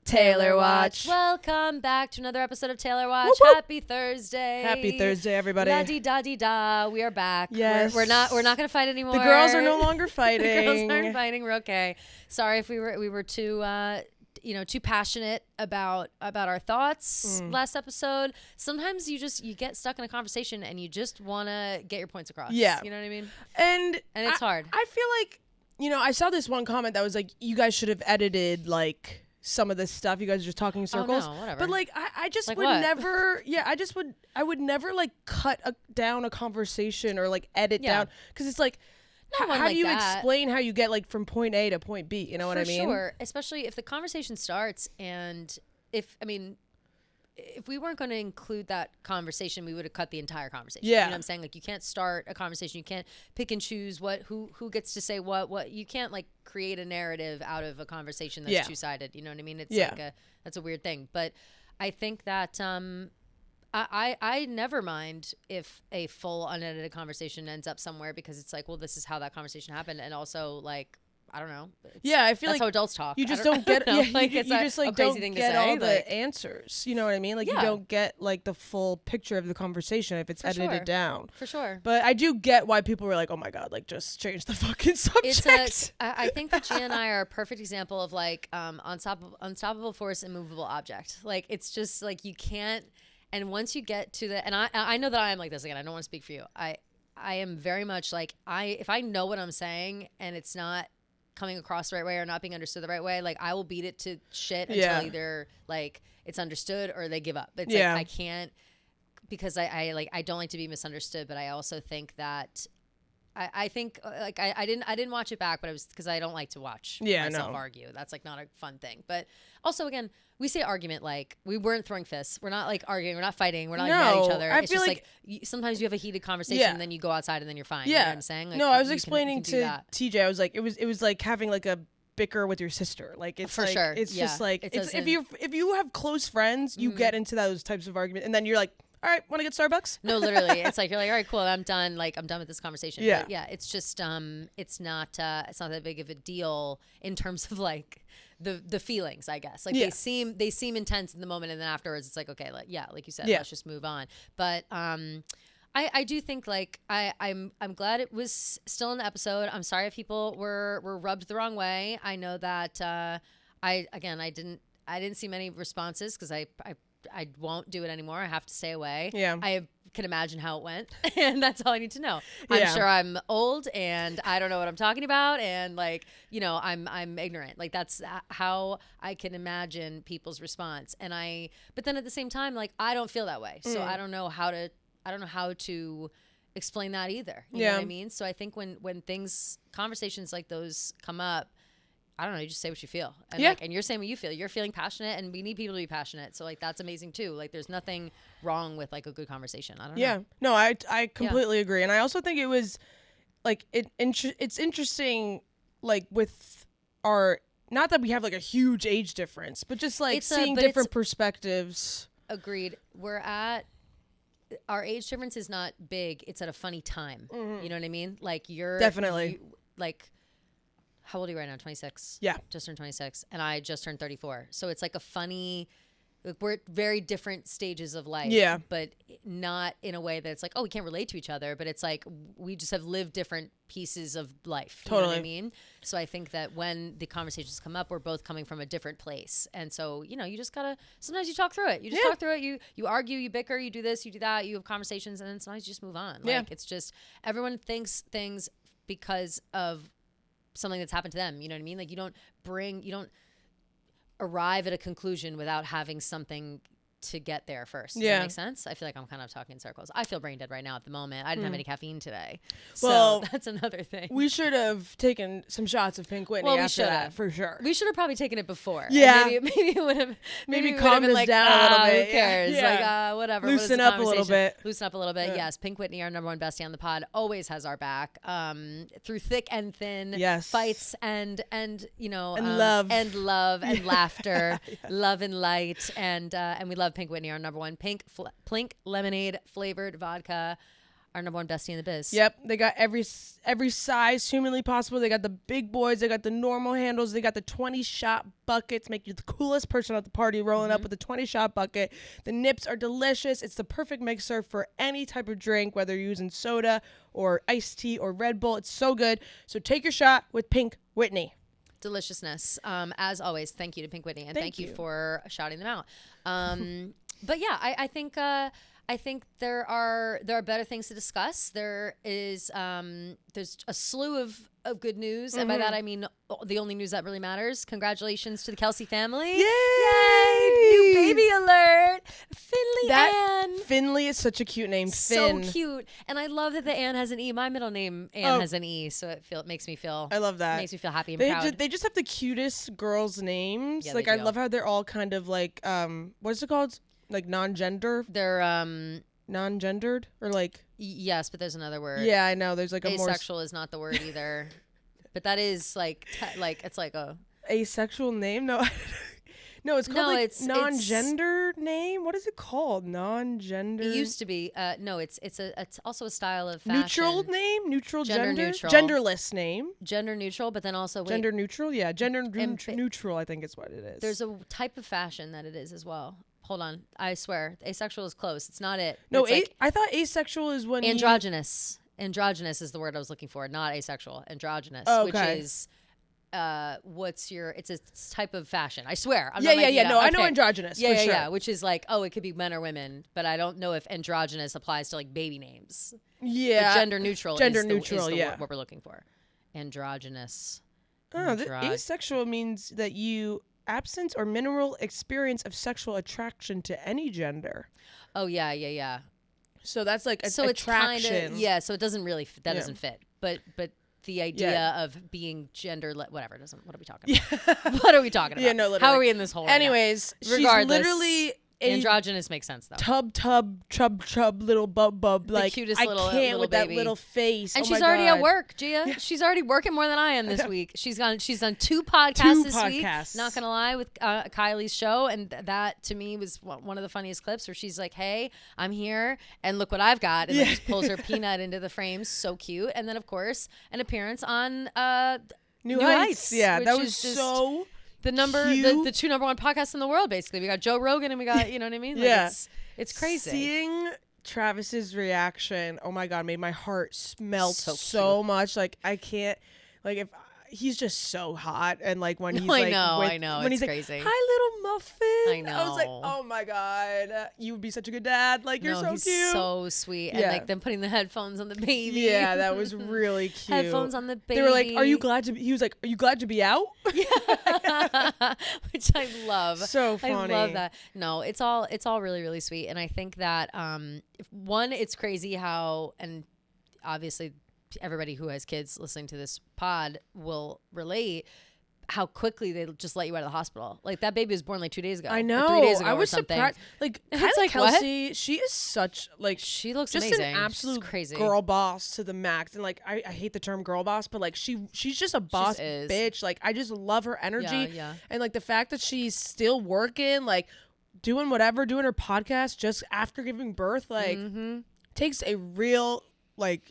Taylor Watch. Welcome back to another episode of Taylor Watch. Whoop, whoop. Happy Thursday. Happy Thursday, everybody. La di da di da. We are back. Yes. We're not gonna fight anymore. The girls are no longer fighting. The girls aren't fighting. We're okay. Sorry if we were too too passionate about our thoughts last episode. Sometimes you get stuck in a conversation and you just want to get your points across. Yeah. You know what I mean? And it's hard. I feel like, I saw this one comment that was like, you guys should have edited like some of this stuff. You guys are just talking in circles. Oh, no, whatever. But like, I just like would what? never, I would never like cut down a conversation or like edit down. Cause it's like, how do you explain how you get like from point A to point B? You know what I mean? For sure. Especially if the conversation starts and if we weren't going to include that conversation, we would have cut the entire conversation. Yeah. You know what I'm saying? Like you can't start a conversation. You can't pick and choose who gets to say what. You can't like create a narrative out of a conversation that's two-sided. You know what I mean? It's like that's a weird thing. But I think that I never mind if a full unedited conversation ends up somewhere because it's like, well, this is how that conversation happened. And also like, I don't know. I feel that's like how adults talk. You just don't get you just like don't get all the answers. You know what I mean? Like you don't get like the full picture of the conversation if it's edited down. For sure. But I do get why people were like, oh my God, like just change the fucking subject. I think that Gia and I are a perfect example of like unstoppable force, immovable object. Like it's just like you can't. And once you get to the, and I know that I am like this again. I don't want to speak for you. I am very much like if I know what I'm saying and it's not coming across the right way or not being understood the right way, like I will beat it to shit until either like it's understood or they give up. It's like I can't, because I don't like to be misunderstood, but I also think that I think like I didn't watch it back, but it was because I don't like to watch myself argue. That's like not a fun thing. But also again, we say argument like we weren't throwing fists. We're not like arguing. We're not fighting. We're not like, mad at each other. It's just like sometimes you have a heated conversation and then you go outside and then you're fine. Yeah. You know what I'm saying? Like, no, I was explaining to TJ. I was like, it was like having like a bicker with your sister. Like it's for like, sure. It's just like if you have close friends, you get into those types of arguments, and then you're like, all right, want to get Starbucks? No, literally. It's like, you're like, all right, cool. I'm done. Like, I'm done with this conversation. Yeah. But yeah. It's just, it's not that big of a deal in terms of like the feelings, I guess. Like they seem intense in the moment. And then afterwards it's like, okay, like you said, let's just move on. But, I do think like I'm glad it was still in the episode. I'm sorry if people were rubbed the wrong way. I know that, I didn't see many responses because I won't do it anymore. I have to stay away. Yeah. I can imagine how it went. And that's all I need to know. I'm sure I'm old and I don't know what I'm talking about. And like, I'm ignorant. Like that's how I can imagine people's response. But then at the same time, like I don't feel that way. So I don't know how to explain that either. You know what I mean? So I think when conversations like those come up, I don't know, you just say what you feel. And and you're saying what you feel. You're feeling passionate and we need people to be passionate. So like that's amazing too. Like there's nothing wrong with like a good conversation. I don't know. Yeah. No, I completely agree. And I also think it was like it's interesting like with our, not that we have like a huge age difference, but just like seeing different perspectives. Agreed. Our age difference is not big. It's at a funny time. Mm-hmm. You know what I mean? Like definitely how old are you right now? 26? Yeah. Just turned 26. And I just turned 34. So it's like a funny, like we're at very different stages of life. Yeah. But not in a way that it's like, oh, we can't relate to each other. But it's like we just have lived different pieces of life. You know what I mean? So I think that when the conversations come up, we're both coming from a different place. And so, you just got to, sometimes you talk through it. You just talk through it. You argue, you bicker, you do this, you do that. You have conversations. And then sometimes you just move on. Like it's just, everyone thinks things because of something that's happened to them. You know what I mean? Like you don't arrive at a conclusion without having something to get there first. Does that make sense? I feel like I'm kind of talking in circles. I feel brain dead right now at the moment. I didn't have any caffeine today. So that's another thing. We should have taken some shots of Pink Whitney after that, for sure. We should have probably taken it before. Yeah. Maybe it would have calmed us down a little bit. Who cares? Yeah. Like, whatever. Loosen up a little bit. Loosen up a little bit. Yeah. Yes. Pink Whitney, our number one bestie on the pod, always has our back. Through thick and thin. Yes. Fights and love. And love and laughter. Love and light. And we love Pink Whitney, our number one. Pink lemonade flavored vodka. our number one bestie in the biz. Yep, they got every size humanly possible. They got the big boys, they got the normal handles, they got the 20-shot buckets, make you the coolest person at the party rolling up with a 20-shot bucket. The nips are delicious. It's the perfect mixer for any type of drink, whether you're using soda or iced tea or Red Bull. It's so good. So take your shot with Pink Whitney. Deliciousness. As always, thank you to Pink Whitney, and thank you for shouting them out. But yeah, I think there are better things to discuss. There is there's a slew of good news, and by that I mean the only news that really matters. Congratulations to the Kelce family! Yay! New baby alert! Finley Ann. Finley is such a cute name. So cute, and I love that the Ann has an E. My middle name Ann has an E, so it makes me feel. I love that. Makes me feel happy and proud. They just have the cutest girls' names. Yeah, like I love how they're all kind of like what is it called? Like non-gender. They're non-gendered or like. Yes, but there's another word. Yeah, I know. There's like a asexual is not the word either, but that is like it's like a asexual name. No, no, it's called it's non-gender name. What is it called? Non-gender. It used to be. No, it's also a style of fashion. Neutral name, neutral gender, neutral, genderless name, gender neutral, but then also gender neutral. Yeah, gender neutral. I think is what it is. There's a type of fashion that it is as well. Hold on, I swear, asexual is close. It's not it. No, I thought asexual is when androgynous. Androgynous is the word I was looking for, not asexual. Androgynous, which is it's a type of fashion. I swear. I'm not making it up. No, I know androgynous. Yeah, for sure. yeah, which is like, it could be men or women, but I don't know if androgynous applies to like baby names. Yeah, but gender neutral. What we're looking for. Androgynous. Asexual means that you absence or minimal experience of sexual attraction to any gender. Oh yeah. So that's like so attraction. It's kinda, so it doesn't really doesn't fit. But the idea of being gender whatever doesn't. What are we talking about? What are we talking about? Yeah, no, literally. How are we in this hole? Anyways, right now? Regardless, she's literally androgynous makes sense though. Chub little bub the like cutest I little can't with baby. That little face. And she's already at work, Gia. Yeah. She's already working more than I am this week. She's done 2 podcasts this week. Not gonna lie, with Kylie's show, and that to me was one of the funniest clips where she's like, "Hey, I'm here, and look what I've got," and then just pulls her peanut into the frame. So cute. And then of course an appearance on New Heights. Yeah, that was so. The 2 number 1 podcasts in the world, basically. We got Joe Rogan and we got, you know what I mean? Like it's crazy. Seeing Travis's reaction, oh my God, made my heart melt so much. Like I can't, like if he's just so hot, and like when he's I know, when it's he's crazy. Like, hi little muffin. I know. I was like, oh my God, you would be such a good dad. Like you're so he's cute. So sweet. And like them putting the headphones on the baby. Yeah, that was really cute. Headphones on the baby. They were like, he was like, are you glad to be out? Yeah. Which I love. So funny. I love that. No, it's all really, really sweet. And I think that one, it's crazy how, and obviously everybody who has kids listening to this pod will relate, how quickly they just let you out of the hospital. Like that baby was born like 2 days ago. I know. 3 days ago I was or something. surprised. Like, it's like Kelce, what? she is such like she looks just amazing. an absolute crazy girl boss to the max. And like I hate the term girl boss, but like she's just a boss bitch. Like I just love her energy. Yeah. And like the fact that she's still working, like doing whatever, doing her podcast just after giving birth, like takes a real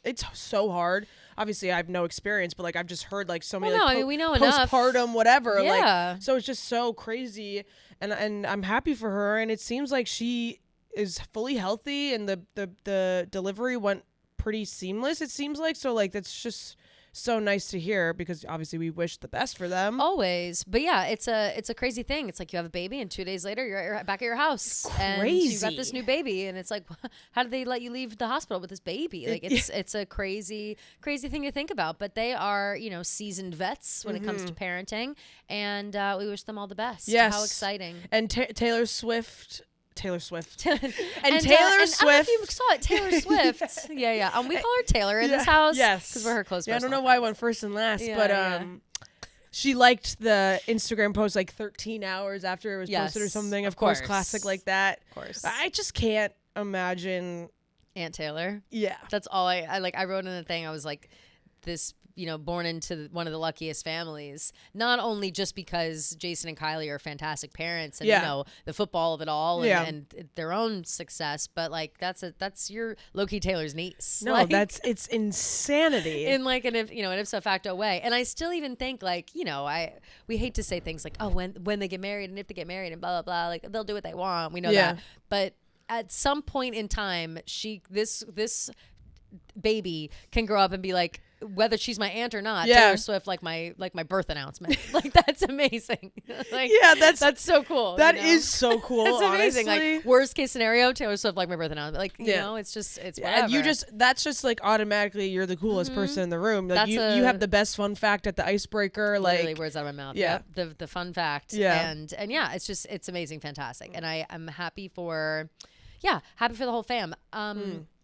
it's so hard. Obviously, I have no experience, but like I've just heard like so many we know enough. Postpartum, whatever. Yeah. Like so it's just so crazy, and I'm happy for her. And it seems like she is fully healthy, and the delivery went pretty seamless. It seems like so that's just so nice to hear, because obviously we wish the best for them always. But yeah, it's a crazy thing. It's like you have a baby and 2 days later you're back at your house and you got this new baby, and it's like, how did they let you leave the hospital with this baby? Like it's a crazy thing to think about. But they are seasoned vets when it comes to parenting, and we wish them all the best. Yes, how exciting. And Taylor Swift and Taylor Swift. I don't know if you saw it, Taylor Swift. Yeah. We call her Taylor in this house. Yes, because we're her close. Yeah, I don't know why I went first and last, but she liked the Instagram post like 13 hours after it was posted or something. Of course, classic like that. Of course, I just can't imagine Aunt Taylor. Yeah, that's all I like. I wrote in the thing. I was like, this. born into one of the luckiest families, not only just because Jason and Kylie are fantastic parents and the football of it all and their own success, but like that's your Loki Taylor's niece. No, it's insanity in like an ipso facto way. And I still even think like, we hate to say things like, oh, when they get married and if they get married and blah blah blah, like they'll do what they want. We know that, but at some point in time, this baby can grow up and be like, whether she's my aunt or not, Taylor Swift, like my birth announcement. Like that's amazing. Like that's so cool. That is so cool. That's amazing. Honestly. Like worst case scenario, Taylor Swift like my birth announcement. Like it's whatever. That's just like automatically you're the coolest person in the room. Like you have the best fun fact at the icebreaker. Literally like words out of my mouth. Yeah. The fun fact. Yeah. And it's amazing, fantastic. And I'm happy for the whole fam.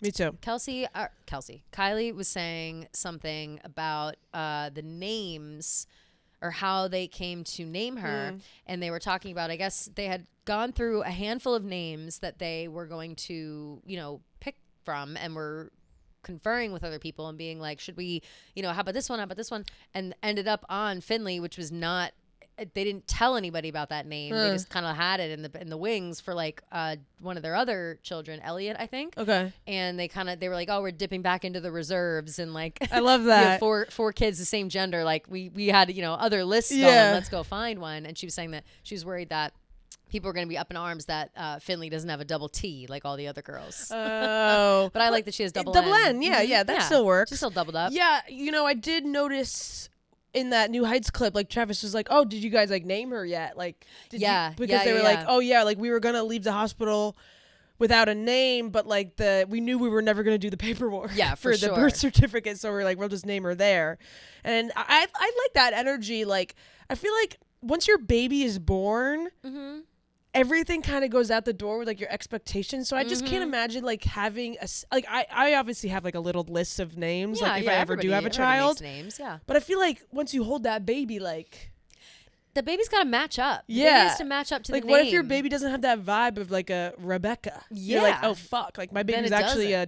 Me too. Kylie was saying something about the names or how they came to name her. And they were talking about, I guess they had gone through a handful of names that they were going to, pick from and were conferring with other people and being like, should we, how about this one? How about this one? And ended up on Finley, which was not, they didn't tell anybody about that name. They just kind of had it in the wings for like one of their other children, Elliot, I think. Okay. And they were like, oh, we're dipping back into the reserves and like I love that. four kids the same gender. Like we had other lists going. Let's go find one. And she was saying that she was worried that people are going to be up in arms that Finley doesn't have a double T like all the other girls. Oh. But I like that she has double N. Yeah, that still works. She's still doubled up. Yeah, I did notice in that New Heights clip, like Travis was like, "Oh, did you guys like name her yet?" Like, because they were like, "Oh yeah, like we were gonna leave the hospital without a name, but like we knew we were never gonna do the paperwork for the birth certificate, so we're like, we'll just name her there." And I like that energy. Like, I feel like once your baby is born. Everything kind of goes out the door with like your expectations. So I just can't imagine like having I obviously have like a little list of names like if I ever do have a child. Names, But I feel like once you hold that baby, like the baby's got to match up. The baby has to match up to the name. Like what if your baby doesn't have that vibe of like a Rebecca? Yeah. You're like, oh fuck, like my baby's actually a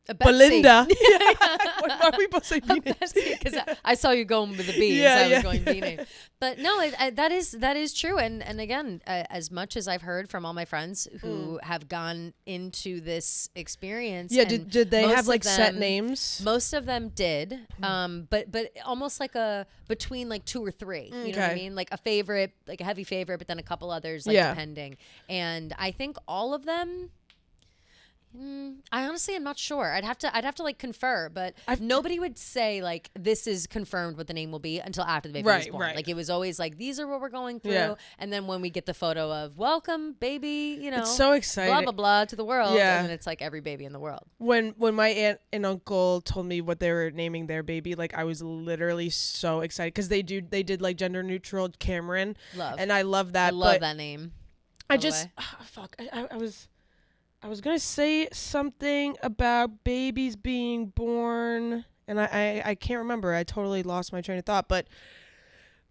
Betsy. Belinda. Why are we both saying B names? Because I saw you going with the B, so I was going B name. But no, that is true. And again, as much as I've heard from all my friends who have gone into this experience, did they have like set names? Most of them did, but almost like between like 2 or 3. You know what I mean? Like a favorite, like a heavy favorite, but then a couple others, like depending. And I think all of them. I honestly am not sure. I'd have to like confer, but nobody would say like this is confirmed what the name will be until after the baby was born. Like it was always like these are what we're going through, and then when we get the photo of welcome baby, it's so exciting, blah blah blah to the world, and then it's like every baby in the world. When my aunt and uncle told me what they were naming their baby, like I was literally so excited because they did like gender neutral Cameron, and I love that. I love that name. I was going to say something about babies being born, and I can't remember. I totally lost my train of thought, but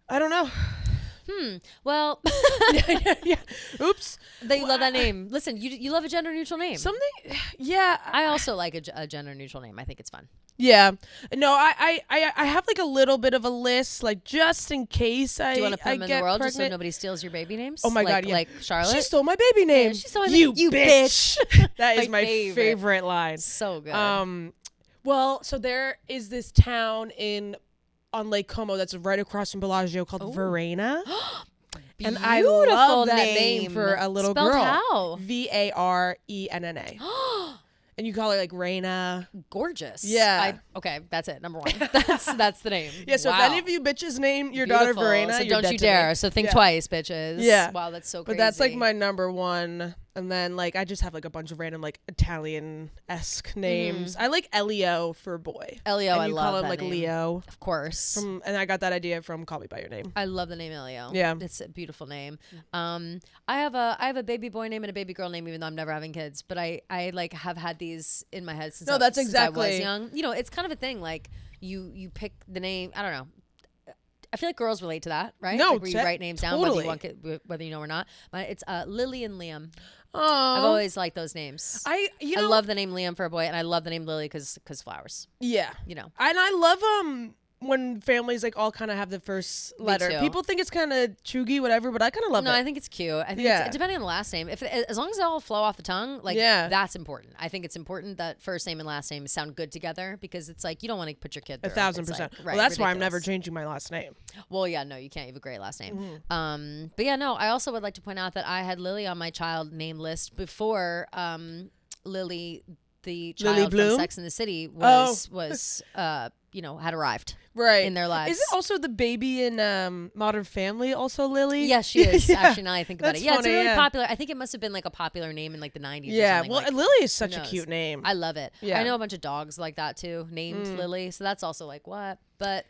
I don't know. Well. yeah. Oops. You love that name. Listen, you love a gender neutral name. Yeah. I also like a gender neutral name. I think it's fun. Yeah. No, I have like a little bit of a list, like just in case I. Do you want to put them in the world pregnant? Just so nobody steals your baby names? Oh my God, yeah. Like Charlotte? She stole my baby name. Yeah, she stole my you bitch. That is my favorite line. So good. Well, so there is this town on Lake Como that's right across from Bellagio called Verena. And I love that name for a little Spelled girl. How? Varenna. And you call her like Raina. Gorgeous. Yeah. Okay, that's it. Number 1. That's the name. Yeah, so if any of you bitches name your daughter Verena, so don't you dare. So think twice, bitches. Yeah. Wow, that's so crazy. But that's like my number 1. And then like I just have like a bunch of random like Italian-esque names. I like Elio for boy. Elio, I love that. You call him like name. Leo. Of course. And I got that idea from Call Me By Your Name. I love the name Elio. Yeah. It's a beautiful name. I have a baby boy name and a baby girl name, even though I'm never having kids. But I like have had these in my head since I was young. It's kind of a thing. Like you pick the name. I don't know. I feel like girls relate to that, right? No, like where you write names down whether you know or not. It's Lily and Liam. I've always liked those names. I love the name Liam for a boy, and I love the name Lily because flowers. Yeah. You know. And I love when families like all kind of have the first letter. People think it's kind of chuggy, whatever, but I kind of love it. No, I think it's cute. I think it's, depending on the last name, as long as they all flow off the tongue, like that's important. I think it's important that first name and last name sound good together because it's like you don't want to put your kid through 1,000%. Like, right, well, that's ridiculous. why I'm never changing my last name. Well, yeah, no, you can't. You have a great last name. But yeah, no, I also would like to point out that I had Lily on my child name list before Lily, the child from Sex and the City, was had arrived. Right. In their lives. Is it also the baby in Modern Family also Lily? Yes, she is. Actually, now I think about it. Yeah, funny, it's a really popular. I think it must have been like a popular name in like the 90s. Yeah, or something. Lily is such a cute name. I love it. Yeah. I know a bunch of dogs like that too, named Lily. So that's also like what? But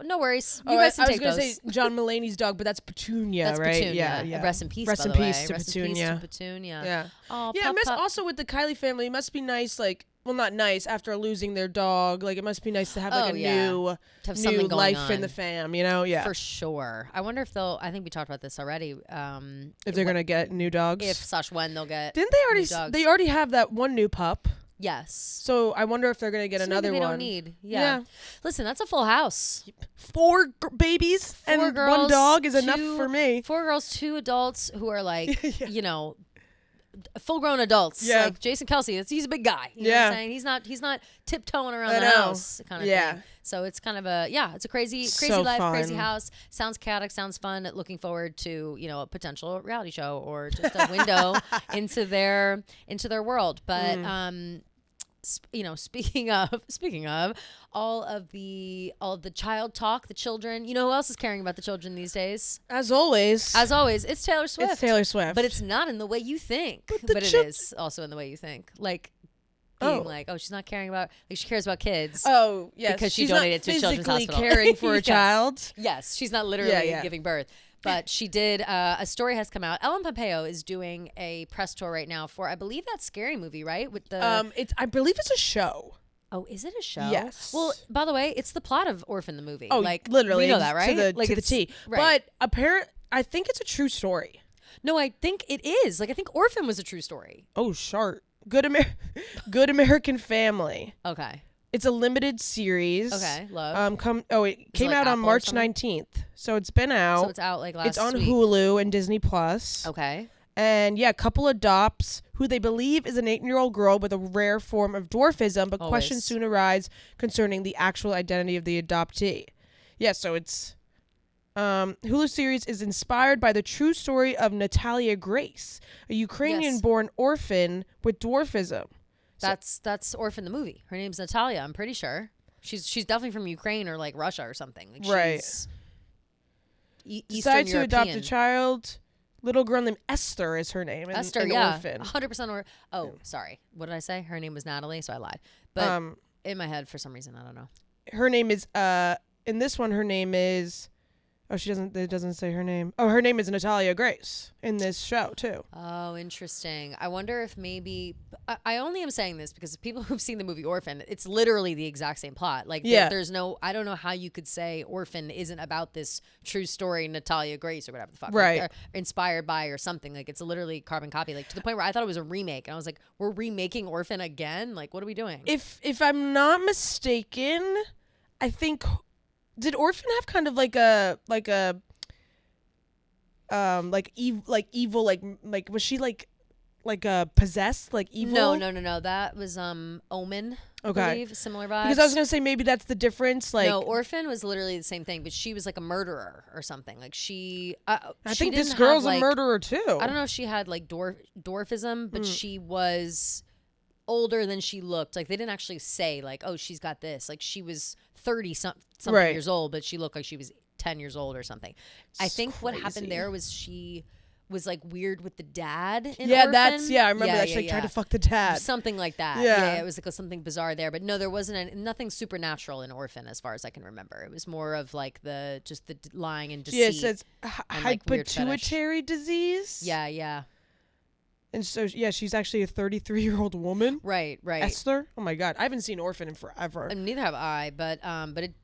no worries. You I guys can was take going to those. say John Mulaney's dog, but that's Petunia, That's right? Petunia. Yeah. Rest in peace, Rest by in the way. peace to Rest Petunia. in peace to Petunia. Yeah. Oh, yeah, also with the Kylie family, it must be nice, like, well, not nice after losing their dog. Like, it must be nice to have like new life in the fam, you know? Yeah. For sure. I wonder if I think we talked about this already. If they're going to get new dogs. If / when they'll get Didn't they already, they already have that one new pup? Yes. So I wonder if they're going to get another maybe one. They don't need. Yeah. Listen, that's a full house. 4 babies and girls, 1 dog is enough for me. 4 girls, 2 adults who are like, full-grown adults. Yeah. Like Jason Kelce, he's a big guy. You know what I'm saying? He's not tiptoeing around the house kind of thing. So it's kind of it's a crazy life, fun. crazy house. Sounds chaotic, sounds fun. Looking forward to, a potential reality show or just a window into their world. But speaking of all of the child talk, the children, who else is caring about the children these days? As always, it's Taylor Swift. It's Taylor Swift. But it's not in the way you think. But it is also in the way you think. Like being she's not caring about, like she cares about kids. Oh, yes. Because she donated to a children's hospital. Caring for a child. Yes, she's not literally giving birth. But she did. A story has come out. Ellen Pompeo is doing a press tour right now for, I believe, that Scary Movie, right? With the I believe it's a show. Oh, is it a show? Yes. Well, by the way, it's the plot of Orphan the movie. Oh, like literally, we know that, right? To the T. Right. But I think it's a true story. No, I think it is. Like I think Orphan was a true story. Oh, sharp. Good American Family. Okay. It's a limited series. Okay, love. It came out on March 19th, so it's been out. So it's out like last week. It's on Hulu and Disney Plus. Okay. And yeah, a couple adopts who they believe is an 8-year-old girl with a rare form of dwarfism, but questions soon arise concerning the actual identity of the adoptee. Yeah, so it's Hulu series is inspired by the true story of Natalia Grace, a Ukrainian-born orphan with dwarfism. That's Orphan the movie. Her name's Natalia. I'm pretty sure she's definitely from Ukraine or like Russia or something. Like right. Eastern Decided to European. adopt a child. Little girl named Esther is her name. Esther, orphan. 100%. Sorry. What did I say? Her name was Natalie, so I lied. But in my head, for some reason, I don't know. Her name is in this one. Her name is. Oh, it doesn't say her name. Oh, her name is Natalia Grace in this show, too. Oh, interesting. I wonder if maybe... I only am saying this because people who've seen the movie Orphan, it's literally the exact same plot. Like, there's no... I don't know how you could say Orphan isn't about this true story, Natalia Grace, or whatever the fuck. Right. Like, inspired by or something. Like, it's a literally carbon copy. Like, to the point where I thought it was a remake. And I was like, we're remaking Orphan again? Like, what are we doing? If I'm not mistaken, I think... Did Orphan have kind of like evil was she like possessed like evil? No. That was Omen. Okay. I believe. Similar vibes. Because I was gonna say maybe that's the difference. Like no, Orphan was literally the same thing, but she was like a murderer or something. Like she. I think this girl's a murderer too. I don't know if she had like dwarfism, but she was older than she looked. Like they didn't actually say like, oh, she's got this. Like she was 30 something years old, but she looked like she was 10 years old or something. I think what happened there was she was like weird with the dad in Orphan. I remember that she tried to fuck the dad. Something like that. Yeah, it was like something bizarre there. But no, there wasn't nothing supernatural in Orphan as far as I can remember. It was more of like the lying and deceit. Yeah, it says hypopituitary disease. Yeah. And so, yeah, she's actually a 33-year-old woman. Right. Esther. Oh my God, I haven't seen Orphan in forever. And neither have I, but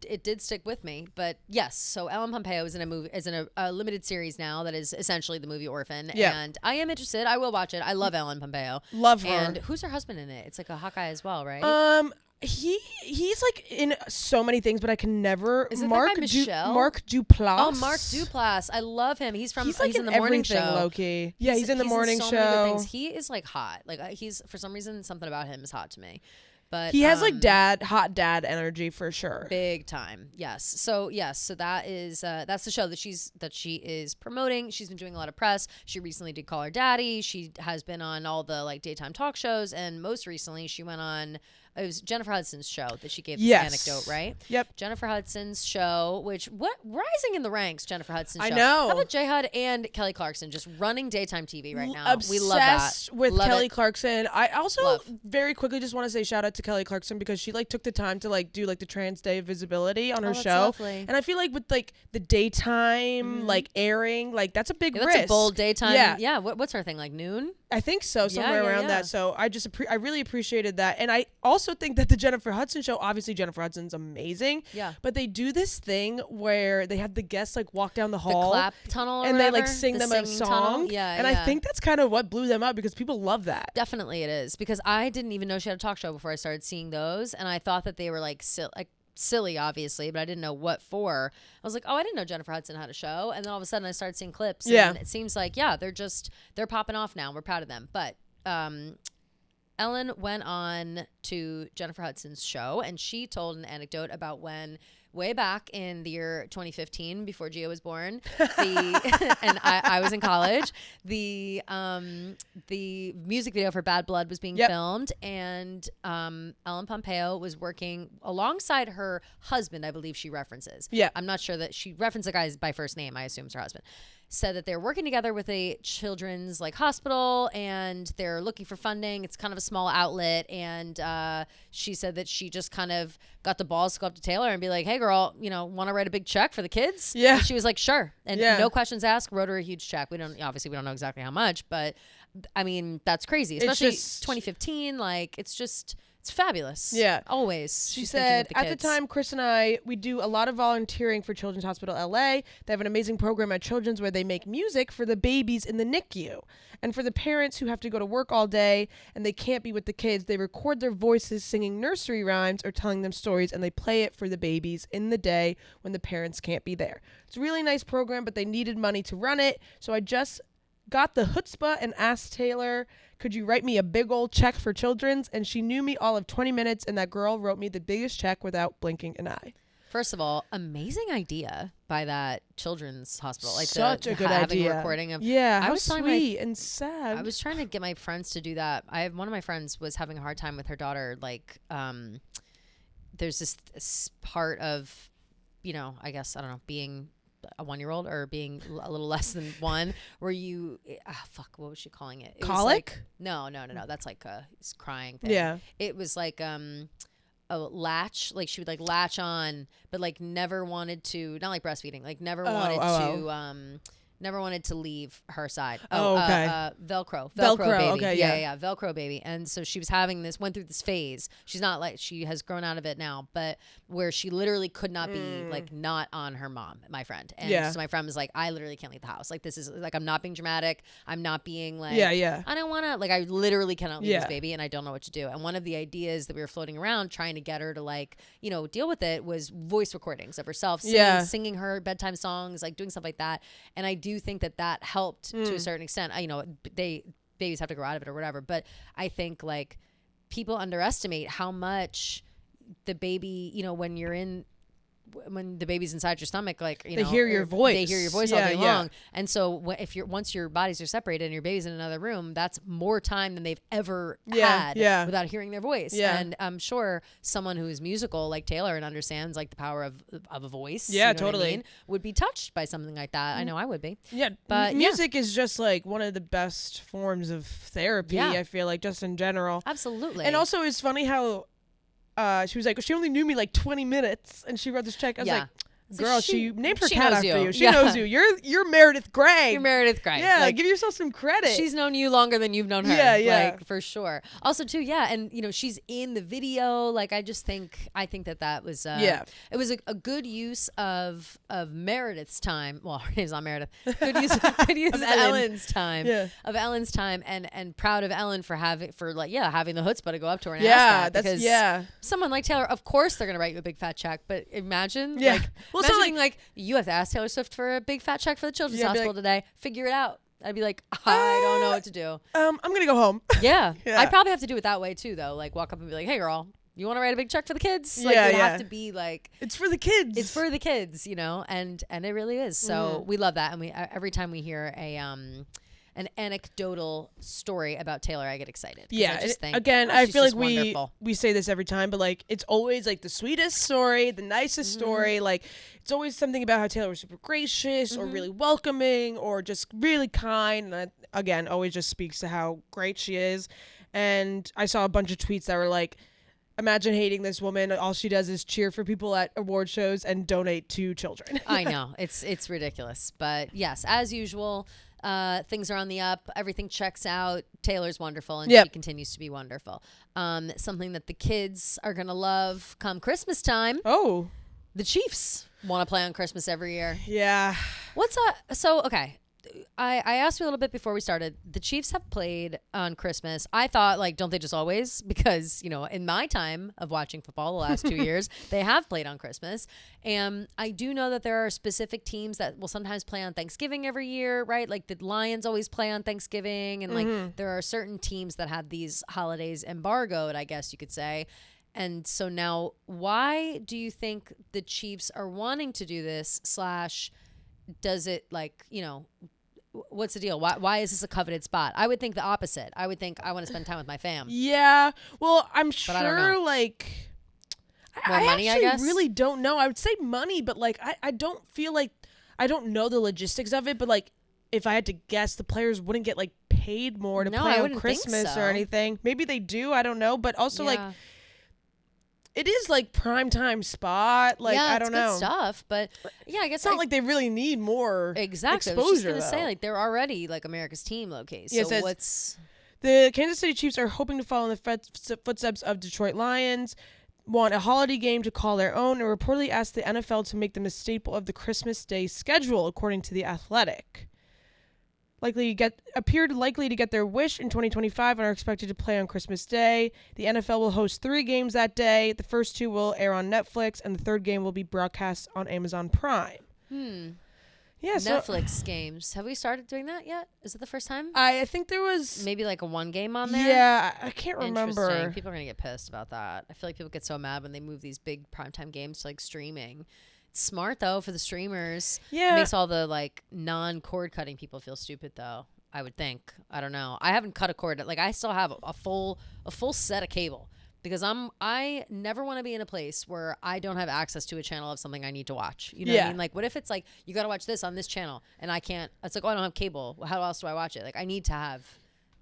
it did stick with me. But yes, so Ellen Pompeo is in a limited series now that is essentially the movie Orphan. Yeah. And I am interested. I will watch it. I love Ellen Pompeo. Love her. And who's her husband in it? It's like a hot guy as well, right? He's like in so many things, but I can never. Is it Mark that guy Michelle? Mark Duplass. Oh, Mark Duplass. I love him. He's like in the morning show. Low-key. Yeah, he's in the morning so show. Many good things. He is like hot. Like he's for some reason something about him is hot to me. But he has like hot dad energy for sure. Big time. Yes. So that is that's the show that she is promoting. She's been doing a lot of press. She recently did Call Her Daddy. She has been on all the like daytime talk shows, and most recently she went on. It was Jennifer Hudson's show that she gave this anecdote, right? Yep. Jennifer Hudson's show, rising in the ranks, Jennifer Hudson's show. I know. How about J Hud and Kelly Clarkson just running daytime TV right now? Obsessed we love that. with Kelly Clarkson. I also very quickly just want to say shout out to Kelly Clarkson because she like took the time to like do like the Trans Day of Visibility on her show. Lovely. And I feel like with like the daytime like airing, like that's a big risk. That's a bold daytime. Yeah. What's her thing, like noon? I think so, somewhere around that. So I really appreciated that. And I also think that the Jennifer Hudson show, obviously Jennifer Hudson's amazing. Yeah. But they do this thing where they have the guests like walk down the hall. The clap tunnel or and whatever, they like sing them a song. Tunnel. Yeah. And I think that's kind of what blew them up because people love that. Definitely it is. Because I didn't even know she had a talk show before I started seeing those. And I thought that they were like silly, obviously, but I didn't know what for. I was like, oh, I didn't know Jennifer Hudson had a show. And then all of a sudden I started seeing clips. And it seems like, they're popping off now. We're proud of them. But Ellen went on to Jennifer Hudson's show, and she told an anecdote about when, way back in the year 2015, before Gia was born, and I was in college, the music video for Bad Blood was being filmed, and Ellen Pompeo was working alongside her husband, I believe she references. Yeah. I'm not sure that she referenced the guy by first name, I assume it's her husband. Said that they're working together with a children's like hospital and they're looking for funding. It's kind of a small outlet. And she said that she just kind of got the balls to go up to Taylor and be like, hey girl, want to write a big check for the kids? Yeah. And she was like, sure. And no questions asked, wrote her a huge check. Obviously we don't know exactly how much, but I mean, that's crazy. Especially 2015. Like it's fabulous. Yeah. Always. She said, at the time, Chris and I, we do a lot of volunteering for Children's Hospital LA. They have an amazing program at Children's where they make music for the babies in the NICU. And for the parents who have to go to work all day and they can't be with the kids, they record their voices singing nursery rhymes or telling them stories, and they play it for the babies in the day when the parents can't be there. It's a really nice program, but they needed money to run it. So I just got the chutzpah and asked Taylor, could you write me a big old check for Children's? And she knew me all of 20 minutes, and that girl wrote me the biggest check without blinking an eye. First of all, amazing idea by that children's hospital. Like such a good idea. A recording of how sweet and sad. I was trying to get my friends to do that. One of my friends was having a hard time with her daughter. Like, there's this part of, I guess, I don't know, being a 1-year-old or being a little less than one where what was she calling it? Colic? No, that's like a crying thing. Yeah. It was like a latch, like she would like latch on, but like never wanted to, not like breastfeeding, like never wanted to leave her side. Velcro baby. Okay, yeah, Velcro baby. And so she was went through this phase. She's not like, she has grown out of it now, but where she literally could not be like not on her mom, my friend. And so my friend was like, I literally can't leave the house. Like this is like, I'm not being dramatic. I'm not being like, I don't want to, like, I literally cannot leave this baby and I don't know what to do. And one of the ideas that we were floating around trying to get her to like, deal with it was voice recordings of herself singing her bedtime songs, like doing stuff like that. And I do think that helped to a certain extent. Babies have to grow out of it or whatever, but I think like people underestimate how much the baby, when the baby's inside your stomach, like they hear your voice. They hear your voice all day long. And so once your bodies are separated and your baby's in another room, that's more time than they've ever had without hearing their voice. Yeah. And I'm sure someone who is musical like Taylor and understands like the power of a voice, totally, would be touched by something like that. I know I would be. Yeah, but music is just like one of the best forms of therapy. I feel like just in general. Absolutely. And also it's funny how she was like, she only knew me like 20 minutes and she wrote this check. I was like, Girl, she named her she cat knows after you. you. She knows you. You're Meredith Grey. You're Meredith Grey. Yeah, like, give yourself some credit. She's known you longer than you've known her. Yeah. Like, for sure. Also, too, yeah, and, you know, she's in the video. Like, I think that was, it was a good use of Meredith's time. Well, her name's not Meredith. Good use of Ellen's time. Yeah. Of Ellen's time, and proud of Ellen for having the chutzpah to go up to her and ask that. Because someone like Taylor, of course they're going to write you a big fat check, but imagine, like, you have to ask Taylor Swift for a big fat check for the Children's Hospital today. Figure it out. I'd be like, I don't know what to do. I'm gonna go home. Yeah. I'd probably have to do it that way too, though. Like, walk up and be like, hey, girl, you want to write a big check for the kids? Like, it'd have to be like, it's for the kids. It's for the kids, you know, and it really is. So we love that, and we every time we hear an anecdotal story about Taylor, I get excited. Yeah, I just think, I feel like wonderful. we say this every time, but like it's always like the sweetest story, the nicest story. Like it's always something about how Taylor was super gracious or really welcoming or just really kind. And that, again, always just speaks to how great she is. And I saw a bunch of tweets that were like, imagine hating this woman. All she does is cheer for people at award shows and donate to children. I know. It's ridiculous. But yes, as usual, things are on the up. Everything checks out. Taylor's wonderful, and she continues to be wonderful. Something that the kids are going to love come Christmas time. Oh. The Chiefs want to play on Christmas every year. Yeah. Okay. I asked you a little bit before we started. The Chiefs have played on Christmas. I thought, like, don't they just always? Because, you know, in my time of watching football the last 2 years, they have played on Christmas. And I do know that there are specific teams that will sometimes play on Thanksgiving every year, right? Like the Lions always play on Thanksgiving. And like there are certain teams that have these holidays embargoed, I guess you could say. And so now, why do you think the Chiefs are wanting to do this? / does it, like, you know, what's the deal? Why is this a coveted spot? I would think the opposite. I would think I want to spend time with my fam. Yeah. Well, I'm sure, like, more money, I guess? Really don't know. I would say money, but like I don't feel like I don't know the logistics of it, but like if I had to guess, the players wouldn't get like paid more to play on Christmas or anything. Maybe they do, I don't know, but also like it is like prime time spot. Like, I don't know. Good stuff, but yeah, I guess it's not like they really need more exposure. I was just gonna say, like, they're already like America's team located. Yeah, so what's the Kansas City Chiefs are hoping to follow in the footsteps of Detroit Lions, want a holiday game to call their own, and reportedly asked the NFL to make them a staple of the Christmas Day schedule, according to The Athletic. Appeared likely to get their wish in 2025 and are expected to play on Christmas Day. The NFL will host 3 games that day. The first 2 will air on Netflix, and the third game will be broadcast on Amazon Prime. Yeah, Netflix games. Have we started doing that yet? Is it the first time? I think there was maybe like a 1 game on there. Yeah, I can't remember. People are gonna get pissed about that. I feel like people get so mad when they move these big primetime games to like streaming. Smart though for the streamers. Yeah, makes all the like non-cord cutting people feel stupid though. I would think. I don't know. I haven't cut a cord. Like I still have a full set of cable because I never want to be in a place where I don't have access to a channel of something I need to watch. You know what I mean? Like what if it's like you got to watch this on this channel and I can't? It's like, oh, I don't have cable. How else do I watch it? Like I need to have.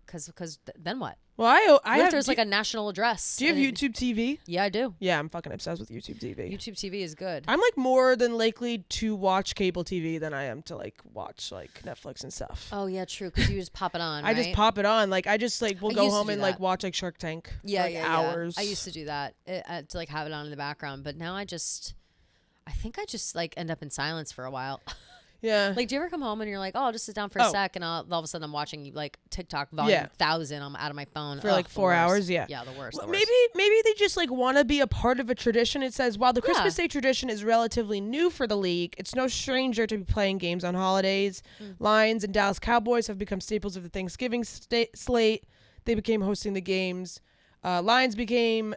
Because then what? Well, I have. There's like a national address. Do you have YouTube TV? Yeah, I do. Yeah, I'm fucking obsessed with YouTube TV. YouTube TV is good. I'm like more than likely to watch cable TV than I am to like watch like Netflix and stuff. Oh yeah, true. Because you just pop it on. I just pop it on. Like I just like will go home and like watch like Shark Tank. Yeah, for, like, hours. I used to do that to like have it on in the background, but now I think I just like end up in silence for a while. Yeah. Like, do you ever come home and you're like, oh, I'll just sit down for a sec, and all of a sudden I'm watching like TikTok volume 1000. I'm out of my phone for like 4 hours. Yeah. Yeah, the worst. Well, maybe they just like want to be a part of a tradition. It says while the Christmas Day tradition is relatively new for the league, it's no stranger to be playing games on holidays. Lions and Dallas Cowboys have become staples of the Thanksgiving slate. They became hosting the games. Lions became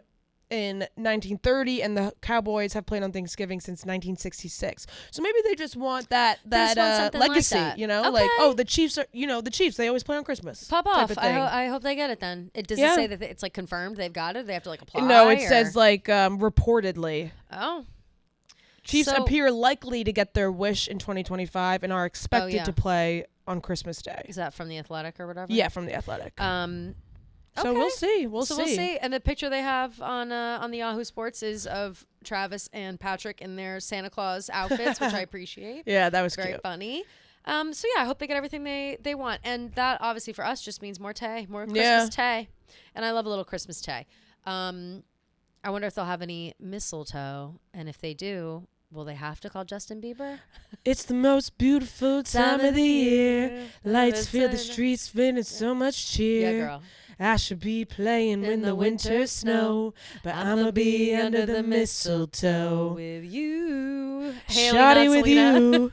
in 1930, and the Cowboys have played on Thanksgiving since 1966. So maybe they just want that legacy, like that. you know, okay. like, oh, the Chiefs are, the Chiefs, they always play on Christmas. Pop off. I hope they get it then. Does it say that it's like confirmed they've got it? They have to like apply? No, it says like reportedly. Oh. Chiefs appear likely to get their wish in 2025 and are expected to play on Christmas Day. Is that from The Athletic or whatever? Yeah, from The Athletic. So we'll see. We'll see. And the picture they have on the Yahoo Sports is of Travis and Patrick in their Santa Claus outfits, which I appreciate. Yeah, that was very cute. funny. So yeah, I hope they get everything they want, and that obviously for us just means more Christmas tay, and I love a little Christmas tay. I wonder if they'll have any mistletoe, and if they do, will they have to call Justin Bieber? It's the most beautiful time of the year. Lights fill the streets, spinning so much cheer. Yeah, girl. I should be playing in the winter snow, but I'ma be under the mistletoe with you. Shawty with you.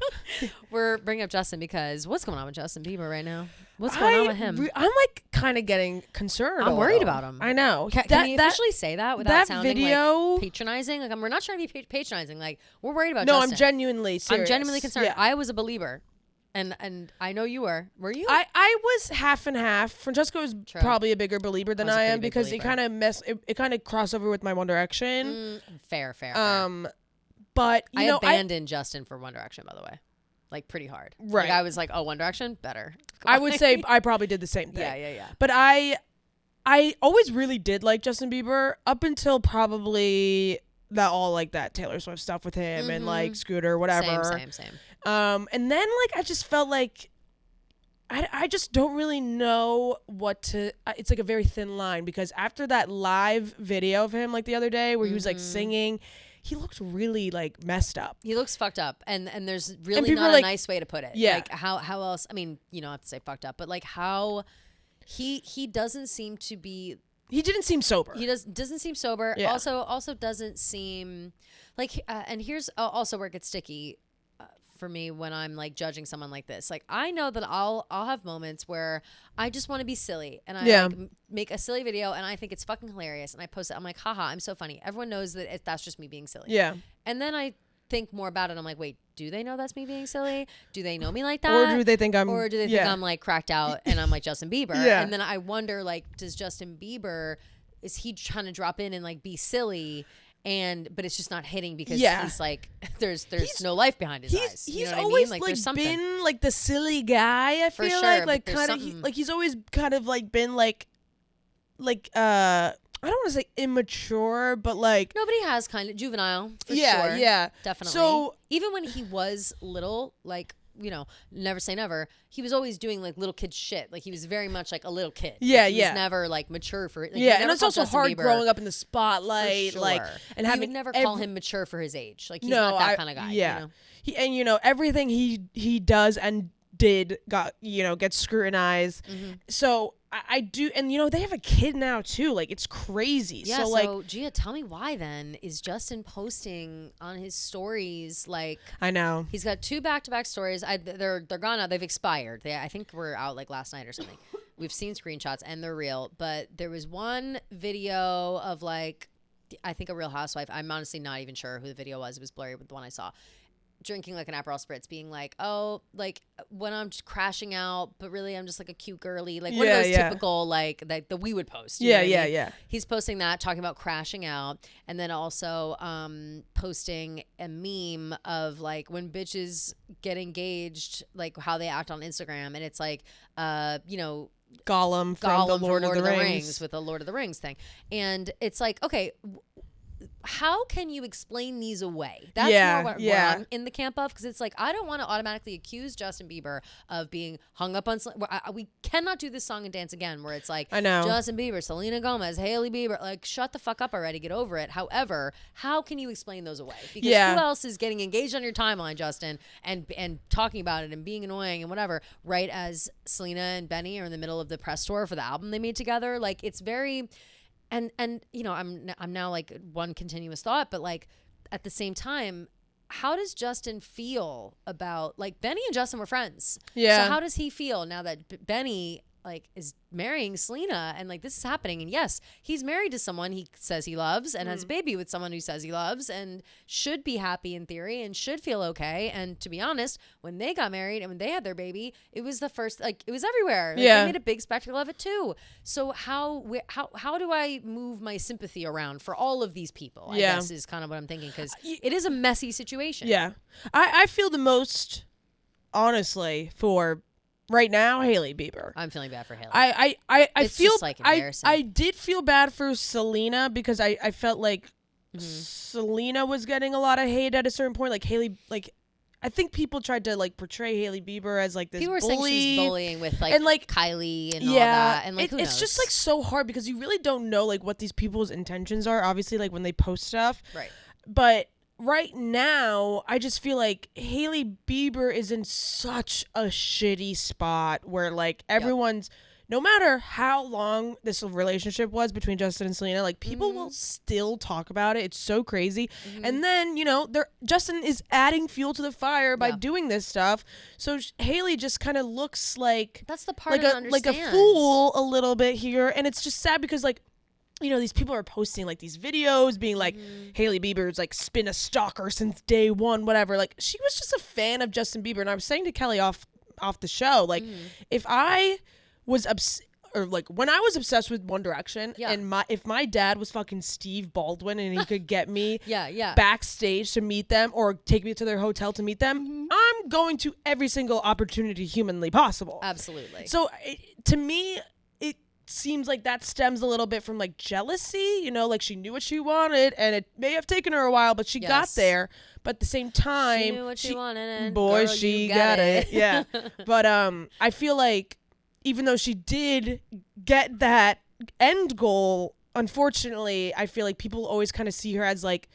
We're bringing up Justin because what's going on with Justin Bieber right now? What's going on with him? I'm like kind of getting concerned. I'm worried about him. I know. Can you officially say that without that sounding like patronizing? Like we're not trying to be patronizing. Like we're worried about Justin. No, I'm genuinely serious. I'm genuinely concerned. Yeah. I was a believer. And I know you were. Were you? I was half and half. Francesco was probably a bigger believer than I am because it kind of it kind of crossed over with my One Direction. Fair. But I abandoned Justin for One Direction, by the way. Like pretty hard. Right. Like, I was like, oh, One Direction, better. I would say I probably did the same thing. Yeah. But I always really did like Justin Bieber up until probably that Taylor Swift stuff with him and like Scooter, whatever. Same. And then like I just felt like I just don't really know what to. It's like a very thin line because after that live video of him like the other day where he was like singing, he looked really like messed up. He looks fucked up, and there's really not a nice way to put it. Yeah. Like how else? I mean, you don't have to say fucked up, but like how he doesn't seem to be. He didn't seem sober. He doesn't seem sober. Yeah. Also doesn't seem like. And here's also where it gets sticky for me when I'm like judging someone like this. Like I know that I'll have moments where I just want to be silly and I like, make a silly video and I think it's fucking hilarious and I post it. I'm like, haha, I'm so funny. Everyone knows that that's just me being silly. Yeah. And then I think more about it. I'm like, wait, do they know that's me being silly? Do they know me like that? Or do they think I'm like cracked out and I'm like Justin Bieber? Yeah. And then I wonder, like, does Justin Bieber, is he trying to drop in and like be silly? But it's just not hitting because he's like, there's no life behind his eyes. He's know always what I mean? like been like the silly guy. I feel like kind of like he's always kind of like been like I don't want to say immature, but like nobody has kind of juvenile. For sure. Yeah, definitely. So even when he was little, like. Never say never. He was always doing like little kid shit. Like he was very much like a little kid. Yeah, he was never like mature for it. Like, and it's also Justin hard Bieber growing up in the spotlight. Sure. Like and having would never call him mature for his age. Like he's not that kind of guy. Yeah, everything he does and did gets scrutinized. So I do, and they have a kid now too. Like it's crazy. Yeah. So like, Gia, tell me why then is Justin posting on his stories? Like I know he's got 2 back-to-back stories. They're gone now. They've expired. I think we're out like last night or something. We've seen screenshots and they're real. But there was one video of like, I think a Real Housewife. I'm honestly not even sure who the video was. It was blurry with the one I saw. Drinking like an Aperol Spritz, being like, oh, like when I'm just crashing out, but really I'm just like a cute girly, like one of those typical like that we would post. Yeah. He's posting that, talking about crashing out, and then also posting a meme of like when bitches get engaged, like how they act on Instagram, and it's like, Gollum from the Lord of the Rings with the Lord of the Rings thing, and it's like, okay. How can you explain these away? That's more where I'm in the camp of, because it's like I don't want to automatically accuse Justin Bieber of being hung up on. We cannot do this song and dance again, where it's like I know Justin Bieber, Selena Gomez, Hailey Bieber. Like, shut the fuck up already, get over it. However, how can you explain those away? Because who else is getting engaged on your timeline, Justin, and talking about it and being annoying and whatever? Right as Selena and Benny are in the middle of the press tour for the album they made together, like it's very. And I'm now like one continuous thought, but like at the same time, how does Justin feel about like Benny and Justin were friends? Yeah. So how does he feel now that Benny like is marrying Selena and like this is happening? And yes, he's married to someone he says he loves and has a baby with someone who says he loves and should be happy in theory and should feel okay. And to be honest, when they got married and when they had their baby, it was the first, like it was everywhere. Like, they made a big spectacle of it too. So how do I move my sympathy around for all of these people? I guess is kind of what I'm thinking, because it is a messy situation. Yeah. I feel the most honestly for right now, Hailey Bieber. I'm feeling bad for Hailey. I feel just, like, embarrassing. I did feel bad for Selena because I felt like Selena was getting a lot of hate at a certain point. Like Hailey, like I think people tried to like portray Hailey Bieber as like this people were bully. saying she was bullying with like, and, like Kylie and all that, and like who knows? It's just like so hard because you really don't know like what these people's intentions are. Obviously, like when they post stuff, right? But right now, I just feel like Hailey Bieber is in such a shitty spot where like everyone's. No matter how long this relationship was between Justin and Selena, like people will still talk about it. It's so crazy. And then, Justin is adding fuel to the fire by doing this stuff. So Hailey just kind of looks like that's the part like a fool a little bit here. And it's just sad because like, these people are posting like these videos being like Hailey Bieber's like been a stalker since day one, whatever. Like she was just a fan of Justin Bieber. And I was saying to Kelly off the show, like if I was when I was obsessed with One Direction and if my dad was fucking Steve Baldwin and he could get me backstage to meet them or take me to their hotel to meet them, I'm going to every single opportunity humanly possible. Absolutely. So to me, it seems like that stems a little bit from like jealousy, like she knew what she wanted and it may have taken her a while, but she got there. But at the same time, she knew what she wanted and boy, girl, she got it. Yeah. But I feel like even though she did get that end goal, unfortunately, I feel like people always kind of see her as like,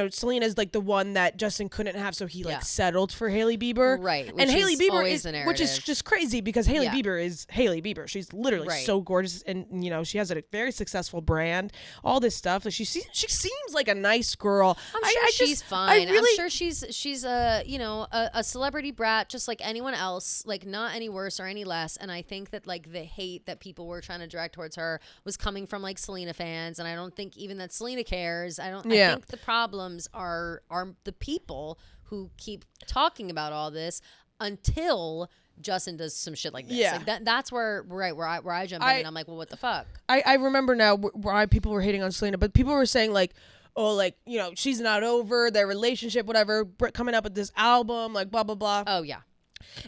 Selena's like the one that Justin couldn't have, so he like settled for Hailey Bieber. Right. And Hailey Bieber is, which is just crazy because Hailey Bieber is Hailey Bieber. She's literally so gorgeous and, she has a very successful brand, all this stuff. Like she seems like a nice girl. I'm sure she's fine. I'm sure she's a celebrity brat just like anyone else, like not any worse or any less. And I think that like the hate that people were trying to direct towards her was coming from like Selena fans. And I don't think even that Selena cares. I think the problem are the people who keep talking about all this until Justin does some shit like this. Yeah. Like that's where I jump in and I'm like, well, what the fuck? I remember now why people were hating on Selena, but people were saying like, oh, like, she's not over their relationship, whatever, coming up with this album, like blah, blah, blah. Oh, yeah.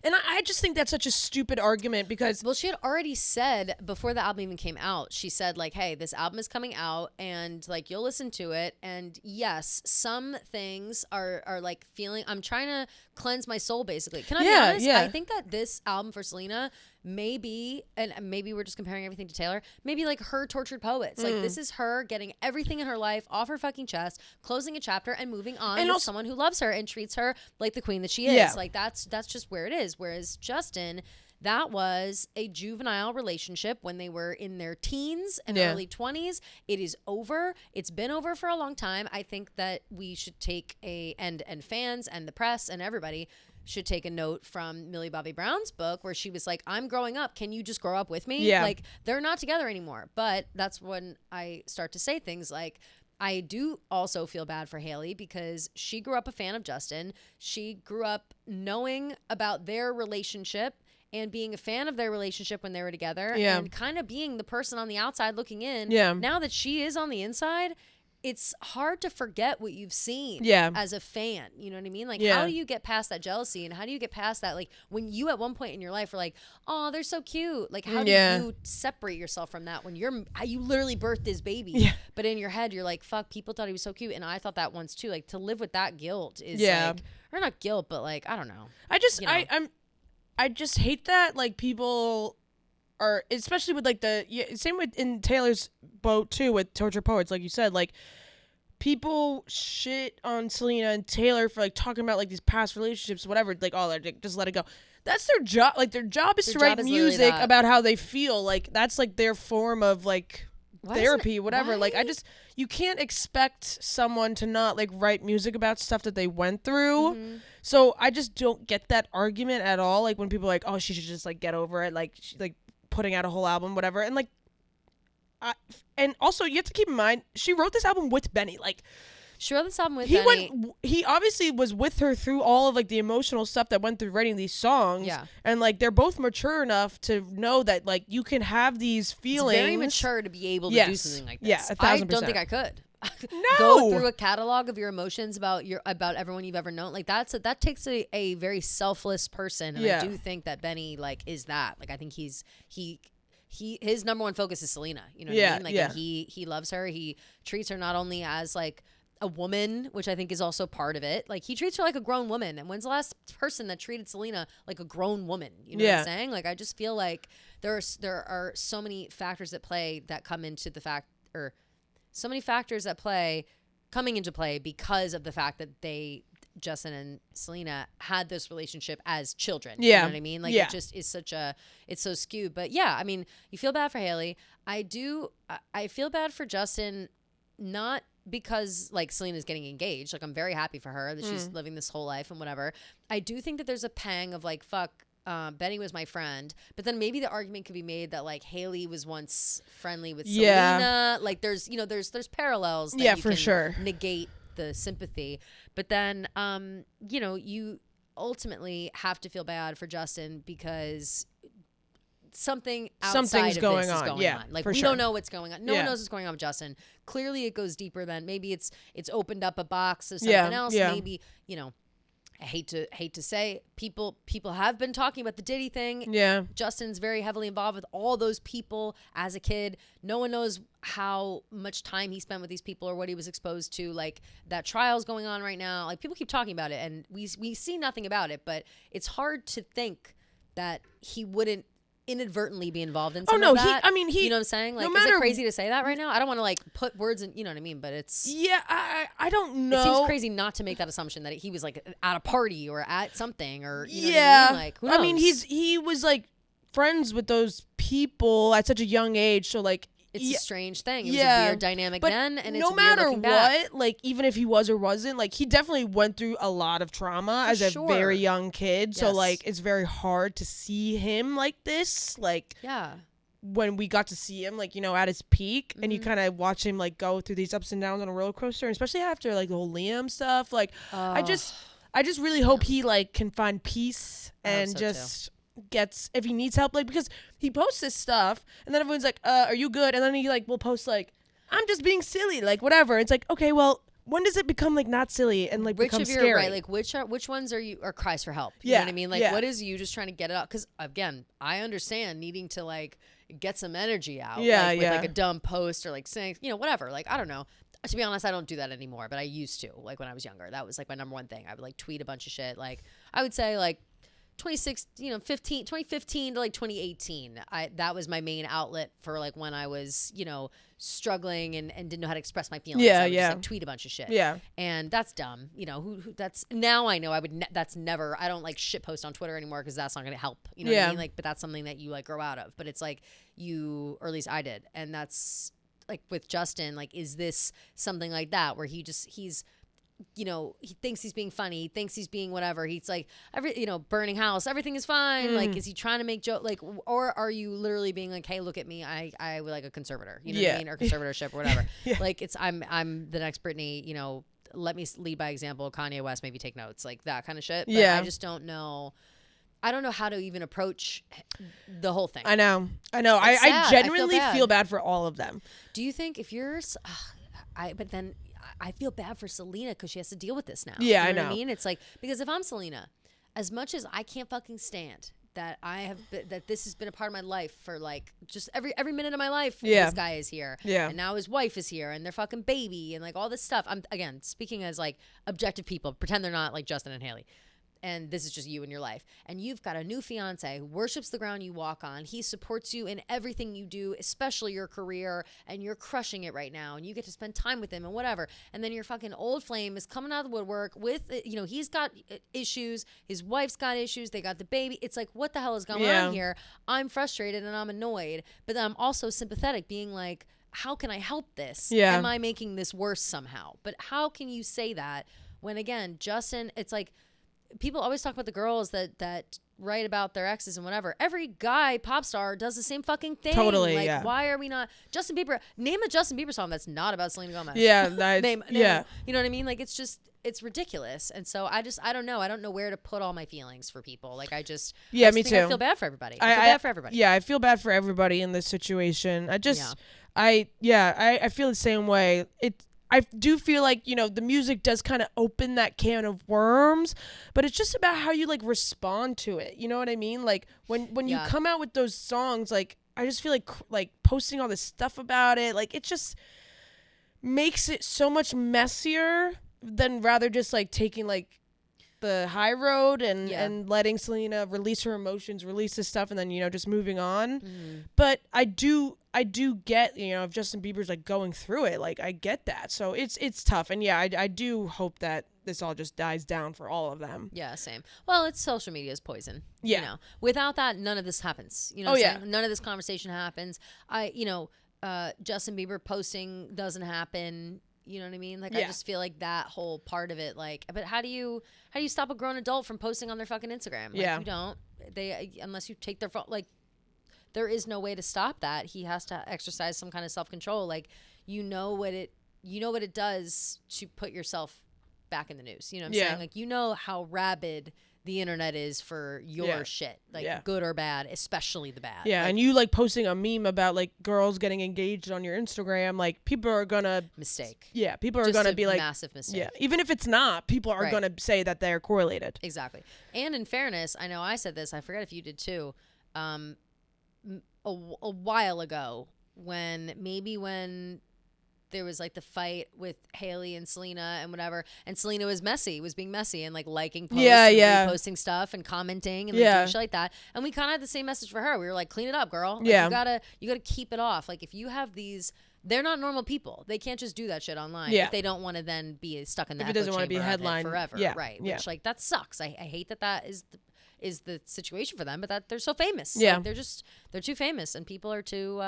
And I just think that's such a stupid argument because... Well, she had already said, before the album even came out, she said, like, hey, this album is coming out and, like, you'll listen to it. And, yes, some things are like, feeling... I'm trying to cleanse my soul, basically. Can I be honest? Yeah. I think that this album for Selena may be, and maybe we're just comparing everything to Taylor, maybe like her Tortured Poets. Like, this is her getting everything in her life off her fucking chest, closing a chapter, and moving on with someone who loves her and treats her like the queen that she is. Yeah. Like, that's just where it is. Whereas Justin... That was a juvenile relationship when they were in their teens and early 20s. It is over. It's been over for a long time. I think that we should take and fans and the press and everybody should take a note from Millie Bobby Brown's book where she was like, I'm growing up. Can you just grow up with me? Yeah. Like, they're not together anymore. But that's when I start to say things like, I do also feel bad for Hailey because she grew up a fan of Justin. She grew up knowing about their relationship and being a fan of their relationship when they were together and kind of being the person on the outside looking in. Yeah. Now that she is on the inside, it's hard to forget what you've seen as a fan. You know what I mean? Like, how do you get past that jealousy and how do you get past that? Like, when you at one point in your life were like, oh, they're so cute. Like, how do you separate yourself from that when you literally birthed this baby? Yeah. But in your head, you're like, fuck, people thought he was so cute. And I thought that once too. Like, to live with that guilt is like, or not guilt, but like, I don't know. I just hate that, like, people are, especially with, like, same with in Taylor's boat, too, with Tortured Poets, like you said, like, people shit on Selena and Taylor for, like, talking about, like, these past relationships, whatever, like, oh, like, just let it go. That's their job. Like, their job is to write music about how they feel. Like, that's, like, their form of, like, therapy, whatever. Like, you can't expect someone to not, like, write music about stuff that they went through. So I just don't get that argument at all. Like, when people are like, oh, she should just, like, get over it. Like, like putting out a whole album, whatever. And, like, and also you have to keep in mind, she wrote this album with Benny. Like, she wrote this album with Benny. He obviously was with her through all of, like, the emotional stuff that went through writing these songs. Yeah. And, like, they're both mature enough to know that, like, you can have these feelings. It's very mature to be able to do something like this. Yeah, 1,000%. I don't think I could. go through a catalog of your emotions about everyone you've ever known. Like that takes a very selfless person. And I do think that Benny like is that. Like I think his number one focus is Selena. You know what I mean? Like and he loves her. He treats her not only as like a woman, which I think is also part of it. Like he treats her like a grown woman. And when's the last person that treated Selena like a grown woman? You know what I'm saying? Like I just feel like there are so many factors at play that come into the fact, or so many factors at play coming into play because of the fact that Justin and Selena had this relationship as children. You know what I mean? Like it just is it's so skewed. But yeah, I mean, you feel bad for Haley. I feel bad for Justin, not because like Selena's getting engaged. Like I'm very happy for her that she's living this whole life and whatever. I do think that there's a pang of like, fuck, Benny was my friend, but then maybe the argument could be made that like Haley was once friendly with Selena. Like there's parallels that you for can sure negate the sympathy. But then you ultimately have to feel bad for Justin because something's going on. Like we don't know what's going on. No one knows what's going on with Justin. Clearly it goes deeper than maybe it's opened up a box of something else. Maybe, I hate to say people have been talking about the Diddy thing. Yeah. Justin's very heavily involved with all those people as a kid. No one knows how much time he spent with these people or what he was exposed to. Like that trial's going on right now. Like people keep talking about it and we see nothing about it, but it's hard to think that he wouldn't inadvertently be involved in some of that. You know what I'm saying? Like, is it crazy to say that right now? I don't want to like put words in, you know what I mean? But it's I don't know. It seems crazy not to make that assumption that he was like at a party or at something or you know what I mean? Like, who knows? He was like friends with those people at such a young age, so like it's a strange thing. It was a weird dynamic then, and it's no matter what, back. like even if he was or wasn't, like he definitely went through a lot of trauma as a very young kid. So like it's very hard to see him like this. Like when we got to see him like at his peak, and you kind of watch him like go through these ups and downs on a roller coaster, and especially after like the whole Liam stuff. Like I just really hope he like can find peace and just gets, if he needs help, like because he posts this stuff and then everyone's like are you good, and then he like will post like I'm just being silly, like whatever. It's like, okay, well when does it become like not silly and like become scary? Right, like which ones are cries for help? You know what I mean? Like what is you just trying to get it out? Because again, I understand needing to like get some energy out with like a dumb post or like saying whatever. Like I don't know. To be honest, I don't do that anymore, but I used to. Like when I was younger, that was like my number one thing. I would like tweet a bunch of shit. Like I would say like 2015 to like 2018, that was my main outlet for like when I was struggling and didn't know how to express my feelings. I would just like tweet a bunch of shit. And that's dumb. Who that's, now I know that's never, I don't like shit post on Twitter anymore because that's not going to help. You know what I mean? Like, but that's something that you like grow out of. But it's like or at least I did. And that's like with Justin, like, is this something like that where he's he thinks he's being funny, he thinks he's being whatever, he's like burning house, everything is fine. Like, is he trying to make joke, like, or are you literally being like, hey, look at me, I would like a conservator, what I mean, or conservatorship or whatever. Like it's I'm the next Britney, let me lead by example, Kanye West, maybe take notes, like that kind of shit. But I just don't know. I don't know how to even approach the whole thing. I know. I genuinely feel bad for all of them. Do you think if you're but then I feel bad for Selena because she has to deal with this now. Yeah, I know. What I mean? It's like, because if I'm Selena, as much as I can't fucking stand that that this has been a part of my life for like just every minute of my life. This guy is here. Yeah. And now his wife is here and their fucking baby and like all this stuff. I'm again speaking as like objective people, pretend they're not like Justin and Haley. And this is just you in your life. And you've got a new fiance who worships the ground you walk on. He supports you in everything you do, especially your career, and you're crushing it right now. And you get to spend time with him and whatever. And then your fucking old flame is coming out of the woodwork with, he's got issues. His wife's got issues. They got the baby. It's like, what the hell is going on here? I'm frustrated and I'm annoyed. But then I'm also sympathetic, being like, how can I help this? Am I making this worse somehow? But how can you say that when, again, Justin, it's like, people always talk about the girls that write about their exes and whatever. Every guy pop star does the same fucking thing. Totally, like, why are we not? Justin Bieber, name a Justin Bieber song that's not about Selena Gomez. Yeah, name, you know what I mean? Like, it's ridiculous. And so I don't know. I don't know where to put all my feelings for people. Like, me too. I feel bad for everybody. I feel bad for everybody. Yeah, I feel bad for everybody in this situation. I feel the same way. I do feel like, the music does kind of open that can of worms, but it's just about how you like respond to it. You know what I mean? Like when you come out with those songs, like I just feel like posting all this stuff about it, like it just makes it so much messier than rather just like taking like the high road and letting Selena release her emotions, release this stuff, and then just moving on. But I do get if Justin Bieber's like going through it, like I get that, so it's tough. And I do hope that this all just dies down for all of them. Yeah, same. Well, it's social media's poison. Yeah, without that, none of this happens. None of this conversation happens. Justin Bieber posting doesn't happen. You know what I mean? Like, I just feel like that whole part of it, like, but how do you stop a grown adult from posting on their fucking Instagram? Like, you don't. Unless you take their phone, like, there is no way to stop that. He has to exercise some kind of self-control. Like, what it does to put yourself back in the news. You know what I'm saying? Like, how rabid the internet is for your shit, like good or bad, especially the bad. Yeah, like, and you like posting a meme about like girls getting engaged on your Instagram, like people are gonna mistake. Yeah, people are gonna be like massive mistake. Yeah, even if it's not, people are gonna say that they're correlated. Exactly. And in fairness, I know I said this. I forget if you did too. A while ago, when there was like the fight with Haley and Selena and whatever, and Selena was being messy and like liking posts and reposting stuff and commenting and like doing shit like that. And we kind of had the same message for her. We were like, clean it up, girl. Like, you gotta keep it off. Like, if you have these, they're not normal people. They can't just do that shit online if they don't want to then be stuck in that. If it doesn't want to be a headline forever, right? Yeah. Which like that sucks. I hate that is the situation for them, but that they're so famous. Yeah, like, they're too famous, and people are too.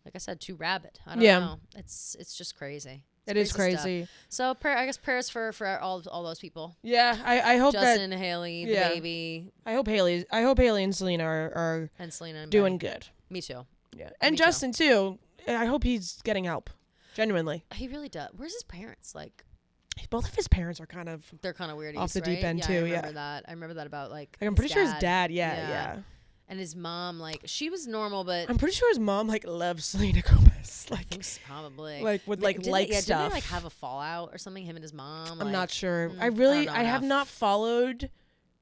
Like I said, too rabid. I don't know. It's just crazy. It is crazy. So I guess prayers for all those people. Yeah, I hope Justin, Haley, the baby. I hope Haley and Selena are and Selena and doing good. Me too. Yeah, and Justin too. I hope he's getting help. Genuinely. He really does. Where's his parents? Like, both of his parents are they're kind of weird off the deep end too. I remember that. I remember that about like I'm pretty sure his dad. Yeah. And his mom, like, she was normal, but I'm pretty sure his mom like loves Selena Gomez. Like, probably like would like stuff. Didn't they like have a fallout or something? Him and his mom. I'm not sure. I have not followed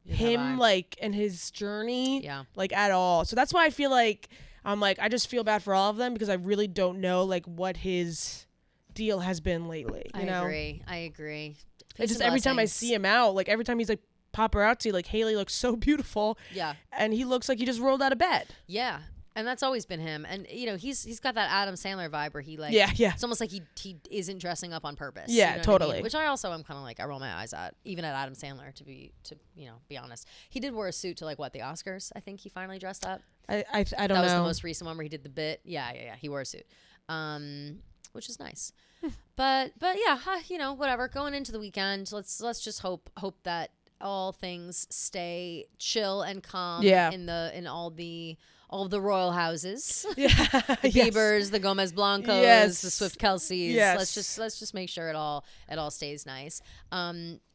him like in his journey. Like at all. So that's why I feel like I just feel bad for all of them, because I really don't know like what his deal has been lately. I agree. It's just every time I see him out, like every time he's like paparazzi, like Haley looks so beautiful. Yeah. And he looks like he just rolled out of bed. Yeah. And that's always been him. And he's got that Adam Sandler vibe where he like it's almost like he isn't dressing up on purpose. Yeah, you know totally. I mean? Which I also am kind of like, I roll my eyes at, even at Adam Sandler, to be honest. He did wear a suit to like the Oscars. I think he finally dressed up. I don't know. That was the most recent one where he did the bit. Yeah. He wore a suit. Which is nice. but yeah, whatever. Going into the weekend, let's just hope that all things stay chill and calm in all the royal houses. The Biebers, the Gomez Blancos, the Swift Kelces. Let's just make sure it all stays nice.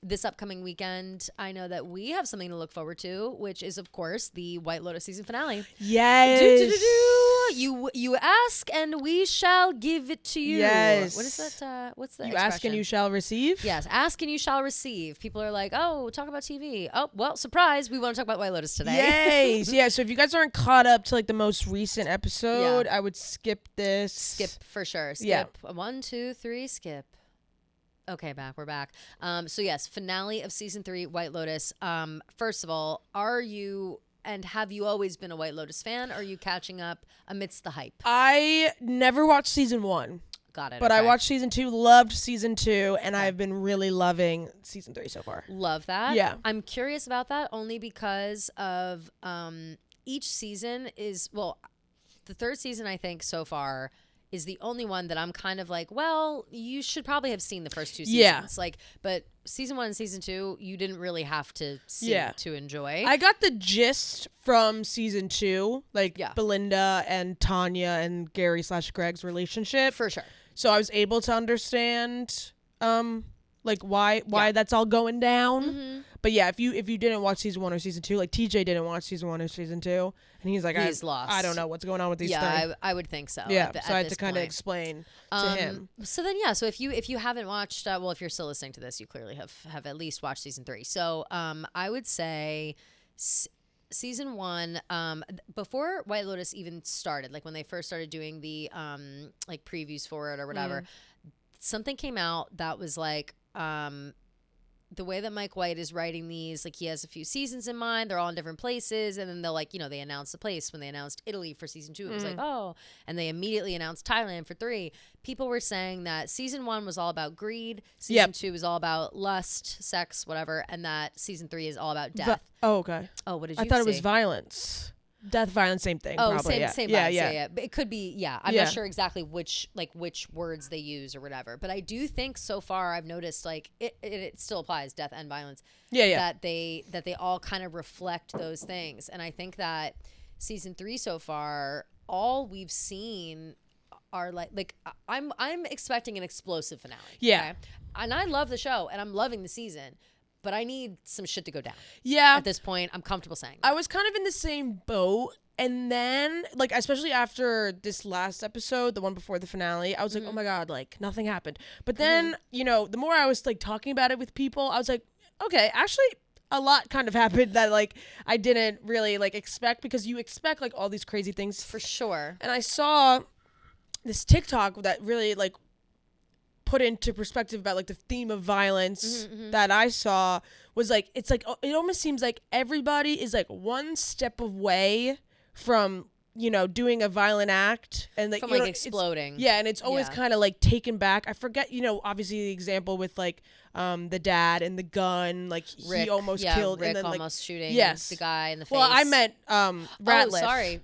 This upcoming weekend, I know that we have something to look forward to, which is of course the White Lotus season finale. Yes. You ask and we shall give it to you. Yes. What is that? What's the You expression? ask and you shall receive? Yes, ask and you shall receive. People are like, oh, talk about TV. Oh, well, surprise. We want to talk about White Lotus today. Yes. Yeah, so if you guys aren't caught up to like the most recent episode, I would skip this. Skip for sure. Skip. 1, 2, 3, skip. Okay, we're back. So yes, finale of season 3, White Lotus. First of all, have you always been a White Lotus fan? Or are you catching up amidst the hype? I never watched season 1. Got it. But I watched season 2, loved season 2, and I've been really loving season 3 so far. Love that. Yeah. I'm curious about that only because of each season is, well, the third season I think so far is the only one that I'm kind of like, well, you should probably have seen the first 2 seasons. Yeah. Like, but season 1 and season 2, you didn't really have to see to enjoy. I got the gist from season 2, like Belinda and Tanya and Gary/Greg's relationship. For sure. So I was able to understand like why that's all going down. Mm-hmm. But yeah, if you didn't watch season 1 or season 2, like TJ didn't watch season 1 or season 2, and he's like, he's lost. I don't know what's going on with these three. I would think so. Yeah, so I had to kind of explain to him. So then, so if you haven't watched, well, if you're still listening to this, you clearly have at least watched season 3. So I would say season 1, before White Lotus even started, like when they first started doing the like previews for it or whatever, something came out that was like the way that Mike White is writing these, like he has a few seasons in mind. They're all in different places. And then they'll like, they announce the place. When they announced Italy for season 2, it was like, oh, and they immediately announced Thailand for 3. People were saying that season 1 was all about greed. Season 2 was all about lust, sex, whatever. And that season 3 is all about death. Okay. Oh, what did you I thought see? it was violence. Death, violence, same thing. Oh, probably. same vibes. Yeah. But it could be, I'm not sure exactly which words they use or whatever. But I do think so far I've noticed like it still applies, death and violence. Yeah. That they all kind of reflect those things. And I think that season 3 so far, all we've seen are like I'm expecting an explosive finale. Yeah. Okay? And I love the show and I'm loving the season. But I need some shit to go down. Yeah. At this point, I'm comfortable saying that. I was kind of in the same boat. And then, like, especially after this last episode, the one before the finale, I was like, oh my God, like, nothing happened. But then, the more I was, like, talking about it with people, I was like, okay, actually, a lot kind of happened that, like, I didn't really, like, expect. Because you expect, like, all these crazy things. For sure. And I saw this TikTok that really, like, put into perspective about like the theme of violence that I saw was like, it's like, it almost seems like everybody is like one step away from, doing a violent act and like, from like exploding. And it's always kind of like taken back. I forget, obviously the example with like the dad and the gun, like Rick, he almost killed Rick and then almost shooting the guy in the face. Well, I meant Ratliff. Oh, sorry.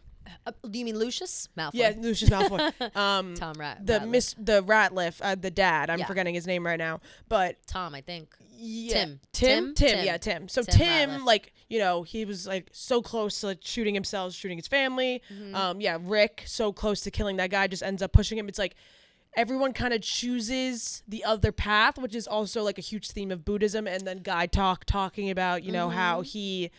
Do you mean Lucius Malfoy? Yeah, Lucius Malfoy. Tom Ratliff. The Ratliff, the dad. I'm forgetting his name right now, but Tom, I think. Yeah. Tim. Yeah, Tim. So Tim, like, he was like so close to like, shooting himself, shooting his family. Rick, so close to killing that guy, just ends up pushing him. It's like everyone kind of chooses the other path, which is also like a huge theme of Buddhism. And then Guy talking about, how he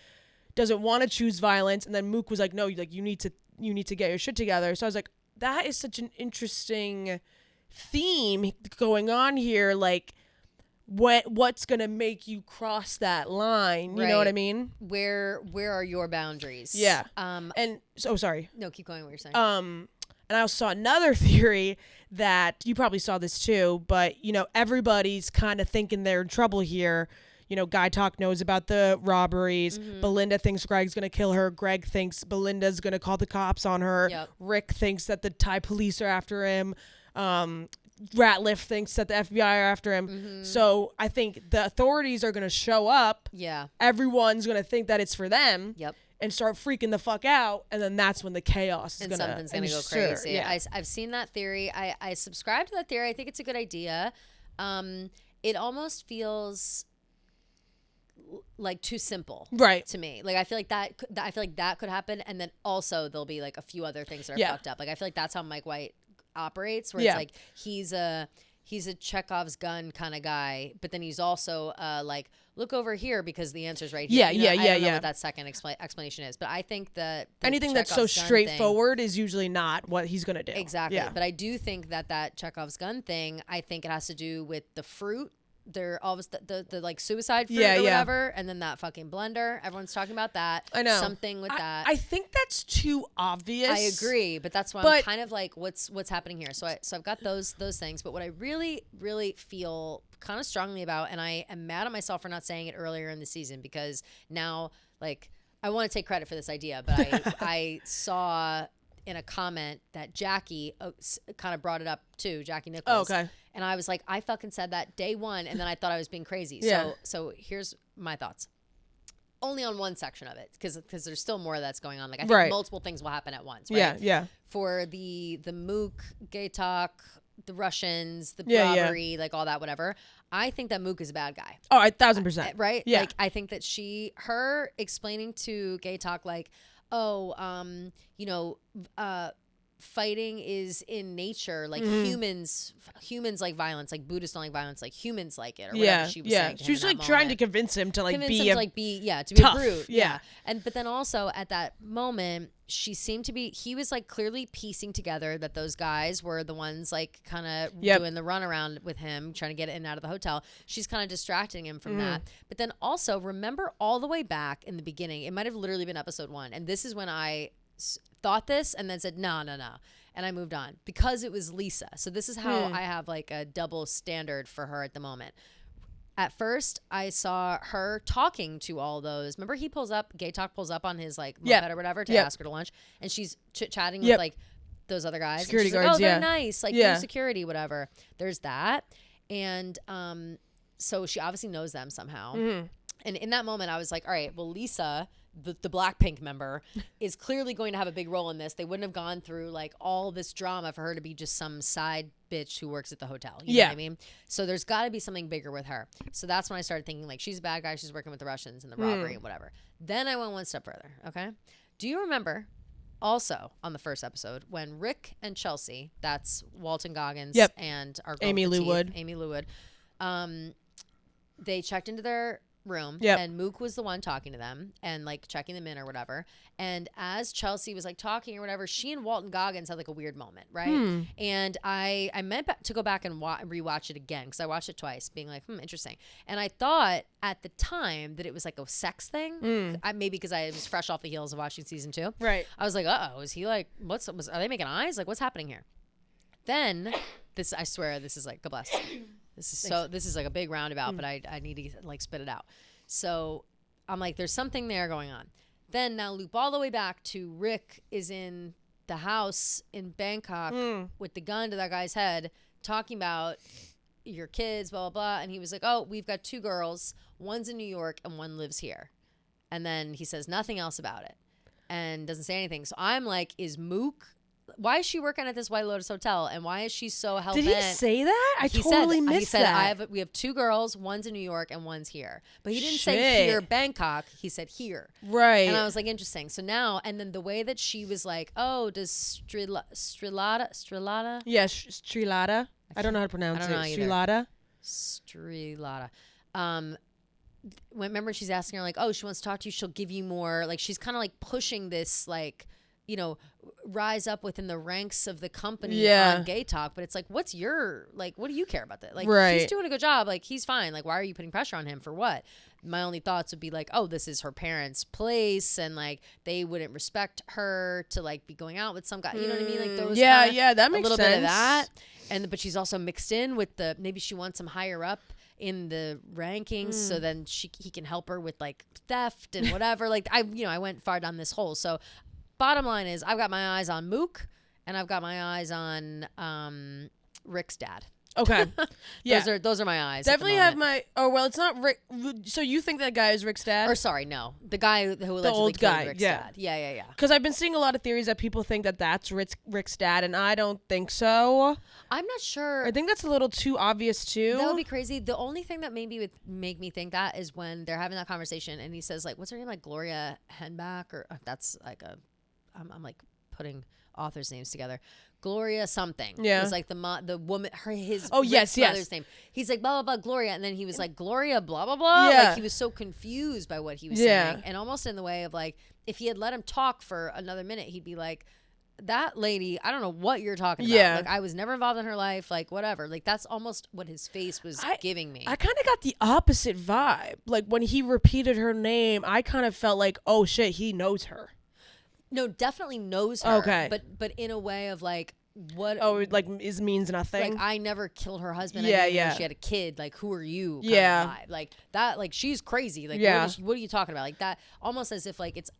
doesn't want to choose violence, and then Mook was like, no, like you need to get your shit together. So I was like, that is such an interesting theme going on here, like what's gonna make you cross that line, you know what I mean? Where are your boundaries? And so sorry, no, keep going what you're saying. And I also saw another theory that you probably saw this too, but everybody's kind of thinking they're in trouble here. Guy Talk knows about the robberies. Belinda thinks Greg's going to kill her. Greg thinks Belinda's going to call the cops on her. Yep. Rick thinks that the Thai police are after him. Ratliff thinks that the FBI are after him. So I think the authorities are going to show up. Yeah. Everyone's going to think that it's for them. Yep. And start freaking the fuck out. And then that's when the chaos is going to something's going to go crazy. Yeah. I've seen that theory. I subscribe to that theory. I think it's a good idea. It almost feels like too simple, right, to me. Like I feel like that could happen, and then also there'll be like a few other things that are fucked up. Like I feel like that's how Mike White operates, where it's like he's a Chekhov's gun kind of guy, but then he's also like, look over here because the answer's right here. I don't know what that second explanation is, but I think that anything that's so straightforward is usually not what he's gonna do. Exactly. But I do think that Chekhov's gun thing, I think it has to do with the fruit. They're always the like suicide fruit or whatever, and then that fucking blender. Everyone's talking about that. I know something with that. I think that's too obvious. I agree, but that's why I'm kind of like, what's happening here? So I've got those things, but what I really feel kind of strongly about, and I am mad at myself for not saying it earlier in the season, because now like I want to take credit for this idea, but I saw in a comment that Jackie kind of brought it up too, Jackie Nichols. Oh, okay. And I was like, I fucking said that day one, and then I thought I was being crazy. So here's my thoughts. Only on one section of it, because there's still more that's going on. Like I think multiple things will happen at once. Right? Yeah. For the Mook, Gay Talk, the Russians, the robbery, like all that, whatever. I think that Mook is a bad guy. Oh, 1,000%. Right? Yeah. Like I think that her explaining to Gay Talk like, oh, fighting is in nature, like humans like violence, like Buddhists don't like violence, like humans like it, or whatever she was saying. She was like trying to convince him to like be a brute. Yeah. But then also at that moment, he was like clearly piecing together that those guys were the ones like kind of doing the runaround with him, trying to get in and out of the hotel. She's kind of distracting him from that. But then also remember all the way back in the beginning, it might have literally been episode 1. And this is when I thought this and then said, no. And I moved on because it was Lisa. So this is how I have like a double standard for her at the moment. At first, I saw her talking to all those. Remember, Gay Talk pulls up on his like moped or whatever to ask her to lunch. And she's chit-chatting with like those other guys. Security guards, like, oh, they're nice. Like, through security, whatever. There's that. And so she obviously knows them somehow. And in that moment, I was like, all right, well, Lisa, the Blackpink member, is clearly going to have a big role in this. They wouldn't have gone through like all this drama for her to be just some side bitch who works at the hotel. You know what I mean? So there's got to be something bigger with her. So that's when I started thinking like, she's a bad guy. She's working with the Russians and the robbery and whatever. Then I went one step further. Okay. Do you remember also on the first episode when Rick and Chelsea, that's Walton Goggins and our girl Amy Lou Wood, they checked into their room and Mook was the one talking to them and like checking them in or whatever, and as Chelsea was like talking or whatever, she and Walton Goggins had like a weird moment, right? And I meant to go back and rewatch it again because I watched it twice, being like, interesting. And I thought at the time that it was like a sex thing, maybe because I was fresh off the heels of watching season 2, right? I was like, is he like, are they making eyes, like what's happening here? Then this, I swear this is like, God bless, this is like a big roundabout, but I need to like spit it out. So I'm like, there's something there going on. Then now loop all the way back to Rick is in the house in Bangkok with the gun to that guy's head, talking about your kids, blah, blah, blah. And he was like, oh, we've got 2 girls. One's in New York and one lives here. And then he says nothing else about it and doesn't say anything. So I'm like, why is she working at this White Lotus hotel, and why is she so hell-bent? Did he say that? I totally missed that. He said, we have 2 girls, one's in New York and one's here. But he didn't say here, Bangkok. He said here. Right. And I was like, interesting. So now, and then the way that she was like, oh, does Strilata? Yeah, Strilata. I don't know how to pronounce it. Strilata. Remember she's asking her like, oh, she wants to talk to you. She'll give you more. Like she's kind of like pushing this like, you know, rise up within the ranks of the company on Gay Talk. But it's like, what do you care about that? Like, he's doing a good job. Like, he's fine. Like, why are you putting pressure on him for what? My only thoughts would be like, oh, this is her parents' place. And like, they wouldn't respect her to like be going out with some guy. You know what I mean? Like those that makes a little sense. bit of that. But she's also mixed in with maybe she wants him higher up in the rankings so then he can help her with like theft and whatever. Like I went far down this hole. So bottom line is I've got my eyes on Mook and I've got my eyes on Rick's dad. Okay. Yeah. Those are my eyes. Definitely have my it's not Rick. So you think that guy is Rick's dad? Or sorry, no. The guy who allegedly killed Rick's dad. Yeah. Because I've been seeing a lot of theories that people think that that's Rick's dad, and I don't think so. I'm not sure. I think that's a little too obvious too. That would be crazy. The only thing that maybe would make me think that is when they're having that conversation and he says like, what's her name? Like Gloria Henbach, or that's like I'm like putting authors' names together. Gloria something. Yeah. It was like the woman, his mother's name. He's like, blah, blah, blah, Gloria. And then he was like, Gloria, blah, blah, blah. Yeah. Like he was so confused by what he was saying. And almost in the way of like, if he had let him talk for another minute, he'd be like, that lady, I don't know what you're talking about. Yeah. Like I was never involved in her life. Like whatever. Like that's almost what his face was giving me. I kind of got the opposite vibe. Like when he repeated her name, I kind of felt like, oh shit, he knows her. No, definitely knows her. Okay. But in a way of like, what? Oh, like means nothing. Like I never killed her husband. Yeah. She had a kid. Like who are you? Yeah. Like that. Like she's crazy. Like what are you talking about? Like that. Almost as if like it's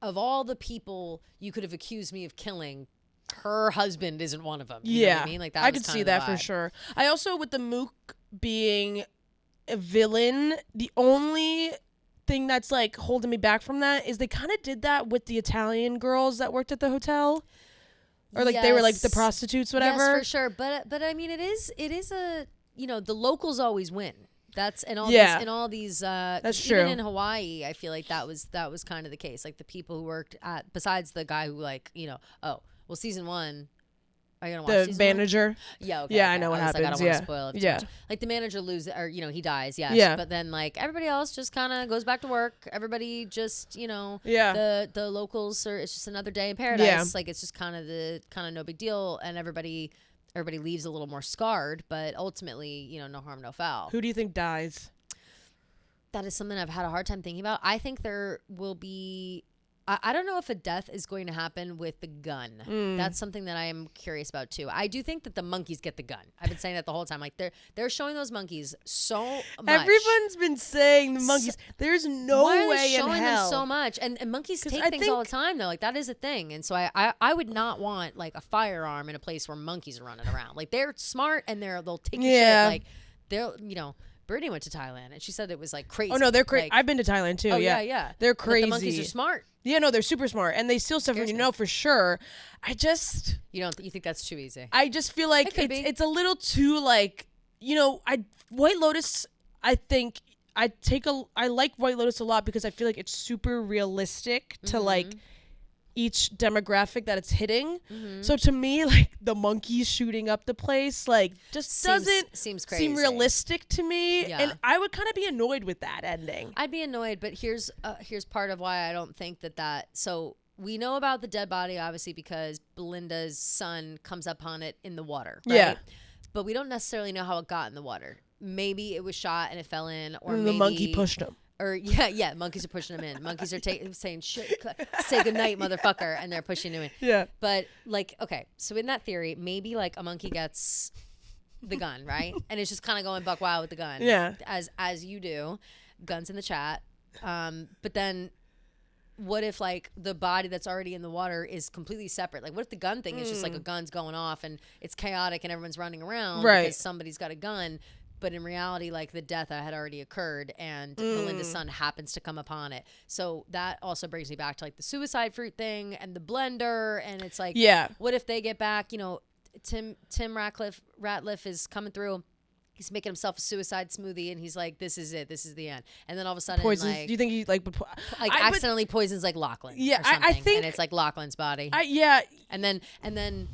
of all the people you could have accused me of killing, her husband isn't one of them. You know what I mean? Like that. I could see that for sure. I also with the Mook being a villain, the only thing that's like holding me back from that is they kind of did that with the Italian girls that worked at the hotel, or like they were like the prostitutes, whatever. Yes, for sure. But I mean, it is a the locals always win. That's in all these. That's true. Even in Hawaii, I feel like that was kind of the case. Like the people who worked at, besides the guy who like Well, season 1. Are you gonna watch the manager? 1? Yeah, okay. Yeah, I know what happens. Like, I don't want to spoil it too much. Like the manager loses, or he dies. Yes. Yeah. But then like everybody else just kind of goes back to work. Everybody just Yeah. The locals are. It's just another day in paradise. Yeah. Like it's just kind of no big deal, and everybody leaves a little more scarred. But ultimately, no harm, no foul. Who do you think dies? That is something I've had a hard time thinking about. I think there will be. I don't know if a death is going to happen with the gun. That's something that I am curious about too. I do think that the monkeys get the gun. I've been saying that the whole time. Like they're showing those monkeys so much. Everyone's been saying the monkeys. There's no Why are way they in showing hell. them so much? And monkeys take things all the time though. Like that is a thing. And so I would not want like a firearm in a place where monkeys are running around. Like they're smart and they'll take your shit. Like they'll Brittany went to Thailand and she said it was like crazy. Oh no, they're crazy. Like, I've been to Thailand too. Yeah. They're crazy. Like, the monkeys are smart. Yeah, no, they're super smart and they steal stuff from you for sure. I just you think that's too easy. I just feel like it's a little too like White Lotus. I think I like White Lotus a lot because I feel like it's super realistic to like each demographic that it's hitting. So to me, like the monkeys shooting up the place, like just seems crazy. Seem realistic to me. Yeah. And I would kind of be annoyed with that ending. I'd be annoyed, but here's part of why I don't think that. So we know about the dead body obviously because Belinda's son comes upon it in the water. Right? Yeah. But we don't necessarily know how it got in the water. Maybe it was shot and it fell in, or And maybe the monkey pushed him. Or monkeys are pushing him in. Monkeys are saying, "Shit, say goodnight, motherfucker," and they're pushing him in. Yeah. But like, okay, so in that theory, maybe like a monkey gets the gun, right? And it's just kind of going buck wild with the gun. Yeah. As you do, guns in the chat. But then, what if like the body that's already in the water is completely separate? Like, what if the gun thing is just like a gun's going off and it's chaotic and everyone's running around because somebody's got a gun? But in reality, like the death had already occurred and Belinda's son happens to come upon it. So that also brings me back to like the suicide fruit thing and the blender. And it's like, what if they get back, Tim Ratliff is coming through. He's making himself a suicide smoothie and he's like, this is it. This is the end. And then all of a sudden, poisons. like, Do you think he like accidentally poisons like Lachlan? Yeah, or something, I think. And it's like Lachlan's body. And then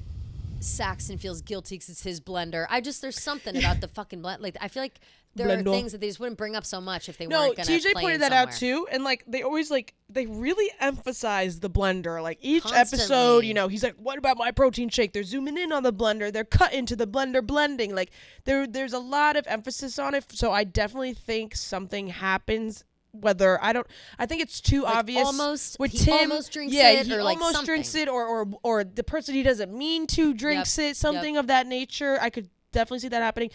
Saxon feels guilty because it's his blender. There's something about the fucking blend. Like, I feel like there are things that they just wouldn't bring up so much if they weren't going to TJ pointed that out too. And like, they always they really emphasize the blender. Like each episode, he's like, what about my protein shake? They're zooming in on the blender. They're cutting to the blender blending. Like there's a lot of emphasis on it. So I definitely think something happens. Whether I think it's too obvious. Almost with he Tim, almost drinks it, he or like almost something. drinks it, or the person he doesn't mean to drinks it, something of that nature. I could definitely see that happening.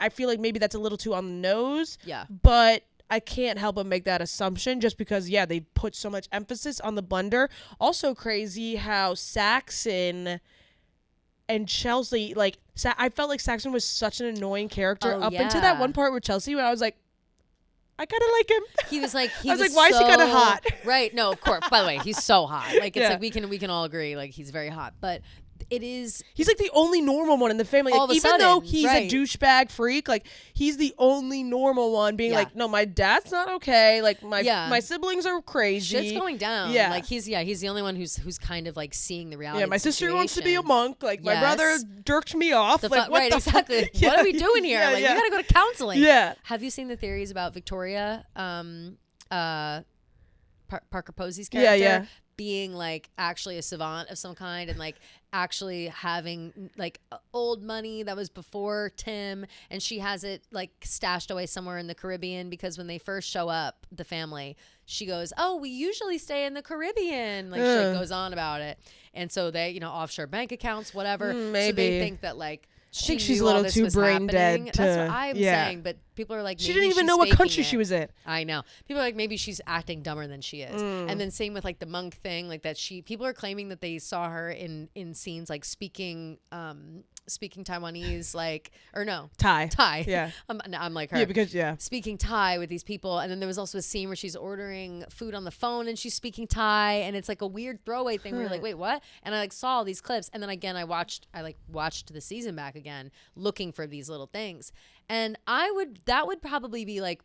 I feel like maybe that's a little too on the nose. Yeah, but I can't help but make that assumption just because they put so much emphasis on the blender. Also crazy how Saxon and Chelsea I felt like Saxon was such an annoying character until that one part with Chelsea where I was like, I kind of like him. He was like, I was like, why is he kind of hot? Right. No, of course. By the way, he's so hot. Like, it's like we can all agree, like, he's very hot. But he's like the only normal one in the family. Like, even though he's a douchebag freak, like he's the only normal one being like, no, my dad's not okay. Like my siblings are crazy. Shit's going down. Yeah. Like he's the only one who's kind of like seeing the reality. Yeah, my sister wants to be a monk. Like my brother jerked me off. Exactly. Yeah. What are we doing here? We gotta go to counseling. Yeah. Have you seen the theories about Victoria? Parker Posey's character being like actually a savant of some kind and like actually having like old money that was before Tim, and she has it like stashed away somewhere in the Caribbean because when they first show up, the family, she goes, "Oh, we usually stay in the Caribbean." Like she goes on about it, and so they offshore bank accounts, whatever. Maybe. So they think that like. I think she's a little too brain dead. That's what I'm saying, but people are like, she didn't even know what country she was in. I know. People are like, maybe she's acting dumber than she is. And then same with like the monk thing, like that people are claiming that they saw her in scenes like speaking Taiwanese, like, or no, Thai. Yeah. I'm like her. Yeah, because speaking Thai with these people. And then there was also a scene where she's ordering food on the phone and she's speaking Thai, and it's like a weird throwaway thing where you're like, wait, what? And I like saw all these clips, and then again I watched the season back again looking for these little things. And that would probably be like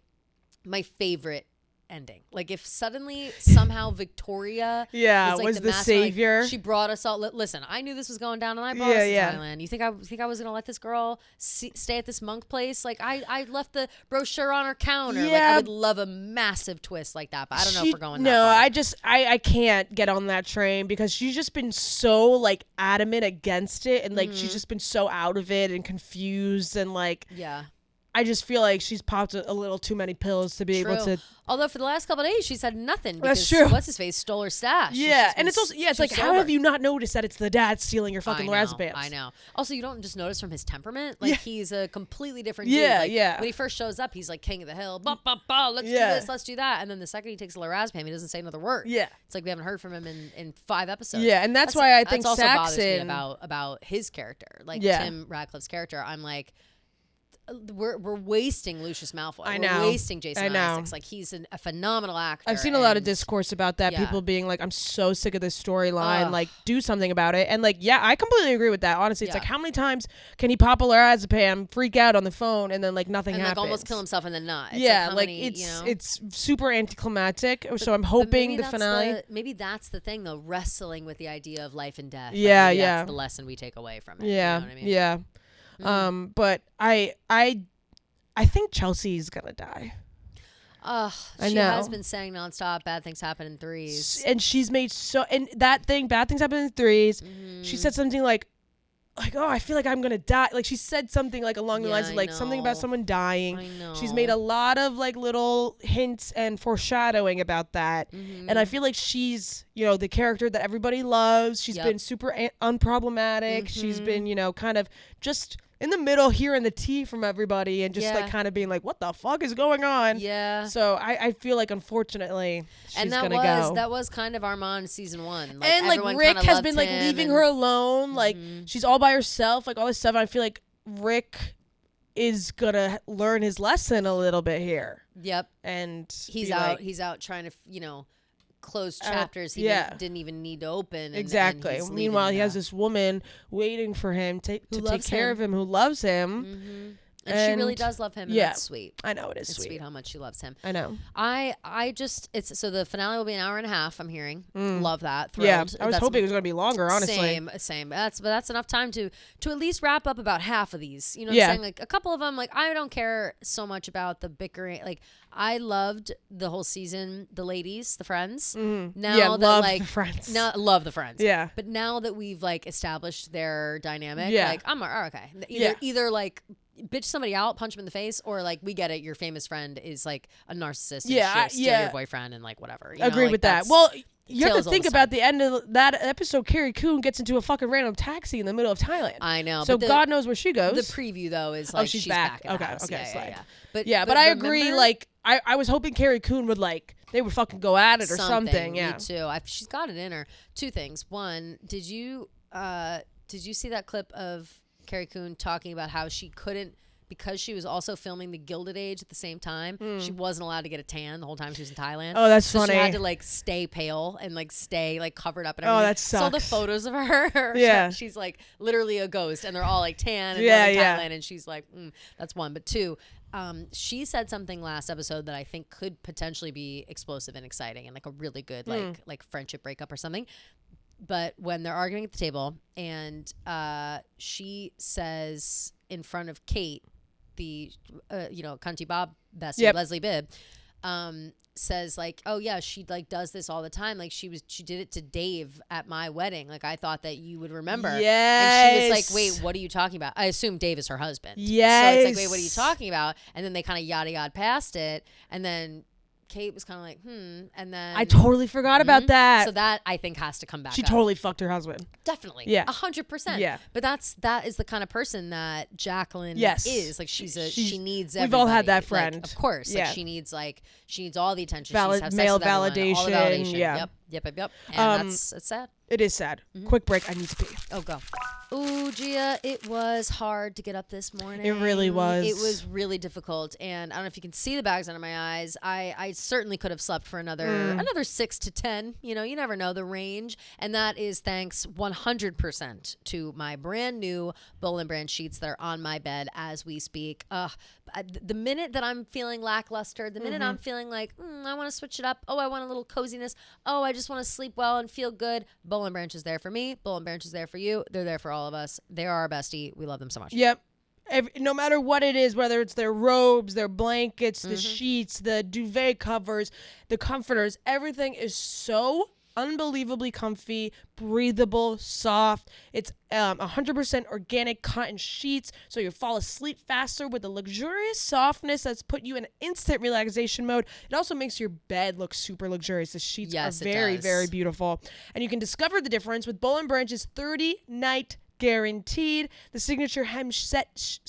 my favorite ending. Like if suddenly somehow Victoria was the savior. Like, she brought us all. Listen, I knew this was going down, and I brought us to Thailand. You think I was gonna let this girl stay at this monk place? Like I left the brochure on her counter. Like I would love a massive twist like that, but I don't know if we're going. No, I can't get on that train because she's just been so like adamant against it, and like she's just been so out of it and confused and like I just feel like she's popped a little too many pills to be able to. Although for the last couple of days she said nothing because That's true. What's his face stole her stash. Yeah, and it's also it's like how have you not noticed that it's the dad stealing your fucking lorazepams? I know. Also, you don't just notice from his temperament, like he's a completely different dude. When he first shows up, he's like king of the hill. Bah, bah, bah, let's do this, let's do that, and then the second he takes a lorazepam, he doesn't say another word. Yeah, it's like we haven't heard from him in 5 episodes. Yeah, and that's why I think also bothers me Saxon about his character, like Tim Radcliffe's character. I'm like, we're wasting Lucius Malfoy. I know. We're wasting Jason Isaacs. Like he's a phenomenal actor. I've seen a lot of discourse about that. People being like, I'm so sick of this storyline. Like, do something about it. And like, I completely agree with that. Honestly, it's like, how many times can he pop a lorazepam, freak out on the phone, and then like nothing happens? Like almost kill himself and then not. It's like it's super anticlimactic. So I'm hoping the finale. Maybe that's the thing though, wrestling with the idea of life and death. That's the lesson we take away from it. Yeah, you know what I mean? Yeah. But I think Chelsea's gonna die. She has been saying nonstop, bad things happen in threes. And she's made bad things happen in threes. She said something like, oh, I feel like I'm gonna die. Like she said something like along the lines of like something about someone dying. I know. She's made a lot of like little hints and foreshadowing about that. And I feel like she's, the character that everybody loves. She's been super unproblematic. She's been, kind of just in the middle, hearing the tea from everybody and just like kind of being like, what the fuck is going on? Yeah. So I feel like unfortunately she's gonna go. That was kind of Armand season 1. Like, and like Rick has been like leaving her alone. Like she's all by herself, like all this stuff. I feel like Rick is gonna learn his lesson a little bit here. Yep. And he's out trying to, close chapters he didn't even need to open. Exactly. Meanwhile, he has this woman waiting for him to take care of him, who loves him. And she really does love him. And that's sweet. I know it's sweet how much she loves him. I know. So the finale will be an hour and a half. I'm hearing. Love that. Thrilled. Yeah, I was hoping it was going to be longer. Honestly, same. That's enough time to at least wrap up about half of these. You know what I'm saying? Like a couple of them. Like I don't care so much about the bickering. Like I loved the whole season. The ladies, the friends. Now that love like the friends. Now love the friends. Yeah. But now that we've like established their dynamic, like I'm okay. Either like bitch somebody out, punch them in the face, or like we get it, your famous friend is like a narcissist and steal your boyfriend and like whatever. Agree with that. Well, you have to think about the end of that episode. Carrie Coon gets into a fucking random taxi in the middle of Thailand. I know. So God knows where she goes. The preview though is like she's back at the house. Okay. But I agree. Like I was hoping Carrie Coon would they would fucking go at it or something. Yeah. Me too. She's got it in her. 2 things. One, did you see that clip of Carrie Coon talking about how she couldn't, because she was also filming The Gilded Age at the same time, she wasn't allowed to get a tan the whole time she was in Thailand. Oh, that's funny. She had to like stay pale and like stay like covered up and everything. Oh, that sucks. So the photos of her, she's like literally a ghost, and they're all like tan and Thailand, and she's like, that's one. But 2, she said something last episode that I think could potentially be explosive and exciting and like a really good like friendship breakup or something. But when they're arguing at the table, and she says in front of Kate, the Cunty Bob bestie, Leslie Bibb, says like, oh yeah, she like does this all the time. Like she did it to Dave at my wedding. Like I thought that you would remember. Yes. And she was like, wait, what are you talking about? I assume Dave is her husband. Yes. So it's like, wait, what are you talking about? And then they kind of yada past it, and then Kate was kind of like, and then I totally forgot about that. So that I think has to come back. She totally fucked her husband. Definitely. Yeah. 100%. Yeah. But that is the kind of person that Jacqueline is. Like she needs everybody. We've all had that friend. Like, of course. Yeah. Like she needs all the attention. Male validation. All the validation. Yeah. Yep. Yep. And it's sad. It is sad. Quick break. I need to pee. Oh, go. Ooh, Gia, it was hard to get up this morning. It really was. It was really difficult. And I don't know if you can see the bags under my eyes. I certainly could have slept for another 6 to 10. You know, you never know the range. And that is thanks 100% to my brand new BOLL brand sheets that are on my bed as we speak. The minute that I'm feeling lackluster, the minute I'm feeling like, I want to switch it up. Oh, I want a little coziness. Oh, I just want to sleep well and feel good. BOLL Branch is there for me. BOLL Branch is there for you. They're there for all of us. They are our bestie. We love them so much. Yep. No matter what it is, whether it's their robes, their blankets, the sheets, the duvet covers, the comforters, everything is so unbelievably comfy, breathable, soft. It's 100% organic cotton sheets, so you fall asleep faster with a luxurious softness that's put you in instant relaxation mode. It also makes your bed look super luxurious. The sheets are very, very beautiful. And you can discover the difference with BOLL Branch's 30-night guaranteed. The signature hemmed sheet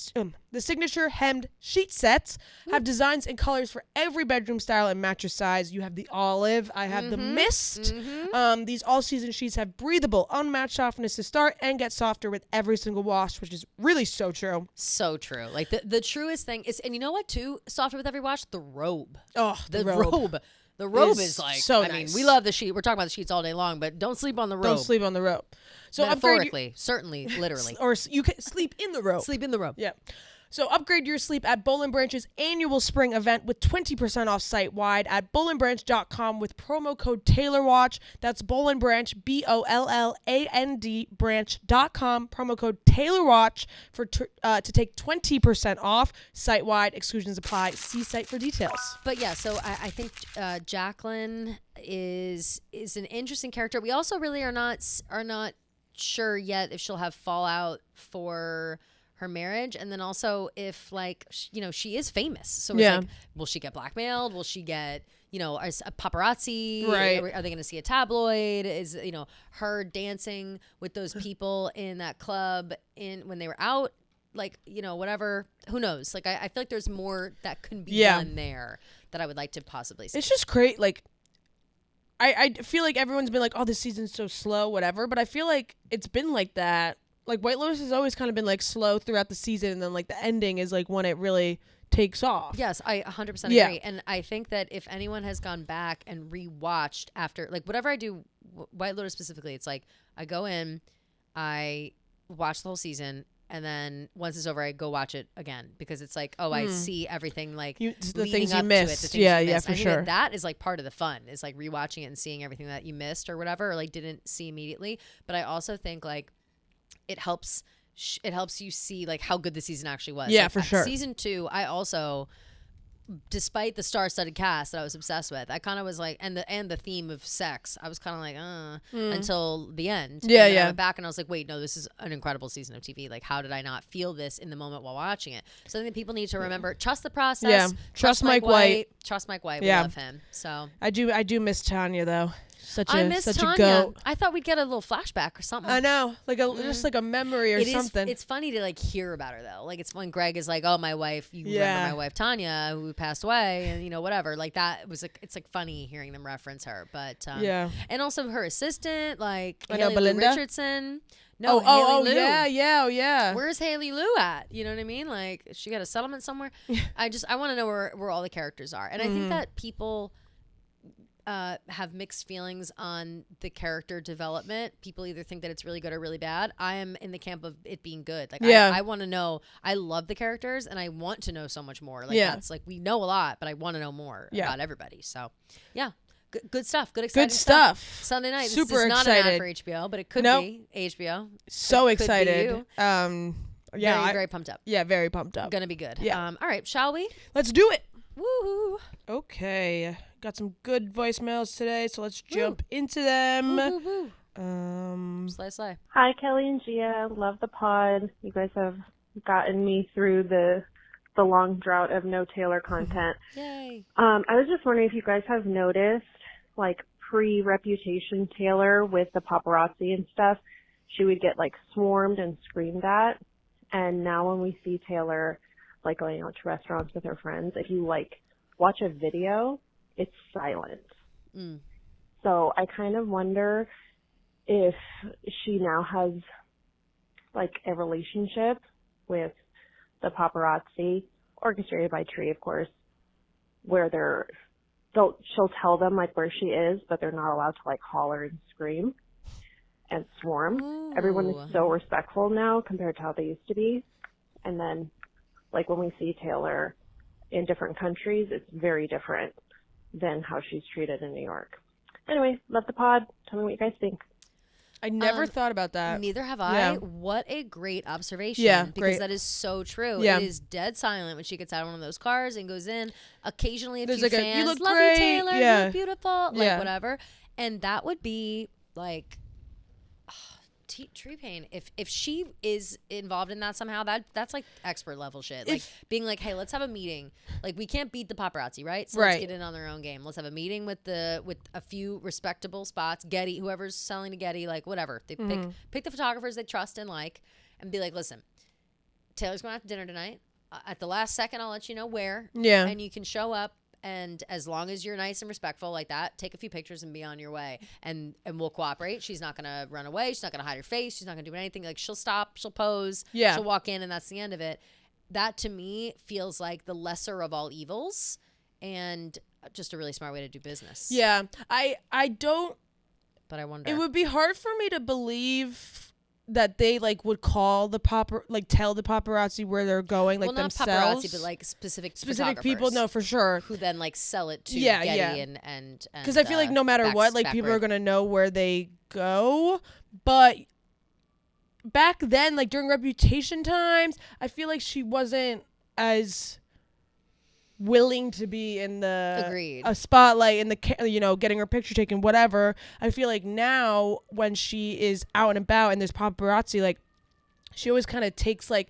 sets have designs and colors for every bedroom style and mattress size. You have the olive. I have the mist. These all-season sheets have breathable, unmatched softness to start and get softer with every single wash, which is really so true. So true. Like the truest thing is, and you know what too? Softer with every wash? The robe. Oh, the robe. The robe is like, so I mean, we love the sheet. We're talking about the sheets all day long, but don't sleep on the robe. Don't sleep on the robe. So metaphorically, certainly, literally. Or you can sleep in the robe. Sleep in the robe. Yeah. So upgrade your sleep at BOLL Branch's annual spring event with 20% off site-wide at bollandbranch.com with promo code TaylorWatch. That's BOLL Branch, BOLLAND branch.com, promo code TaylorWatch to take 20% off site-wide. Exclusions apply. See site for details. But yeah, so I think Jacqueline is an interesting character. We also really are not sure yet if she'll have fallout for her marriage, and then also if she is famous, so it's like, will she get blackmailed, will she get a paparazzi, right? Are they going to see a tabloid? Is her dancing with those people in that club when they were out, whatever, who knows? I feel like there's more that can be done there that I would like to possibly see. It's just great. I feel like everyone's been like, oh, this season's so slow, whatever, but I feel like it's been like that. White Lotus has always kind of been slow throughout the season, and then the ending is when it really takes off. Yes, I 100% agree. And I think that if anyone has gone back and rewatched after, whatever I do, White Lotus specifically, it's I go in, I watch the whole season, and then once it's over, I go watch it again because it's I see everything the leading things up you missed. To it, the things you missed. For I think sure. that is part of the fun is rewatching it and seeing everything that you missed or whatever, or didn't see immediately. But I also think it helps you see how good the season actually was. Yeah, for sure. Season 2, I also, despite the star-studded cast that I was obsessed with, I kind of was and the theme of sex, I was kind of until the end. Yeah, and then I went back and I was wait, no, this is an incredible season of TV. How did I not feel this in the moment while watching it? So I think people need to remember, trust the process. Yeah, trust Mike White. Trust Mike White. Yeah. We love him. So I do miss Tanya though. I miss Tanya. A goat. I thought we'd get a little flashback or something. I know, just a memory or something. It's funny to hear about her though. It's when Greg is oh, my wife, you remember my wife Tanya who passed away, and whatever. That was it's funny hearing them reference her. But and also her assistant, Haley Lou Richardson. No, Haley Lou. Yeah. Where's Haley Lou at? You know what I mean? She got a settlement somewhere. I want to know where all the characters are, and I think that people have mixed feelings on the character development. People either think that it's really good or really bad. I am in the camp of it being good. I want to know. I love the characters and I want to know so much more. That's we know a lot, but I want to know more about everybody. So yeah. Good stuff. Good exciting stuff. Sunday night. Super this is not excited. An ad for HBO, but it could be HBO. So excited. Very pumped up. Yeah, very pumped up. Gonna be good. Yeah. All right, shall we? Let's do it. Woohoo. Okay. Got some good voicemails today, so let's jump into them. Slay. Hi, Kelly and Gia. Love the pod. You guys have gotten me through the long drought of no Taylor content. Yay. I was just wondering if you guys have noticed, pre-Reputation Taylor with the paparazzi and stuff, she would get, swarmed and screamed at. And now when we see Taylor, going out to restaurants with her friends, if you, watch a video, it's silent. So I kind of wonder if she now has like a relationship with the paparazzi, orchestrated by Tree, of course, where she'll tell them like where she is, but they're not allowed to like holler and scream and swarm. Ooh. Everyone is so respectful now compared to how they used to be. And then like when we see Taylor in different countries, it's very different than how she's treated in New York. Anyway, love the pod. Tell me what you guys think. I never thought about that. Neither have I. Yeah. What a great observation. Yeah, because great. that is so true. Yeah. It is dead silent when she gets out of one of those cars and goes in. Occasionally There's few like fans, you look love great. you, Taylor, Yeah. you look beautiful, like Yeah. whatever. And that would be like Tree Pain. If she is involved in that somehow, that's like expert level shit. Like being like, hey, let's have a meeting. Like we can't beat the paparazzi, right? So let's get in on their own game. Let's have a meeting with a few respectable spots. Getty, whoever's selling to Getty, like whatever. They pick the photographers they trust and like, and be like, listen, Taylor's going out to dinner tonight. At the last second, I'll let you know where. Yeah. And you can show up. And as long as you're nice and respectful like that, take a few pictures and be on your way. And we'll cooperate. She's not going to run away. She's not going to hide her face. She's not going to do anything. Like, she'll stop. She'll pose. Yeah. She'll walk in, and that's the end of it. That, to me, feels like the lesser of all evils and just a really smart way to do business. Yeah. I don't... But I wonder. It would be hard for me to believe that they like would call the tell the paparazzi where they're going, like not themselves. paparazzi, but like specific people. No, for sure. Who then like sell it to Yeah, Getty yeah. and because I feel like no matter what, like people are gonna know where they go. But back then, like during Reputation times, I feel like she wasn't as willing to be in the a spotlight in the getting her picture taken, whatever. I feel like now when she is out and about and there's paparazzi, like she always kind of takes like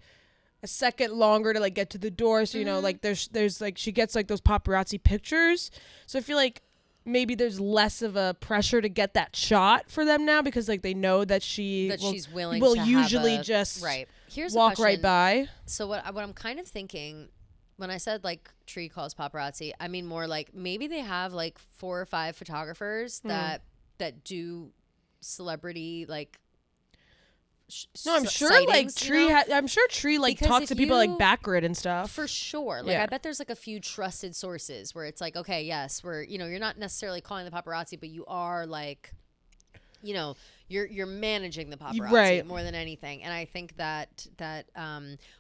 a second longer to like get to the door, so like there's like she gets like those paparazzi pictures. So I feel like maybe there's less of a pressure to get that shot for them now, because like they know that she's willing will to usually have just Here's walk right by. So what I'm kind of thinking when I said like Tree calls paparazzi, I mean more like maybe they have like 4 or 5 photographers that do celebrity like no, I'm sure sightings, like Tree I'm sure Tree like because talks to people like Backgrid and stuff. For sure. Like I bet there's like a few trusted sources where it's like, okay, yes, we're you're not necessarily calling the paparazzi, but you are like you're managing the paparazzi more than anything. And I think that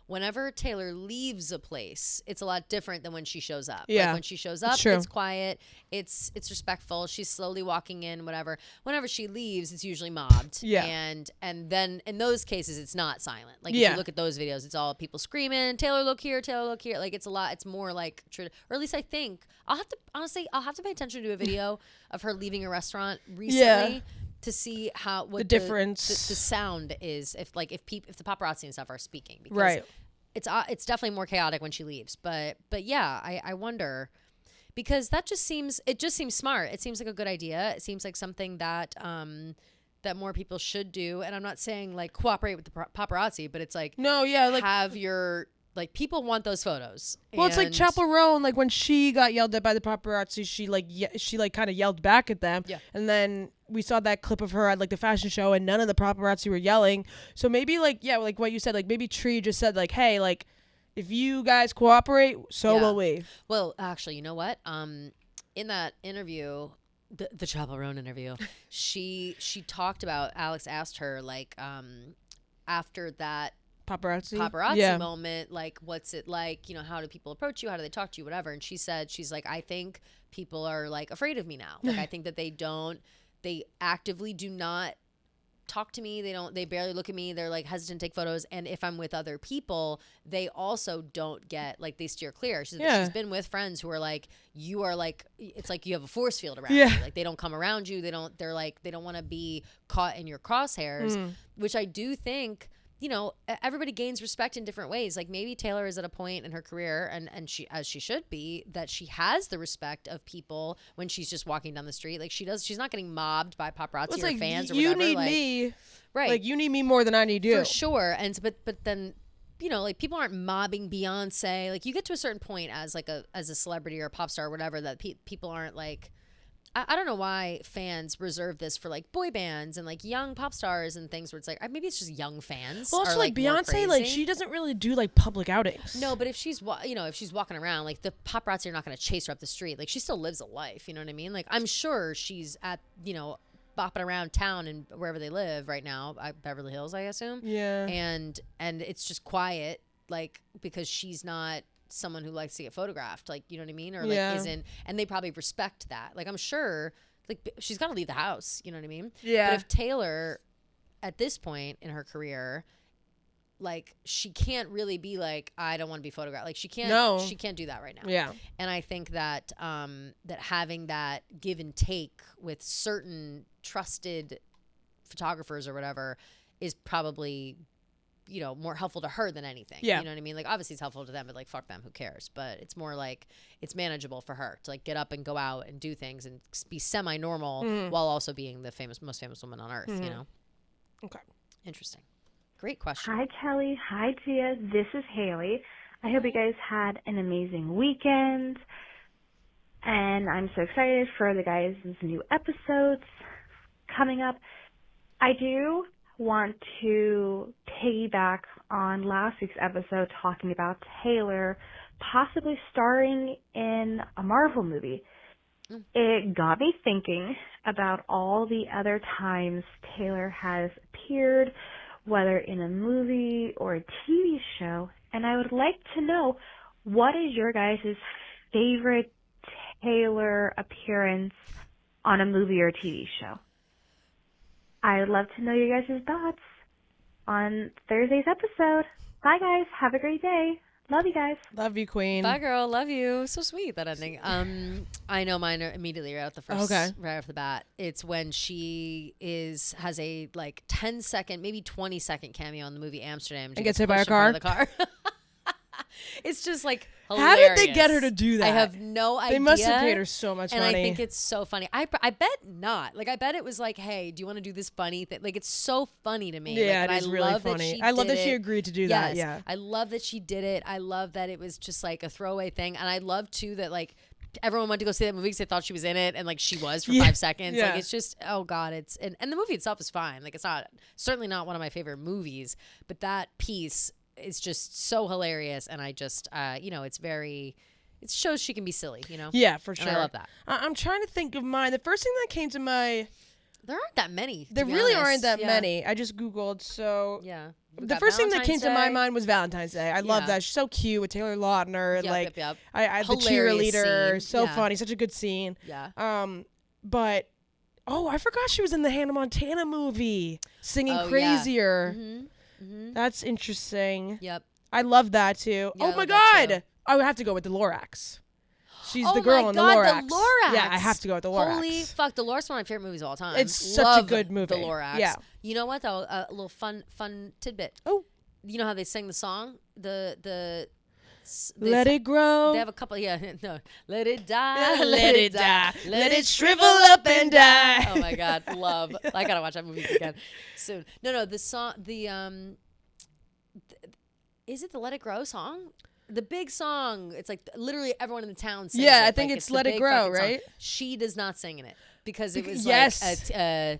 whenever Taylor leaves a place, it's a lot different than when she shows up. Yeah. Like when she shows up, it's quiet, it's respectful, she's slowly walking in, whatever. Whenever she leaves, it's usually mobbed. Yeah. And then in those cases, it's not silent. Like if you look at those videos, it's all people screaming, Taylor, look here, Taylor, look here. Like it's a lot. It's more like, or at least I think, I'll have to pay attention to a video of her leaving a restaurant recently. To see what the difference the sound is if the paparazzi and stuff are speaking, because it's definitely more chaotic when she leaves, but yeah, I wonder, because it just seems smart. It seems like a good idea. It seems like something that that more people should do. And I'm not saying like cooperate with the paparazzi, but it's like have your like people want those photos. Well, it's like Chapel Roan. Like when she got yelled at by the paparazzi, she kind of yelled back at them. Yeah. And then we saw that clip of her at like the fashion show, and none of the paparazzi were yelling. So maybe like like what you said, like maybe Tree just said like, hey, like if you guys cooperate, so will we. Well, actually, you know what? In that interview, the Chapel Roan interview, she talked about, Alex asked her like after that paparazzi moment, like what's it like, how do people approach you, how do they talk to you, whatever. And she said, she's like, I think people are like afraid of me now. Like I think that they actively do not talk to me, they barely look at me, they're like hesitant to take photos, and if I'm with other people, they also don't get like, they steer clear. She's been with friends who are like, you are like, it's like you have a force field around you, like they don't come around you, they don't want to be caught in your crosshairs, which I do think everybody gains respect in different ways. Like maybe Taylor is at a point in her career, and she, as she should be, that she has the respect of people when she's just walking down the street. Like she's not getting mobbed by paparazzi or fans or whatever. You need me. Right. Like you need me more than I need you. For sure. And but then, like people aren't mobbing Beyonce. Like you get to a certain point as a celebrity or a pop star or whatever, that people aren't like, I don't know why fans reserve this for like boy bands and like young pop stars and things where it's like maybe it's just young fans. Well, also like Beyonce, like she doesn't really do like public outings. No, but if she's if she's walking around, like the paparazzi are not going to chase her up the street. Like she still lives a life. You know what I mean? Like I'm sure she's at bopping around town and wherever they live right now, Beverly Hills, I assume. Yeah. And it's just quiet, like because she's not someone who likes to get photographed, like, you know what I mean, or like isn't, and they probably respect that. Like I'm sure like she's got to leave the house, you know what I mean? Yeah. But if Taylor at this point in her career, like she can't really be like, I don't want to be photographed, like she can't do that right now. Yeah. And I think that that having that give and take with certain trusted photographers or whatever is probably more helpful to her than anything. Yeah. You know what I mean? Like obviously it's helpful to them, but like fuck them, who cares? But it's more like it's manageable for her to like get up and go out and do things and be semi-normal while also being the most famous woman on earth, you know? Okay. Interesting. Great question. Hi, Kelly. Hi, Tia. This is Haley. I hope you guys had an amazing weekend. And I'm so excited for the guys' new episodes coming up. I do want to piggyback on last week's episode talking about Taylor possibly starring in a Marvel movie. It got me thinking about all the other times Taylor has appeared, whether in a movie or a TV show, and I would like to know, what is your guys' favorite Taylor appearance on a movie or TV show? I would love to know your guys' thoughts on Thursday's episode. Bye, guys. Have a great day. Love you guys. Love you, Queen. Bye, girl. Love you. So sweet, that ending. I know mine are immediately right off the bat. It's when she has a like 10-second, maybe 20-second cameo in the movie Amsterdam. And gets hit by a car. It's just like hilarious. How did they get her to do that? I have no idea. They must have paid her so much money. And I think it's so funny. I bet not. Like I bet it was like, hey, do you want to do this funny thing? Like it's so funny to me. Yeah, like, it is really funny. I love that she agreed to do that. Yeah. I love that she did it. I love that it was just like a throwaway thing. And I love too that like everyone went to go see that movie because they thought she was in it, and like she was for 5 seconds. Yeah. Like it's just, oh god, it's and the movie itself is fine. Like it's certainly not one of my favorite movies, but that piece is just so hilarious, and I just it shows she can be silly, you know? Yeah, for sure. And I love that. I'm trying to think of mine. The first thing that came to my... There aren't that many. There really aren't that many. I just Googled, so... Yeah. The first thing that came to my mind was Valentine's Day. I love that. She's so cute with Taylor Lautner. And I the cheerleader. So funny. Such a good scene. Yeah. But... Oh, I forgot she was in the Hannah Montana movie. Singing Crazier. Yeah. Mm-hmm. That's interesting. Yep. I love that too. Yeah, oh my god! I would have to go with the Lorax. She's the girl in the Lorax. The Lorax. Yeah, I have to go with the Lorax. Holy fuck, the Lorax is one of my favorite movies of all time. It's such a good movie. The Lorax. Yeah. You know what though? A little fun tidbit. Oh. You know how they sing the song? Let it grow. They have a couple. Yeah, no. Let it die. Let it die. Let it shrivel up and die. Oh my god, love. I gotta watch that movie again soon. No. The song. Is it the Let It Grow song? The big song. It's like literally everyone in the town sings it. I think it's Let It Grow, right? Song. She does not sing in it because it was like a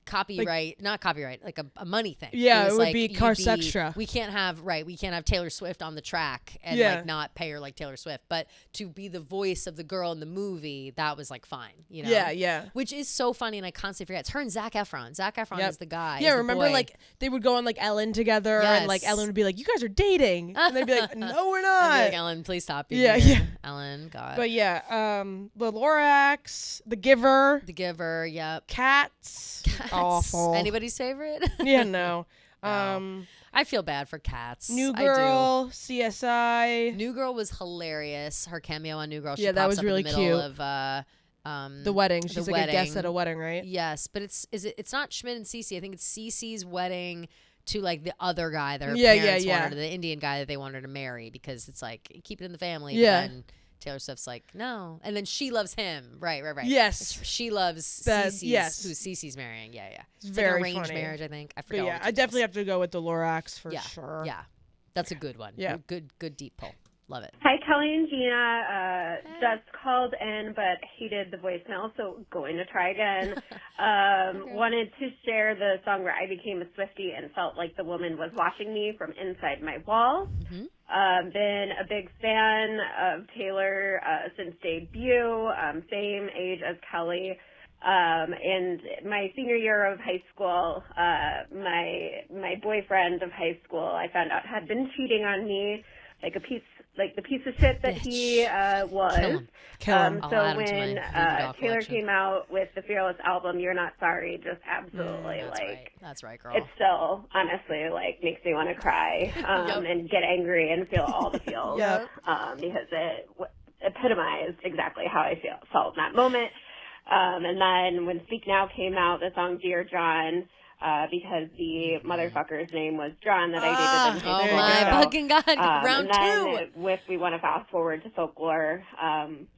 copyright, not copyright, like a money thing. Yeah, it would like, be Cars Extra. We can't have Taylor Swift on the track and like not pay her like Taylor Swift, but to be the voice of the girl in the movie, that was like fine, you know? Yeah. Which is so funny, and I constantly forget. It's her and Zac Efron. Zac Efron is the guy. Yeah, remember like they would go on like Ellen together, and like Ellen would be like, "You guys are dating," and they'd be like, "No, we're not." I'd be like, Ellen, please stop. Yeah. Ellen, God. But the Lorax, The Giver. The Giver, yep. Cats. Awful. Anybody's favorite? Yeah, no. I feel bad for Cats. New Girl, CSI. New Girl was hilarious. Her cameo on New Girl. She that was really in the middle cute. Of the wedding. She's like a guest at a wedding, right? Yes, but it's not Schmidt and Cece. I think it's Cece's wedding to like the other guy that her parents wanted, the Indian guy that they wanted her to marry, because it's like keep it in the family. Yeah. But Taylor Swift's like, no. And then she loves him. Right. Yes. She loves Cece's, who Cece's marrying. Yeah. It's very like arranged funny. marriage, I think. I forgot. I definitely have to go with the Lorax for sure. Yeah. That's a good one. Yeah. Good deep pull. Love it. Hi, Kelly and Gina. Just called in, but hated the voicemail, so going to try again. Okay. Wanted to share the song where I became a Swiftie and felt like the woman was watching me from inside my walls. Mm-hmm. Been a big fan of Taylor since debut, same age as Kelly. And my senior year of high school, my boyfriend of high school, I found out had been cheating on me, like the piece of shit that he was. Kill him. So when Taylor came out with the Fearless album, You're Not Sorry, just absolutely that's right, girl. It still honestly makes me want to cry and get angry and feel all the feels because it epitomized exactly how I felt in that moment. And then when Speak Now came out, the song Dear John, because the motherfucker's name was John that I dated in high school. Oh my fucking God, round and then if we want to fast forward to Folklore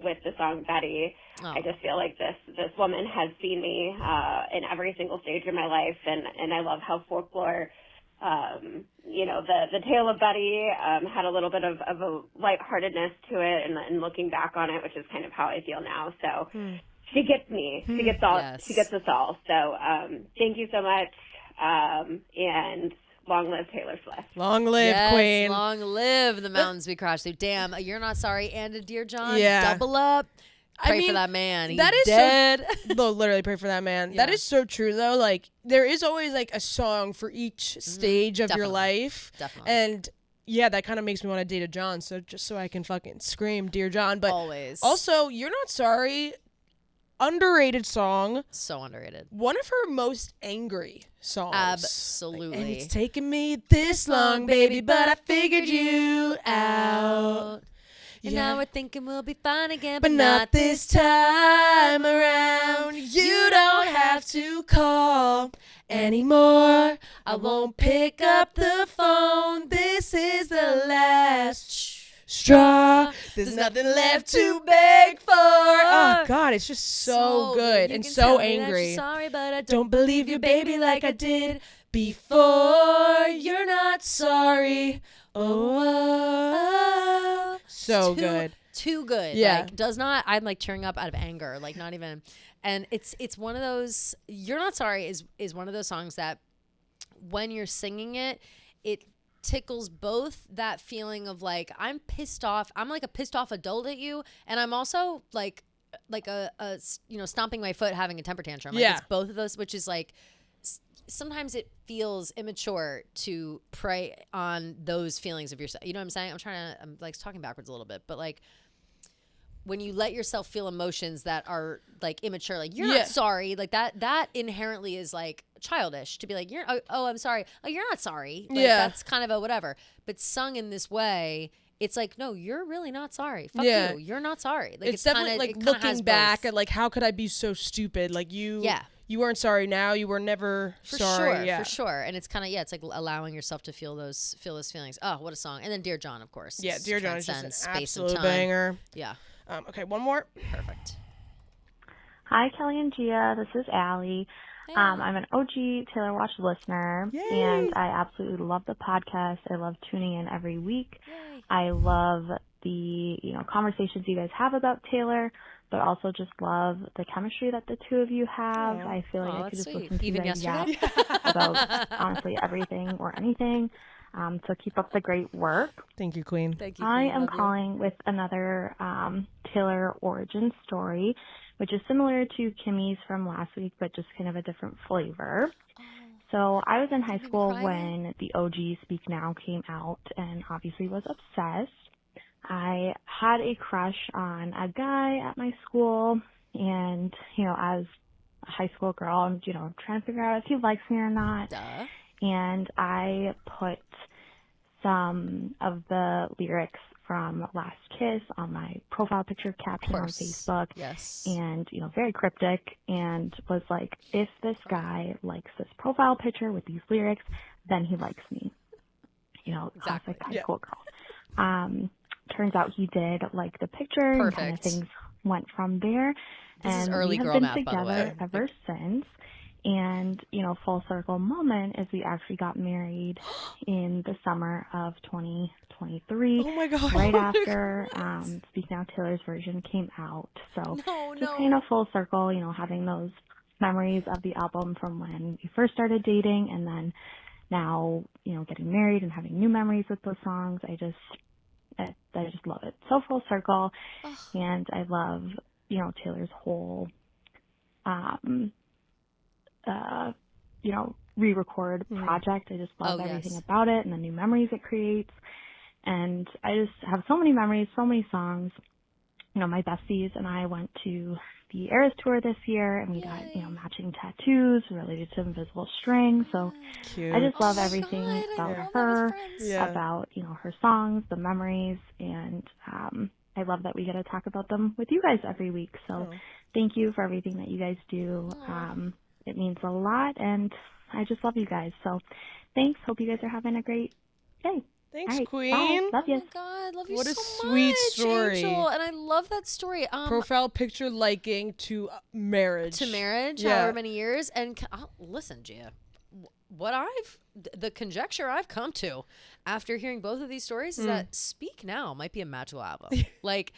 with the song Betty, I just feel like this woman has seen me in every single stage of my life, and I love how Folklore, the tale of Betty had a little bit of a lightheartedness to it, and looking back on it, which is kind of how I feel now. So she gets me. She gets all. Yes. She gets us all. So thank you so much, and long live Taylor Swift. Long live Queen. Long live the mountains we crashed through. Damn, You're Not Sorry and a Dear John. Yeah. Double up. Pray for that man. He's dead. Literally pray for that man. Yeah. That is so true, though. Like, there is always, like, a song for each stage of your life. Definitely. And, yeah, that kind of makes me want to date a John, so just so I can fucking scream Dear John. But always. Also, You're Not Sorry, underrated song. So underrated. One of her most angry songs. Absolutely. And it's taken me this long, baby, but I figured you out. And now we're thinking we'll be fine again, but not this time around. You don't have to call anymore. I won't pick up the phone. This is the last straw. There's nothing left to beg for. Oh God, it's just so good and so angry. Sorry, but I don't believe you, baby, like I did before. You're not sorry. Oh, so good. Too good. Yeah. Like, does not, I'm like tearing up out of anger. Like, not even, and it's one of those, You're Not Sorry is one of those songs that when you're singing it, it tickles both that feeling of like, I'm pissed off. I'm like a pissed off adult at you. And I'm also like a stomping my foot, having a temper tantrum. Like, it's both of those, which is like, sometimes it feels immature to prey on those feelings of yourself. You know what I'm saying? I'm like talking backwards a little bit, but like when you let yourself feel emotions that are like immature, like you're not sorry, like that inherently is like childish to be like, I'm sorry. Oh, you're not sorry. Like, that's kind of a whatever. But sung in this way, it's like, no, you're really not sorry. Fuck you. You're not sorry. Like, it's definitely like looking back at like, how could I be so stupid? Like you weren't sorry now. You were never sorry. For sure. And it's kind of, it's like allowing yourself to feel those feelings. Oh, what a song. And then Dear John, of course. Yeah, Dear John is just an absolute banger. Yeah. Okay, one more. Perfect. Hi, Kelly and Gia. This is Allie. Hey. I'm an OG Taylor Watch listener. Yay. And I absolutely love the podcast. I love tuning in every week. Yay. I love the conversations you guys have about Taylor, but also just love the chemistry that the two of you have. I feel like I could just listen to you guys about honestly everything or anything. So keep up the great work. Thank you, Queen. Thank you, Queen. I am calling with another Taylor origin story, which is similar to Kimmy's from last week, but just kind of a different flavor. So I was in high school when the OG Speak Now came out and obviously was obsessed. I had a crush on a guy at my school, and, as a high school girl, I'm, trying to figure out if he likes me or not. Duh. And I put some of the lyrics from Last Kiss on my profile picture caption on Facebook. Yes. And, very cryptic, and was like, if this guy likes this profile picture with these lyrics, then he likes me. Classic high school girl. Turns out he did like the picture. Perfect. And kind of things went from there. This and is early we have girl been math, together by the way. ever since. And, full circle moment is we actually got married in the summer of 2023. Oh my God. Right after Speak Now Taylor's version came out. So just kind of full circle, having those memories of the album from when we first started dating, and then now, getting married and having new memories with those songs. I just love it. So full circle. And I love, Taylor's whole, re-record project. I just love everything about it and the new memories it creates. And I just have so many memories, so many songs. My besties and I went to the Eras tour this year, and we got, matching tattoos related to Invisible String. So cute. I just love everything about her, about, her songs, the memories, and I love that we get to talk about them with you guys every week. So thank you for everything that you guys do. It means a lot, and I just love you guys. So thanks. Hope you guys are having a great day. Thanks, right, Queen. Bye. Love you. Oh my God, love you what so a much. Sweet story. Angel. And I love that story. Profile picture liking to marriage. However many years. And listen, Gia, the conjecture I've come to after hearing both of these stories is that Speak Now might be a magical album. Like,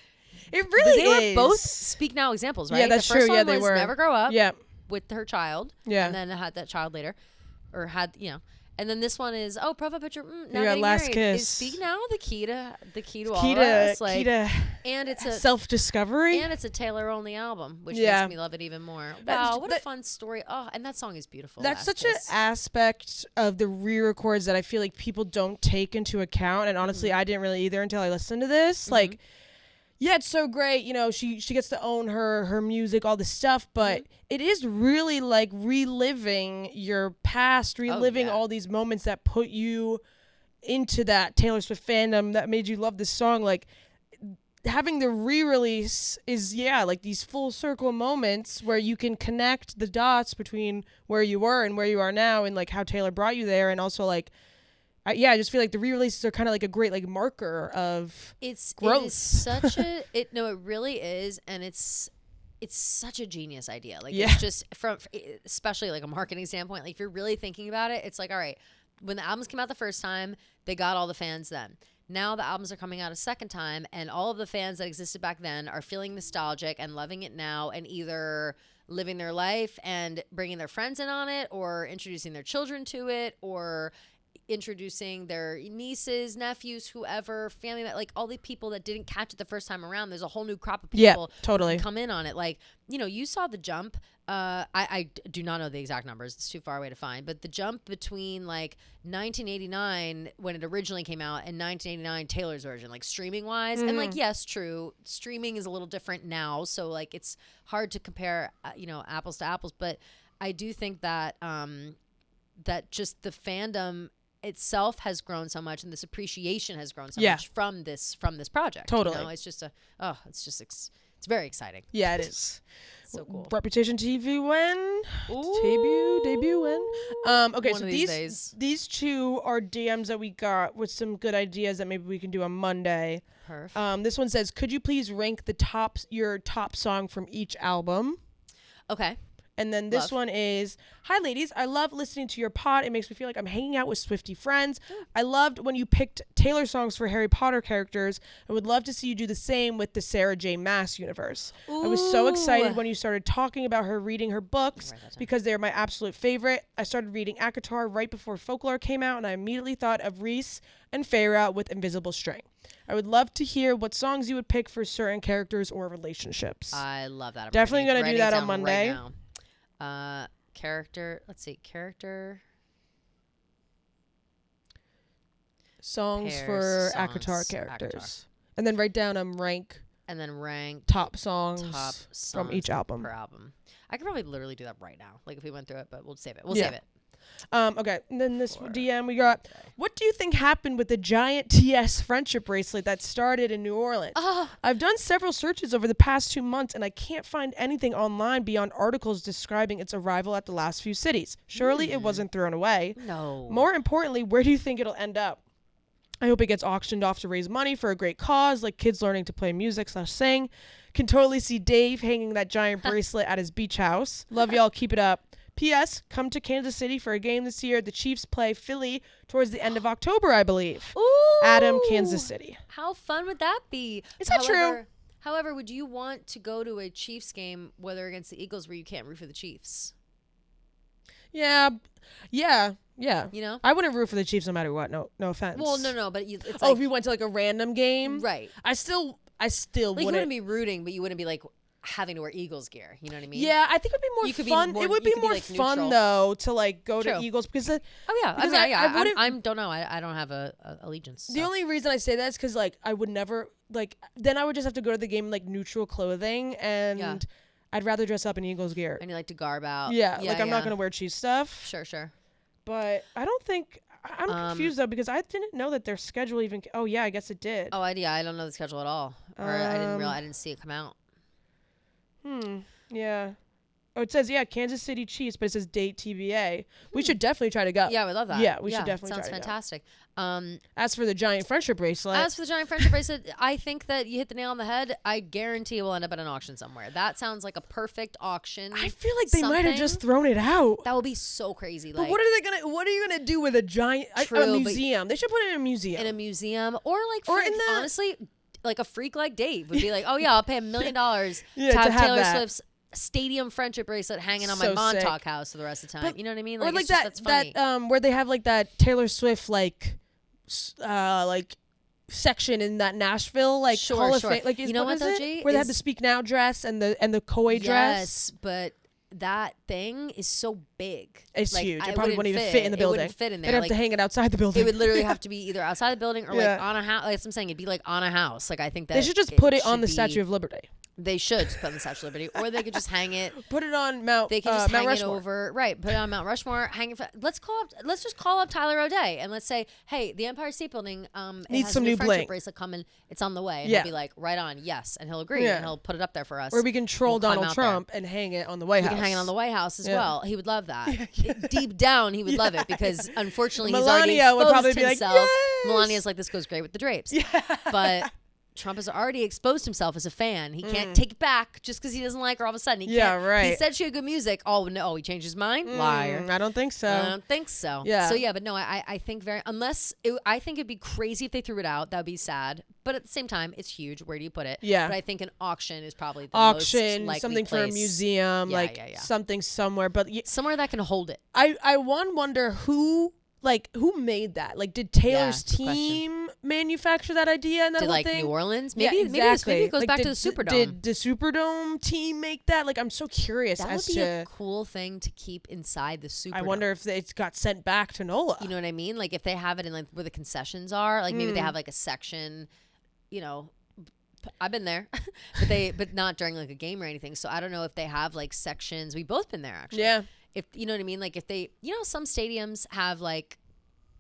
it really they is. were both Speak Now examples, right? Yeah, that's the first true. one Yeah, they was were. Never Grow Up. Yeah. With her child. Yeah. And then had that child later. Or had, And then this one is profile picture. Now Yeah, getting Last married. Kiss. Is Speak Now the key to all of us? Like, key to and it's a self-discovery. and it's a Taylor only album, which makes me love it even more. Wow, what a fun story! Oh, and that song is beautiful. That's such an aspect of the re-records that I feel like people don't take into account. And honestly, I didn't really either until I listened to this. Like, yeah, it's so great. She gets to own her music, all this stuff, but it is really like reliving your past, reliving all these moments that put you into that Taylor Swift fandom that made you love this song. Like, having the re-release is, like these full circle moments where you can connect the dots between where you were and where you are now, and like how Taylor brought you there. And also like, I just feel like the re-releases are kind of like a great like marker of growth. It is such it really is, and it's such a genius idea. Like, it's just from especially like a marketing standpoint. Like, if you're really thinking about it, it's like, all right, when the albums came out the first time, they got all the fans then. Now the albums are coming out a second time, and all of the fans that existed back then are feeling nostalgic and loving it now, and either living their life and bringing their friends in on it, or introducing their children to it, or introducing their nieces, nephews, whoever, family, like all the people that didn't catch it the first time around. There's a whole new crop of people totally come in on it. Like, you saw the jump. I do not know the exact numbers. It's too far away to find. But the jump between like 1989 when it originally came out and 1989 Taylor's version, like streaming wise, and like, yes, true, streaming is a little different now, so like it's hard to compare, apples to apples. But I do think that that just the fandom itself has grown so much, and this appreciation has grown so much from this project. Totally. It's just it's very exciting. Yeah, it is. So cool. Reputation TV when? Debut when? Okay, so these two are DMs that we got with some good ideas that maybe we can do on Monday. Perfect. This one says, could you please rank your top song from each album? Okay. And then this one is, hi, ladies. I love listening to your pod. It makes me feel like I'm hanging out with Swiftie friends. I loved when you picked Taylor songs for Harry Potter characters. I would love to see you do the same with the Sarah J. Maas universe. I was so excited when you started talking about her reading her books because they're my absolute favorite. I started reading ACOTAR right before Folklore came out, and I immediately thought of Reese and Feyre with Invisible String. I would love to hear what songs you would pick for certain characters or relationships. I love that. Definitely going to do that on Monday. Right now. Character. Let's see. Character. Songs for ACOTAR characters. ACOTAR. And then write down rank. And then rank top songs from each album. Per album. I could probably literally do that right now. Like if we went through it, but we'll save it. We'll save it. Okay, and then this DM we got, what do you think happened with the giant TS friendship bracelet that started in New Orleans? I've done several searches over the past 2 months, and I can't find anything online beyond articles describing its arrival at the last few cities. Surely it wasn't thrown away. No. More importantly, where do you think it'll end up? I hope it gets auctioned off to raise money for a great cause, like kids learning to play music/sing. Can totally see Dave hanging that giant bracelet at his beach house. Love y'all. Keep it up. P.S. Come to Kansas City for a game this year. The Chiefs play Philly towards the end of October, I believe. Ooh, Adam, Kansas City. How fun would that be? Is that true? However, would you want to go to a Chiefs game, whether against the Eagles, where you can't root for the Chiefs? Yeah. You know? I wouldn't root for the Chiefs no matter what. No offense. Well, no, but it's like... Oh, if you went to like a random game? Right. I still like, wouldn't. You wouldn't be rooting, but you wouldn't be like having to wear Eagles gear. You know what I mean? Yeah, I think it would be more fun. It would be more fun neutral. Though to like go to Eagles because. Oh yeah, because I don't know. I don't have a allegiance. So. The only reason I say that is because like I would never like then I would just have to go to the game in like neutral clothing and I'd rather dress up in Eagles gear. And you like to garb out. Yeah, like I'm not gonna wear Chiefs stuff. Sure. But I don't think. I'm confused though because I didn't know that their schedule even. Oh yeah, I guess it did. Oh, I don't know the schedule at all, or I didn't see it come out. Yeah. Oh, it says Kansas City Chiefs, but it says date TBA. We should definitely try to go. Yeah, we love that. Yeah, we should definitely try to go. Sounds fantastic. As for the giant friendship bracelet, I think that you hit the nail on the head. I guarantee it will end up at an auction somewhere. That sounds like a perfect auction. I feel like they might have just thrown it out. That would be so crazy. But what are you gonna do with a giant a museum? They should put it in a museum. In a museum, or honestly, like a freak like Dave would be like, oh yeah, I'll pay $1 million to have Taylor Swift's stadium friendship bracelet hanging on my Montauk house for the rest of the time. But, you know what I mean? Like, or like that where they have like that Taylor Swift like section in that Nashville Hall of Fame. Like, you know what though, G? Where they have the Speak Now dress and the Koi dress. Yes, but that thing is so big. It's huge. It probably wouldn't even fit in the building. It wouldn't fit in there. They'd have to hang it outside the building. It would literally have to be either outside the building or like on a house. Like I'm saying, it'd be like on a house. Like I think that they should just put it on the Statue of Liberty. They should just put it on the Statue of Liberty, or they could just hang it. Put it on Mount. They could just hang Rushmore. it over. Right. Put it on Mount Rushmore. Hang it. Let's just call up Tyler O'Day and let's say, hey, the Empire State Building needs some a new friendship bling. bracelet coming. It's on the way. And he'll be like, right on, yes, and he'll agree and he'll put it up there for us. Or we can troll Donald Trump and hang it on the White House. We can hang it on the White House as well. He would love that. Deep down, he would love it because unfortunately Melania he's already would probably himself. be like, yes! Melania's like, this goes great with the drapes. But Trump has already exposed himself as a fan. He can't take it back just because he doesn't like her all of a sudden. He can't. Right. He said she had good music. Oh, no. He changed his mind? Liar. I don't think so. I don't think so. Yeah. So, yeah, but no, I think I think it'd be crazy if they threw it out. That would be sad. But at the same time, it's huge. Where do you put it? Yeah. But I think an auction is probably the most likely something place. for a museum, something somewhere. But somewhere that can hold it. I wonder who made that? Like, did Taylor's team manufacture that idea and that whole thing? New Orleans? Maybe maybe it goes back to the Superdome. Did the Superdome team make that? Like, I'm so curious that would be a cool thing to keep inside the Superdome. I wonder if it got sent back to NOLA. You know what I mean? Like, if they have it in like where the concessions are, like maybe they have like a section, you know. I've been there, but not during like a game or anything. So I don't know if they have like sections. We've both been there actually. Yeah. If you know what I mean, like if they, some stadiums have like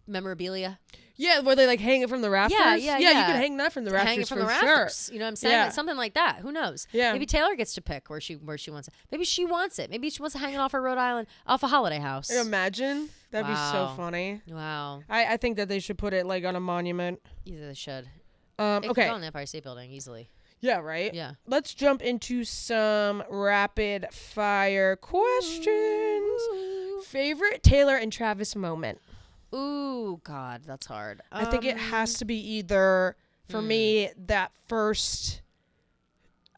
memorabilia. Yeah, where they like hang it from the rafters. Yeah. You can hang that from the rafters. Hang it from the rafters. You know what I'm saying? Yeah. Like something like that. Who knows? Yeah. Maybe Taylor gets to pick where she wants it. Maybe she wants it. Maybe she wants to hang it off a Holiday House. Imagine. That'd be so funny. Wow. I think that they should put it like on a monument. Either they should. Okay. It could go on the Empire State Building easily. Yeah, right? Yeah. Let's jump into some rapid fire questions. Ooh. Favorite Taylor and Travis moment? Ooh, God, that's hard. I think it has to be either, for me, that first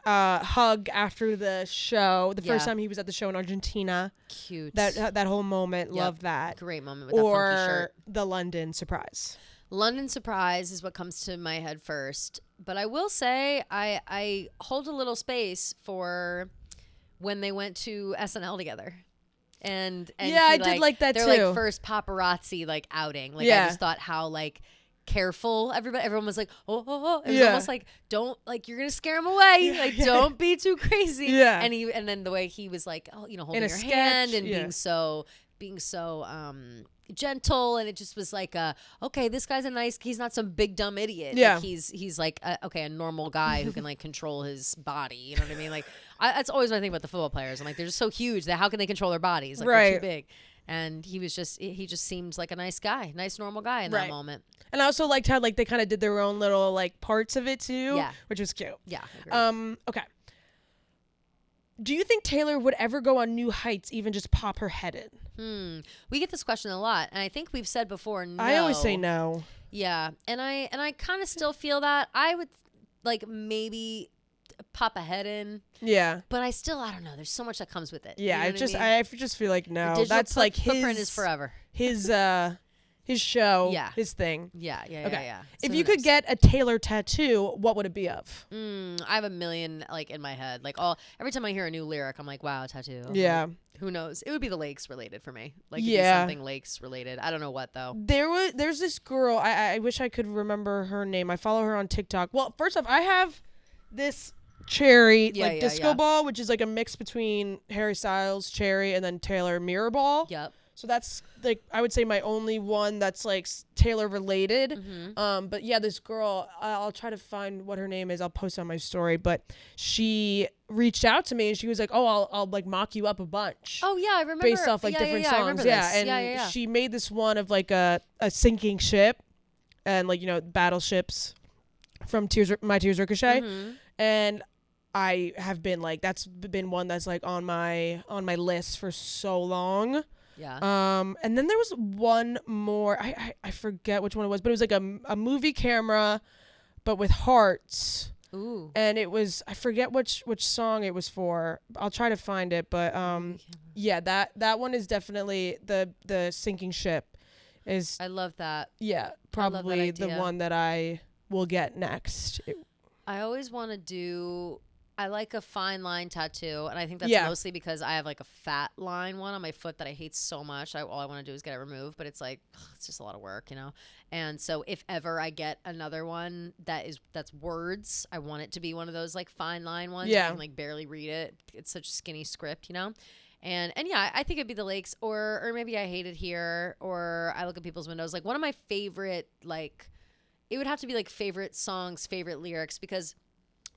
hug after the show, the first time he was at the show in Argentina. Cute. That whole moment, love that. Great moment with that funky shirt. Or the London surprise. London surprise is what comes to my head first. But I will say I hold a little space for when they went to SNL together. And I did like that their, too. Their first paparazzi outing. I just thought how careful everyone was like, oh. It was almost like, don't, you're gonna scare him away. Don't be too crazy. Yeah. And then the way he was holding your sketch, hand and being so gentle, and it just was okay, this guy's he's not some big dumb idiot. Yeah. He's a normal guy who can control his body. You know what I mean? That's always what I think about the football players. I'm they're just so huge that how can they control their bodies? They're too big. And he just seemed like a nice guy, nice normal guy in that moment. And I also liked how they kind of did their own little parts of it too, which was cute. Yeah. Okay. do you think Taylor would ever go on new heights, even just pop her head in? We get this question a lot, and I think we've said before, no. I always say no. Yeah, and I kind of still feel that. I would like maybe pop a head in. Yeah. But I don't know. There's so much that comes with it. Yeah, you know I just feel like no. The That's like footprint is forever. His show, yeah. his thing. Yeah. If you could get a Taylor tattoo, what would it be of? I have a million like in my head. Like every time I hear a new lyric, I'm like, wow, tattoo. Yeah. Like, who knows? It would be the lakes related for me. Like it'd be something lakes related. I don't know what though. There's this girl. I wish I could remember her name. I follow her on TikTok. Well, first off, I have this Cherry disco ball, which is like a mix between Harry Styles, Cherry, and then Taylor mirror ball. Yep. So that's like I would say my only one that's like Taylor related. Mm-hmm. But yeah, this girl, I'll try to find what her name is. I'll post on my story. But she reached out to me and she was like, "Oh, I'll like mock you up a bunch." Oh yeah, I remember. Based off like different songs. I remember yeah, this. and she made this one of like a sinking ship, and like battleships from My Tears Ricochet, and I have been like that's been one that's like on my list for so long. Yeah. And then there was one more. I forget which one it was, but it was like a movie camera, but with hearts. Ooh. And it was I forget which song it was for. I'll try to find it, but yeah, that one is definitely the sinking ship. I love that. Yeah, probably the one that I will get next. I always want to do. I like a fine line tattoo, and I think that's mostly because I have like a fat line one on my foot that I hate so much. All I want to do is get it removed, but it's like it's just a lot of work, And so if ever I get another one that's words, I want it to be one of those like fine line ones. Yeah, you can like barely read it. It's such skinny script, And yeah, I think it'd be the lakes, or maybe I hate it here, or I look at people's windows. Like one of my favorite it would have to be like favorite songs, favorite lyrics, because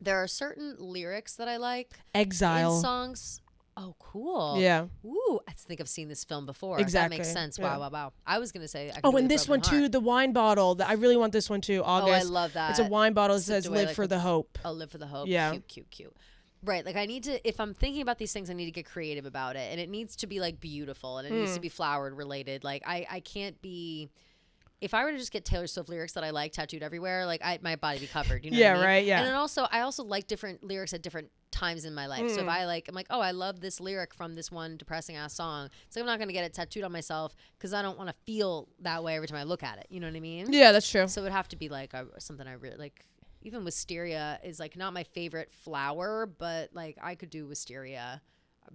there are certain lyrics that I like. Exile. In songs. Oh, cool. Yeah. Ooh, I think I've seen this film before. Exactly. That makes sense. Yeah. Wow. I was going to say. And this one too, the wine bottle. I really want this one too. August. Oh, I love that. It's a wine bottle that says "Live for the Hope." Oh, live for the hope. Yeah. Cute. Right. Like I need to, if I'm thinking about these things, I need to get creative about it. And it needs to be like beautiful, and it needs to be flowered related. Like I can't be. If I were to just get Taylor Swift lyrics that I like tattooed everywhere, like my body be covered. You know what I mean? Right. Yeah. And then I also like different lyrics at different times in my life. So if I'm like, oh, I love this lyric from this one depressing ass song. So I'm not going to get it tattooed on myself because I don't want to feel that way every time I look at it. You know what I mean? Yeah, that's true. So it would have to be like something I really like. Even wisteria is like not my favorite flower, but like I could do wisteria.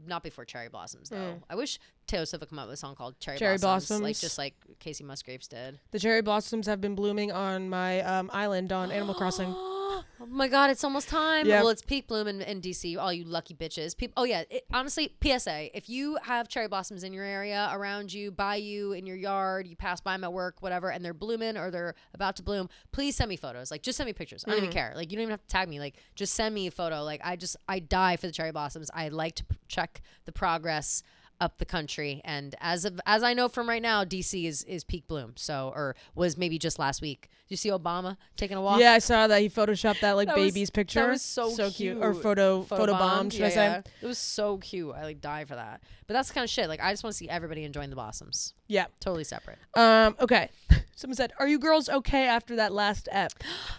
Not before cherry blossoms though. I wish Taylor Swift would come out with a song called Cherry Blossoms. Like just like Casey Musgraves did. The cherry blossoms have been blooming on my island on Animal Crossing. Oh my God, it's almost time. Yep. Well, it's peak bloom in DC, all you lucky bitches. Honestly, PSA, if you have cherry blossoms in your area, around you, by you, in your yard, you pass by them at work, whatever, and they're blooming or they're about to bloom, please send me photos. Like, just send me pictures. I don't even care. Like, you don't even have to tag me. Like, just send me a photo. Like, I die for the cherry blossoms. I like to check the progress up the country, and as I know from right now, DC is peak bloom. So, or was maybe just last week. Did you see Obama taking a walk? Yeah, I saw that. He photoshopped that like baby's picture. That was so cute. Or photo bomb, should I say? Yeah. It was so cute. I like die for that. But that's the kind of shit. Like I just want to see everybody enjoying the blossoms. Yeah. Totally separate. Okay. Someone said, "Are you girls okay after that last ep?"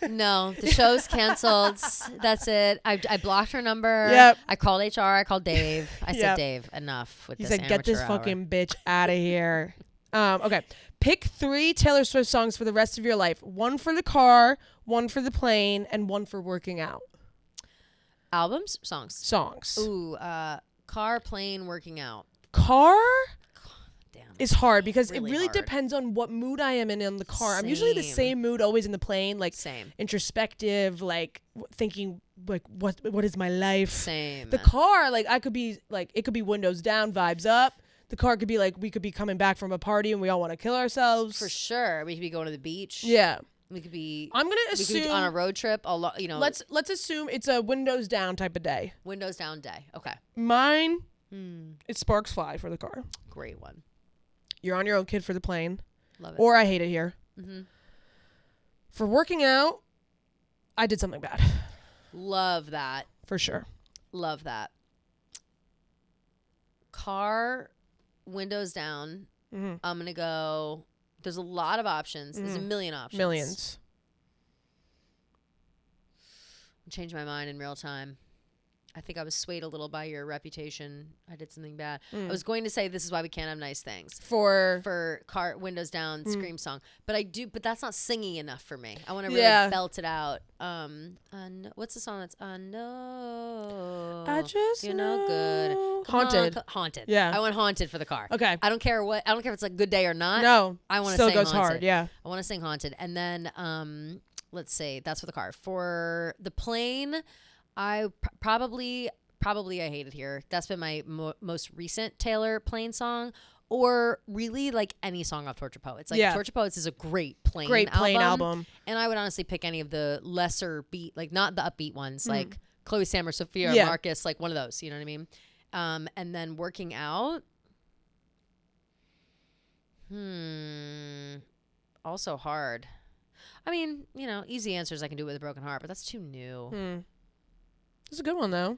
No, the show's canceled. That's it. I blocked her number. Yep. I called HR. I called Dave. I said, Dave, enough with this amateur "Get this fucking bitch out of here." Okay. Pick 3 Taylor Swift songs for the rest of your life. 1 for the car, 1 for the plane, and 1 for working out. Albums? Songs. Ooh, car, plane, working out. Car? Damn. Is hard because it really hard. Depends on what mood I am in the car. I'm usually the same mood always in the plane, like introspective, like thinking like what is my life. Same. The car, like I could be like it could be windows down, vibes up. The car could be like we could be coming back from a party and we all want to kill ourselves. For sure. We could be going to the beach. Yeah. We could be. I'm gonna assume we could be on a road trip. Let's assume it's a windows down type of day. Windows down day. Okay. Mine. It's Sparks Fly for the car. Great one. You're on your own, kid, for the plane. Love it. Or I Hate It Here. Mm-hmm. For working out, I Did Something Bad. Love that. For sure. Love that. car, windows down. I'm gonna go. There's a lot of options. There's a million options. Millions. Change my mind in real time. I think I was swayed a little by your reputation. I did something bad. I was going to say this is why we can't have nice things for car windows down scream song, but that's not singing enough for me. I want to really belt it out. What's the song that's no? I just good. Haunted. Haunted. Yeah, I want Haunted for the car. Okay. I don't care if it's a good day or not. No, I want to still sing goes Haunted. hard. Yeah, I want to sing Haunted, and then let's see. That's for the car. For the plane. I probably I Hate It Here. That's been my most recent Taylor Plane song, or really like any song off Torture Poets. Like Torture Poets is a great plane album. And I would honestly pick any of the lesser beat, like not the upbeat ones, like Chloe Sam or Sophia or Marcus, like one of those. You know what I mean? And then Working Out. Also hard. I mean, easy answers. I can do it with a broken heart, but that's too new. It's a good one though.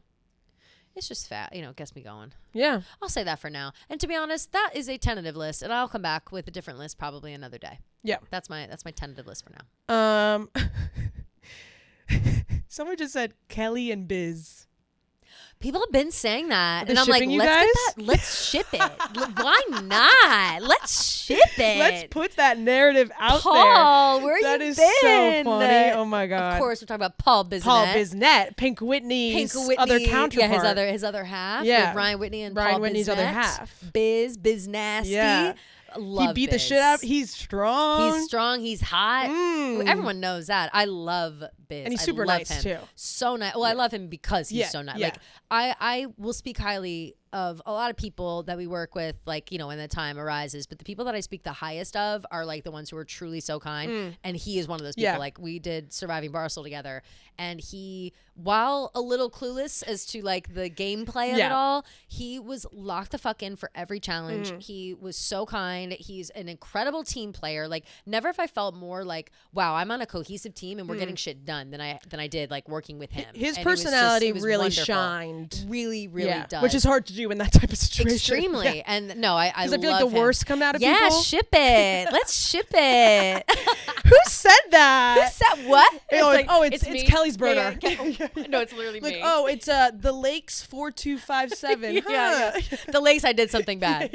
It's just fat, gets me going. Yeah. I'll say that for now. And to be honest, that is a tentative list, and I'll come back with a different list probably another day. Yeah. That's my tentative list for now. Someone just said Kelly and Biz. People have been saying that, and I'm like, let's ship it. Why not? Let's ship it. Let's put that narrative out there. Paul, where that you is been? So funny. Oh my god. Of course, we're talking about Paul Biznett. Paul Biznett, Pink Whitney's other counterpart. Yeah, his other half. Yeah, with Ryan Whitney and Ryan Paul Whitney's Biznett. other half. Biz Nasty. Yeah. Love he beat Biz. the shit out. He's strong. He's strong. He's hot. Everyone knows that. I love Biz. And he's super nice too. So nice. Well, I love him because he's so nice. Yeah. Like I will speak highly of a lot of people that we work with, like, when the time arises, but the people that I speak the highest of are like the ones who are truly so kind. And he is one of those people. Like, we did Surviving Barstool together, and he, while a little clueless as to like the gameplay of it all, he was locked the fuck in for every challenge. He was so kind. He's an incredible team player. Like, never have I felt more like, wow, I'm on a cohesive team and we're getting shit done than I did like working with him. His and personality it was really wonderful. shined. Really does. Which is hard to do in that type of situation. Extremely. Yeah. And no, I feel like the worst come out of people. Yeah, ship it. Let's ship it. Who said that? Who said what? It's me. Kelly's burner. No, it's literally like, me. Oh, it's the Lakes 4257. Yeah. The Lakes, I did something bad.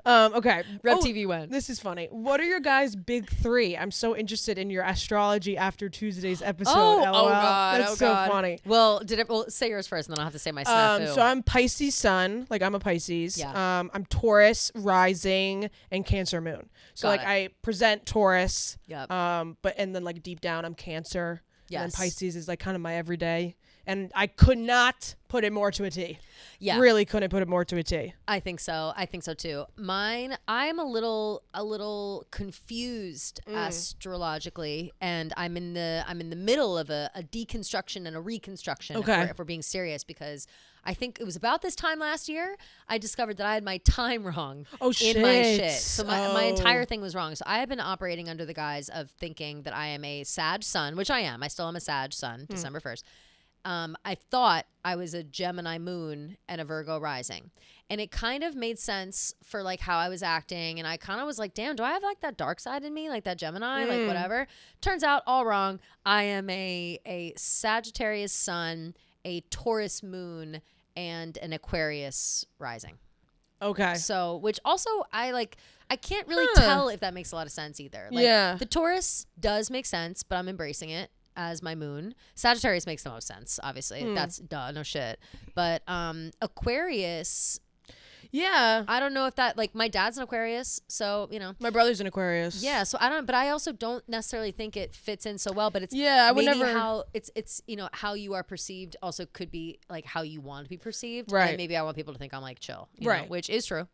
Okay. Rev TV went. This is funny. What are your guys' big three? I'm so interested in your astrology after Tuesday's episode. Oh LOL. God. That's so funny. Well, say yours first, and then I'll have to say my snafu. So I'm Pisces sun, like I'm a Pisces. Yeah. I'm Taurus rising and Cancer moon. So Got it. I present Taurus. Yep. And then like deep down I'm Cancer. Yes. And then Pisces is like kind of my everyday. And I could not put it more to a T. Yeah. Really couldn't put it more to a T. I think so. I think so too. Mine, I'm a little confused astrologically, and I'm in the middle of a deconstruction and a reconstruction. Okay. If we're being serious, because I think it was about this time last year I discovered that I had my time wrong in my shit. So my entire thing was wrong. So I have been operating under the guise of thinking that I am a Sag sun, which I am. I still am a Sag sun, December 1st. I thought I was a Gemini moon and a Virgo rising. And it kind of made sense for like how I was acting. And I kind of was like, damn, do I have like that dark side in me? Like that Gemini, like whatever. Turns out all wrong. I am a Sagittarius sun, a Taurus moon, and an Aquarius rising. Okay. So, which also I can't really tell if that makes a lot of sense either. Like, the Taurus does make sense, but I'm embracing it as my moon. Sagittarius makes the most sense, obviously. That's duh, no shit. But Aquarius, yeah, I don't know if that, like, my dad's an Aquarius, so my brother's an Aquarius. Yeah, so but I also don't necessarily think it fits in so well. But it's I would maybe never how it's how you are perceived also could be like how you want to be perceived. Right. And maybe I want people to think I'm like chill, right? Know, which is true,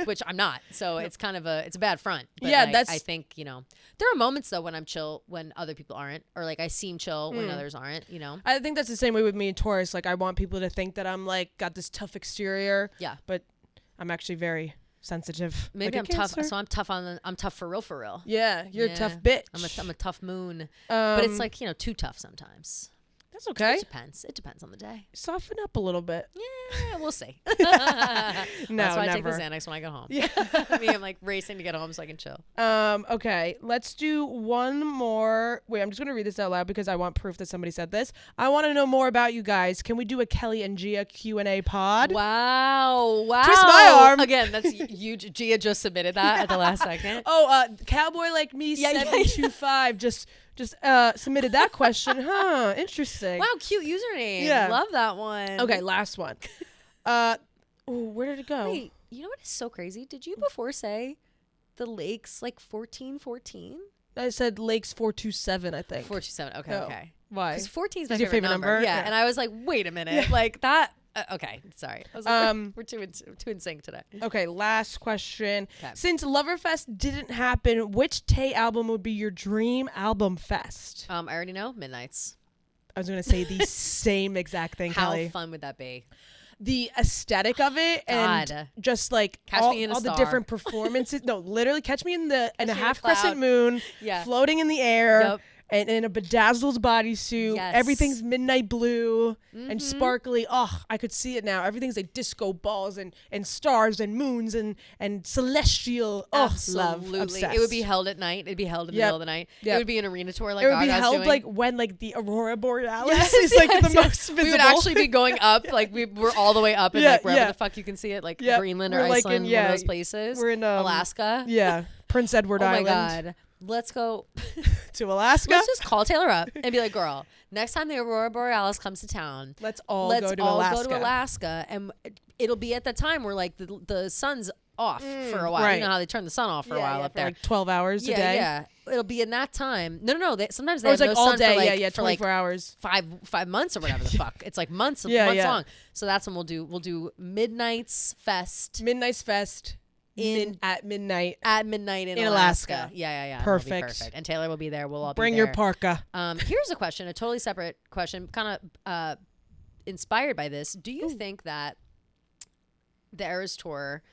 which I'm not. So it's kind of a bad front. But yeah, like, I think there are moments though when I'm chill when other people aren't, or like I seem chill when others aren't. I think that's the same way with me and Taurus. Like I want people to think that I'm like got this tough exterior. Yeah, but I'm actually very sensitive. Maybe like I'm tough. So I'm tough I'm tough for real. Yeah, you're a tough bitch. I'm a tough moon. But it's like, too tough sometimes. That's okay. It depends on the day. Soften up a little bit. Yeah, we'll see. No, that's why I take the never. Xanax when I get home. Yeah. I'm like racing to get home so I can chill. Okay, let's do one more. Wait, I'm just gonna read this out loud because I want proof that somebody said this. I want to know more about you guys. Can we do a Kelly and Gia Q&A pod? Wow. Twist my arm. Again, that's huge. Gia just submitted that at the last second. Oh, Cowboy Like Me 725 just submitted that question. Huh, interesting. Wow, cute username. Yeah. Love that one. Okay, last one. Where did it go? Wait, you know what is so crazy? Did you before say the Lakes like 1414? I said Lakes 427, I think. 427. Okay, Oh. okay. Why? Because 14 is my Is your favorite number? Yeah. Yeah. And I was like, wait a minute. Like that. Okay, sorry. I was like, we're too in sync today. Okay, last question. Okay. Since Loverfest didn't happen, which Tay album would be your dream album fest? I already know. Midnights. I was going to say the same exact thing, How Kelly. fun would that be? The aesthetic of it and just like Catch all me in a the star. different performances. No, literally catch me in a me in a half cloud. crescent moon, Yeah. floating in the air. Yep. And in a bedazzled bodysuit, Yes. everything's midnight blue and sparkly. Oh, I could see it now. Everything's like disco balls and stars and moons and celestial. Oh, Absolutely. love, obsessed. It would be held at night. It'd be held in the middle of the night. Yep. It would be an arena tour like It would be Gaga's held doing. like when like the aurora borealis Yes, is like yes, the yes. most visible. We would actually be going up, like we're all the way up in like wherever the fuck you can see it, like Greenland or We're, like, Iceland, in- one of those places. We're in Alaska. Yeah, Prince Edward Oh my Island. God. Let's go. To Alaska. Let's just call Taylor up and be like, girl, next time the Aurora Borealis comes to town, Let's all let's go to all Alaska. go to Alaska. And it'll be at the time where like the sun's off for a while. right. You know how they turn the sun off for a while up for there. like 12 hours a day. Yeah. It'll be in that time. No. Sometimes they Or have it's like no all sun day. for like, yeah, for like 24 hours. 5 months or whatever the fuck. It's like months Yeah. long. So that's when we'll do Midnight's Fest Midnight's Fest at midnight. in Alaska. Alaska. Yeah. Perfect. And Taylor will be there. We'll all Bring be your there. parka. Here's a question, a totally separate question, kind of inspired by this. Do you think that the Eras Tour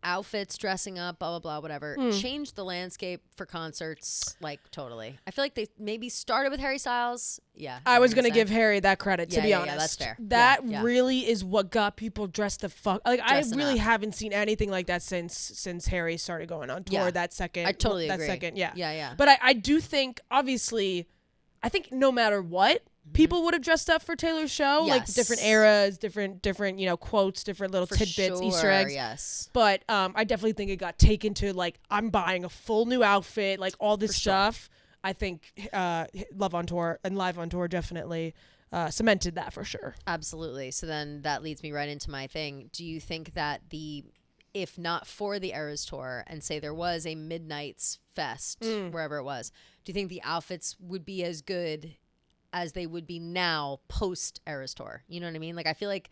outfits, dressing up, blah, blah, blah, whatever, changed the landscape for concerts, like, totally? I feel like they maybe started with Harry Styles. Yeah. I was going to give Harry that credit, to be Yeah, honest. that's fair. That Yeah. really is what got people dressed the fuck. Like, Dressing I really up. haven't seen anything like that since Harry started going on tour Yeah. that second. I totally that agree. second, yeah. Yeah. But I do think, obviously, I think no matter what, people would have dressed up for Taylor's show. Like, Yes. different eras, different, quotes, different little For tidbits, sure, Easter eggs. yes. But I definitely think it got taken to, like, I'm buying a full new outfit, like, all this stuff. I think Love on Tour and Live on Tour definitely cemented that for sure. Absolutely. So then that leads me right into my thing. Do you think that if not for the Eras Tour and say there was a Midnight's Fest, wherever it was, do you think the outfits would be as good as they would be now post Eras Tour? You know what I mean? Like, I feel like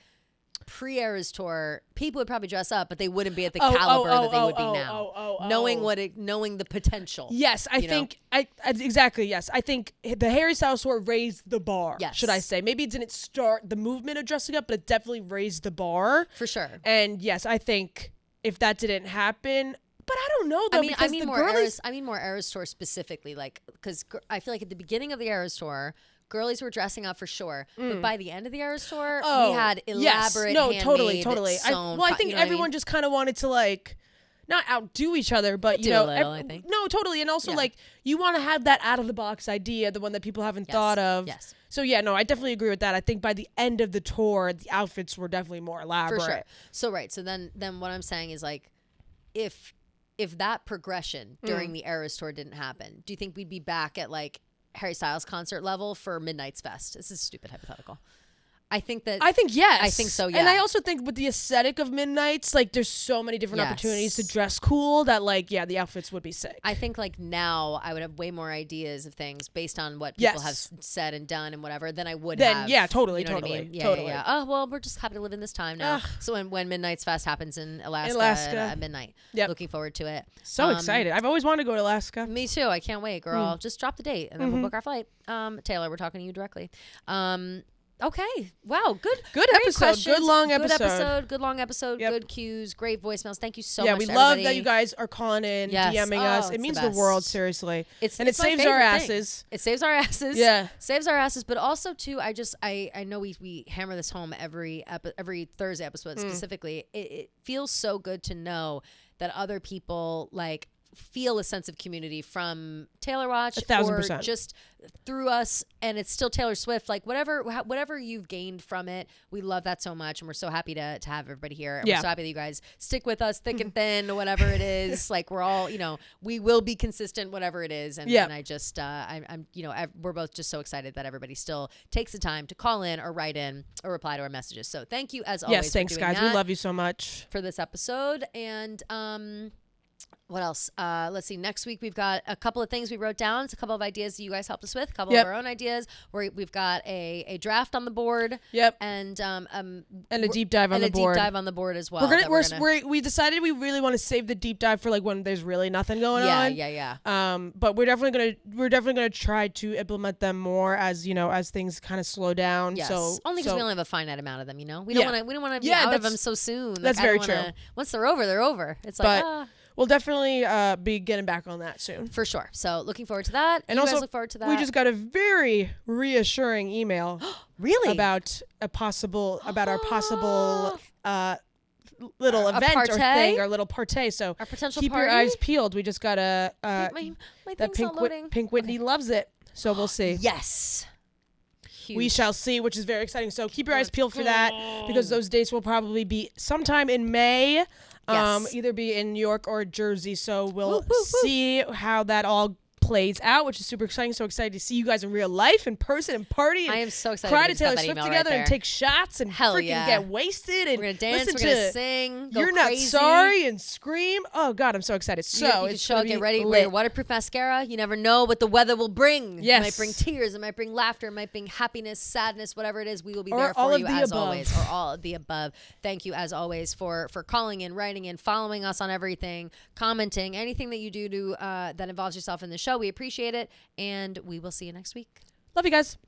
pre-Eras Tour, people would probably dress up, but they wouldn't be at the caliber that they would be now. Knowing the potential. Yes, I think exactly. Yes, I think the Harry Styles tour raised the bar. Yes. Should I say? Maybe it didn't start the movement of dressing up, but it definitely raised the bar For sure. And yes, I think if that didn't happen, but I don't know though. I mean more Eras Tour specifically, like, because I feel like at the beginning of the Eras Tour, girlies were dressing up for sure, but by the end of the Eras Tour, we had elaborate, totally. sewn I think you know everyone just kind of wanted to like not outdo each other, but do a little, I think. No, totally, and also like you want to have that out of the box idea, the one that people haven't thought of. Yes. So yeah, no, I definitely agree with that. I think by the end of the tour, the outfits were definitely more elaborate. For sure. So right. So then what I'm saying is, like, if that progression during the Eras Tour didn't happen, do you think we'd be back at like Harry Styles concert level for Midnight's Fest? This is stupid hypothetical. I think yes. I think so, yeah. And I also think with the aesthetic of Midnight's, like there's so many different opportunities to dress cool that like, yeah, the outfits would be sick. I think like now I would have way more ideas of things based on what people have said and done and whatever than I would have. Yeah, totally, you know what I totally, mean? Yeah, totally. Yeah. Oh, well, we're just happy to live in this time now. So when Midnight's Fest happens in Alaska. At midnight. Yep. Looking forward to it. So excited. I've always wanted to go to Alaska. Me too. I can't wait, girl. Just drop the date and then we'll book our flight. Taylor, we're talking to you directly. Okay. Wow. Good Great episode. Questions. Good long episode. Good long episode. Yep. Good cues. Great voicemails. Thank you so much. Yeah, we love that you guys are calling in, DMing us. It means the world, seriously. It saves our asses. It saves our asses. Yeah. Saves our asses. But also, too, I know we hammer this home every Thursday episode specifically. It feels so good to know that other people, like, feel a sense of community from Taylor Watch 1,000%. or just through us, and it's still Taylor Swift, like whatever you've gained from it, we love that so much, and we're so happy to have everybody here, and we're so happy that you guys stick with us thick and thin, whatever it is. Like, we're all, we will be consistent whatever it is, and I just I'm we're both just so excited that everybody still takes the time to call in or write in or reply to our messages. So thank you as always. Yes, thanks guys, we love you so much for this episode. And what else? Let's see. Next week, we've got a couple of things we wrote down. It's a couple of ideas that you guys helped us with. A couple of our own ideas. We've got a draft on the board. Yep. And a deep dive on the board. And a deep dive on the board as well. We decided we really want to save the deep dive for like when there's really nothing going on. Yeah. But we're definitely gonna try to implement them more as as things kind of slow down. Yes. So only because we only have a finite amount of them. We don't want to be out of them so soon. That's very true. Once they're over, they're over. It's like we'll definitely be getting back on that soon. For sure. So looking forward to that. And you also, guys look forward to that. We just got a very reassuring email. Really? About our possible little event or thing, our little partay. So our potential keep party? your eyes peeled. We just got a my thing's not loading. Pink Whitney loves it. So we'll see. Yes. Huge. We shall see, which is very exciting. So keep your eyes peeled for that, because those dates will probably be sometime in May. Yes. Either be in New York or Jersey. So we'll see how that all plays out, which is super exciting. So excited to see you guys in real life, in person, and party. And I am so excited. Cry to Taylor Swift together and take shots and freaking get wasted and we're gonna dance. Listen we're gonna sing. Go You're crazy. Not sorry and scream. Oh God, I'm so excited. So you show up, get ready, wear your waterproof mascara. You never know what the weather will bring. Yes. It might bring tears. It might bring laughter. It might bring happiness, sadness, whatever it is. We will be there for you as always, or all of the above. Thank you as always for calling in, writing in, following us on everything, commenting, anything that you do to that involves yourself in the show. We appreciate it. And we will see you next week. Love you guys.